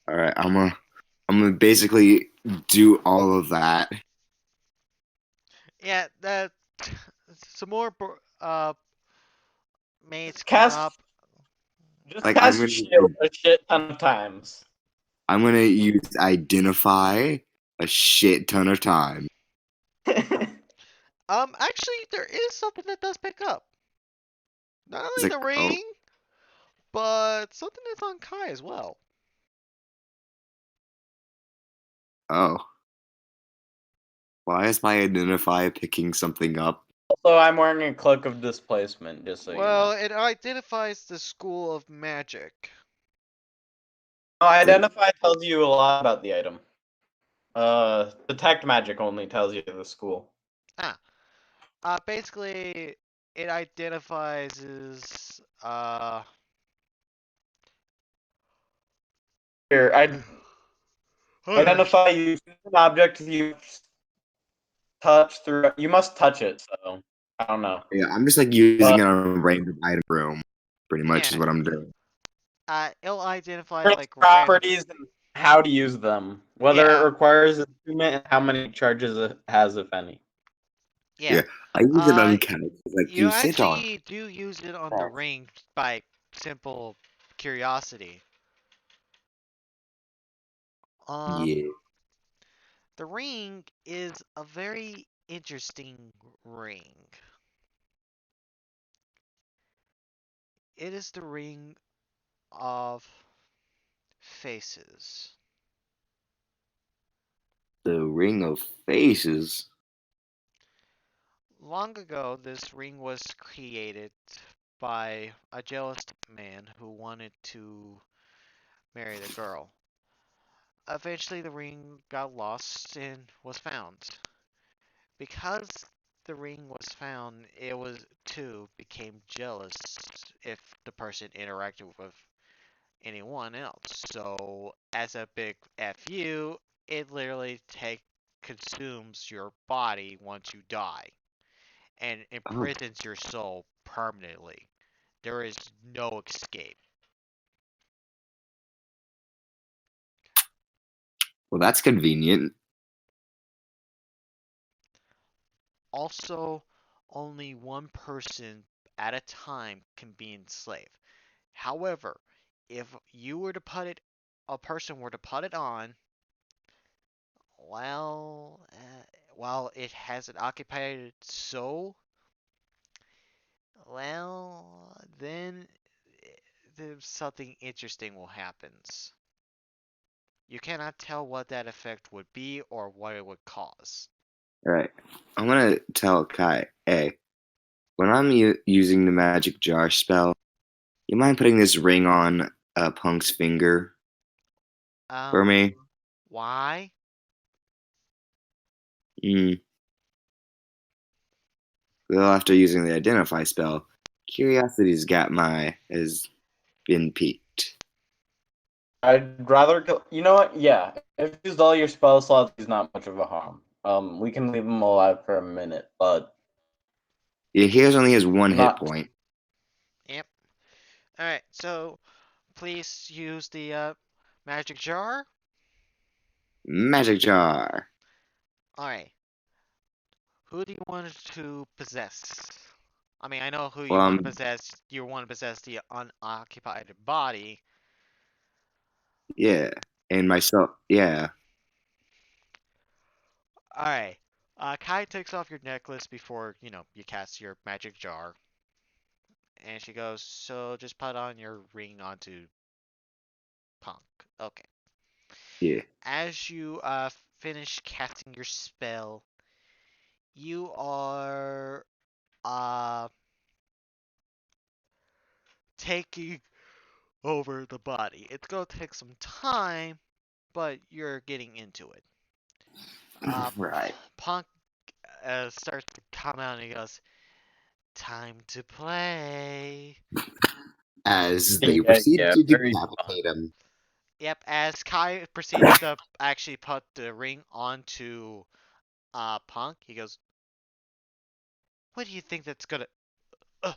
all right. I'm gonna basically do all of that. Yeah, that. Some more mates come Cast up. Just Like cast shield a shit ton of times. I'm gonna use identify a shit ton of time. Actually, there is something that does pick up. Not only It's like the ring, but something that's on Kai as well. oh. Why is my identify picking something up? Also, I'm wearing a cloak of displacement, just so Well, you know. it identifies the school of magic. Identify tells you a lot about the item. Detect magic only tells you the school. Basically, it identifies as Here, identify using an object you touch through. You must touch it, so I don't know. Yeah, I'm just like using it on a random item room. Pretty much is Yeah. what I'm doing. It'll identify Its like properties and how to use them, whether Yeah. it requires attunement and how many charges it has, if any. Yeah. I use it on couch. Like You you sit on. actually do use it on the ring by simple curiosity. Yeah. The ring is a very interesting ring. It is the ring of faces. The ring of faces. Long ago, this ring was created by a jealous man who wanted to marry the girl. Eventually, the ring got lost and was found. Because the ring was found, it was too became jealous if the person interacted with anyone else. So, as a big fu, it literally consumes your body once you die and imprisons your soul permanently. There is no escape. Well, that's convenient. Also, only one person at a time can be enslaved. However, if you were to put it, a person were to put it on, well, while it has an occupied soul, well, then something interesting will happen. You cannot tell what that effect would be or what it would cause. All right. I'm gonna tell Kai, hey, when I'm using the magic jar spell, you mind putting this ring on Punk's finger for me? Why? Well, after using the identify spell, curiosity's has been piqued. I'd rather kill. You know what? Yeah, if you used all your spell slots, he's not much of a harm. We can leave him alive for a minute, but Yeah, he only has one hit not. point. Yep. Alright, so please use the magic jar. Magic jar. Alright. Who do you want to possess? I mean, I know who you Well, want to possess. You want to possess the unoccupied body. yeah, and myself. Yeah. Alright. Kai takes off your necklace before, you cast your magic jar. And she goes, so just put on your ring onto Punk. Okay. Yeah. As you finish casting your spell, you are uh taking over the body. It's gonna take some time, but you're getting into it. Right. Punk starts to come out and he goes, "Time to play." As they Yeah, proceed yeah, to very fun. decapitate him. Yep, as Kai proceeds to actually put the ring onto Punk, he goes, "What do you think that's gonna?" Uh.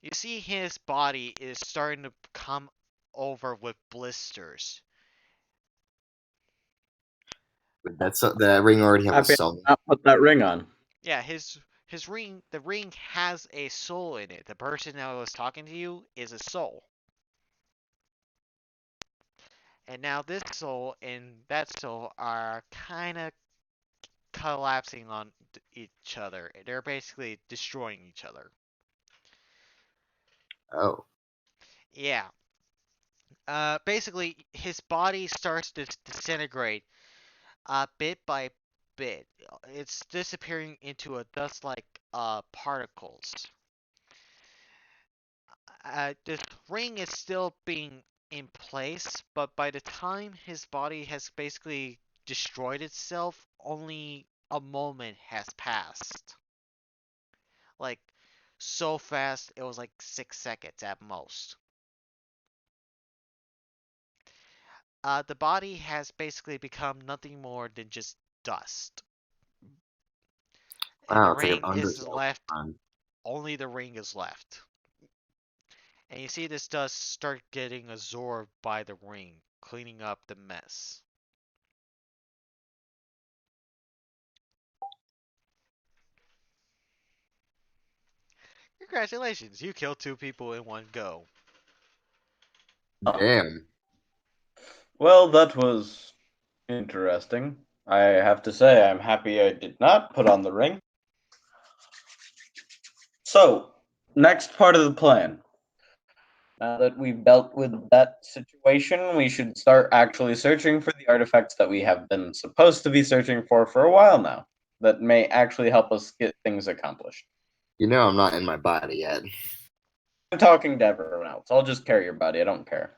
You see, his body is starting to come over with blisters. That's the ring already have a Happy soul. I not put that ring on. Yeah, his ring, the ring has a soul in it. The person that was talking to you is a soul. And now this soul and that soul are kind of collapsing on each other. They're basically destroying each other. Oh. Yeah. Basically, his body starts to disintegrate bit by bit. It's disappearing into a dust-like particles. This ring is still being in place, but by the time his body has basically destroyed itself, only a moment has passed. Like, so fast, it was like 6 seconds at most. The body has basically become nothing more than just dust. And the Wow, it's like an ring is Undertale left, run. only the ring is left. And you see this dust start getting absorbed by the ring, cleaning up the mess. Congratulations, you killed 2 people in one go. Damn. Well, that was interesting. I have to say, I'm happy I did not put on the ring. So, next part of the plan. Now that we've dealt with that situation, we should start actually searching for the artifacts that we have been supposed to be searching for a while now, that may actually help us get things accomplished. You know I'm not in my body yet. I'm talking to everyone else. I'll just carry your body. I don't care.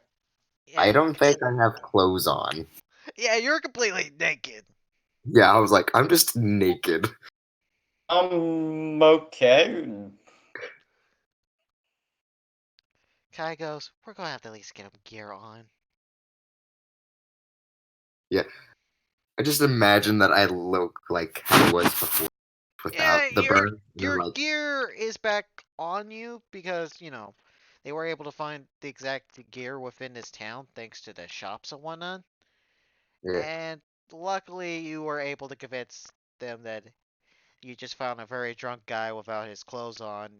I Yeah, don't think I have clothes on. yeah, you're completely naked. Yeah, I was like, I'm just naked. Okay. Kai goes, we're gonna have to at least get him gear on. Yeah. I just imagine that I look like I was before Yeah, without the your burn. And your like, gear is back on you because, they were able to find the exact gear within this town thanks to the shops and whatnot. yeah. And luckily you were able to convince them that you just found a very drunk guy without his clothes on,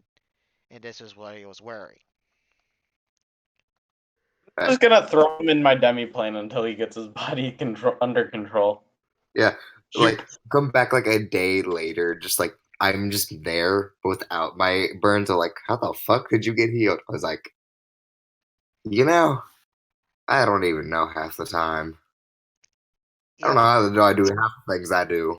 and this is what he was wearing. I'm just gonna throw him in my demi-plane until he gets his body under control. Yeah. Shoot. Like, come back like a day later, just like, I'm just there without my burns are like, how the fuck did you get healed? I was like, I don't even know half the time. I don't Yep. know how to do half the things I do.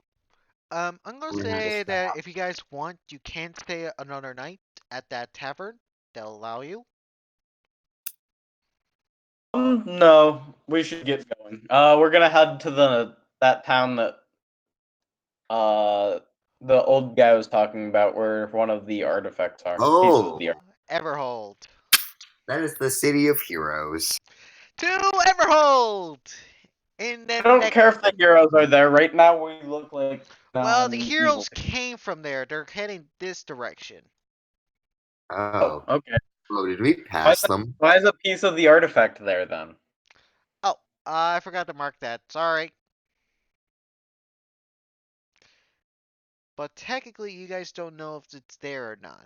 I'm gonna I'm gonna have to say that stop. if you guys want, you can stay another night at that tavern. They'll allow you. No, we should get going. We're gonna head to that town that the old guy was talking about, where one of the artifacts are. Pieces of Oh, the Everhold. that is the city of heroes. To Everhold! In I the don't next. care if the heroes are there. Right now, we look like Well, the evil. heroes came from there. They're heading this direction. Oh, Okay. well, did we Why is, pass them? why is a piece of the artifact there then? Oh, I forgot to mark that. Sorry. But technically, you guys don't know if it's there or not.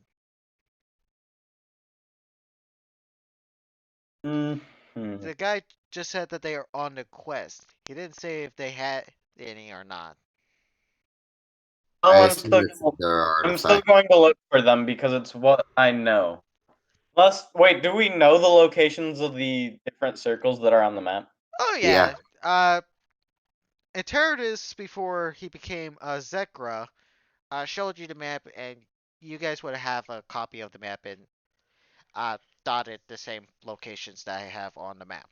Hmm. The guy just said that they are on the quest. He didn't say if they had any or not. Oh, I assume it's their I'm still artifact. going to look for them because it's what I know. Plus, wait, do we know the locations of the different circles that are on the map? Oh Yeah. yeah. Eternatus, before he became Zekra, showed you the map, and you guys would have a copy of the map and dotted the same locations that I have on the map.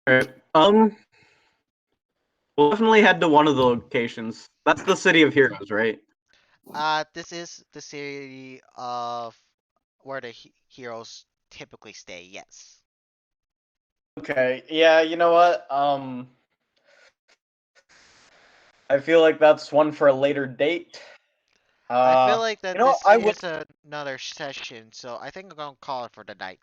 Right. We'll definitely head to one of the locations. That's the City of Heroes, right? This is the city of where the heroes typically stay. Yes. Okay. Yeah, you know what? I feel like that's one for a later date. I feel like You that know what? this I would. is another session, so I think I'm gonna call it for the night.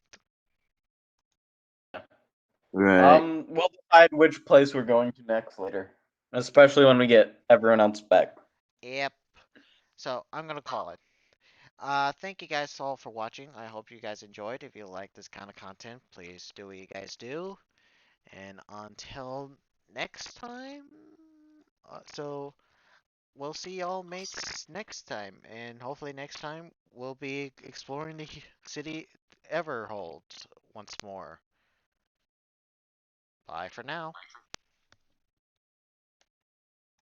Right. We'll decide which place we're going to next later, especially when we get everyone else back. Yep. So I'm gonna call it. Thank you guys all for watching. I hope you guys enjoyed. If you like this kind of content, please do what you guys do. And until next time, so we'll see y'all mates next time. And hopefully next time we'll be exploring the city Everhold once more. Bye for now.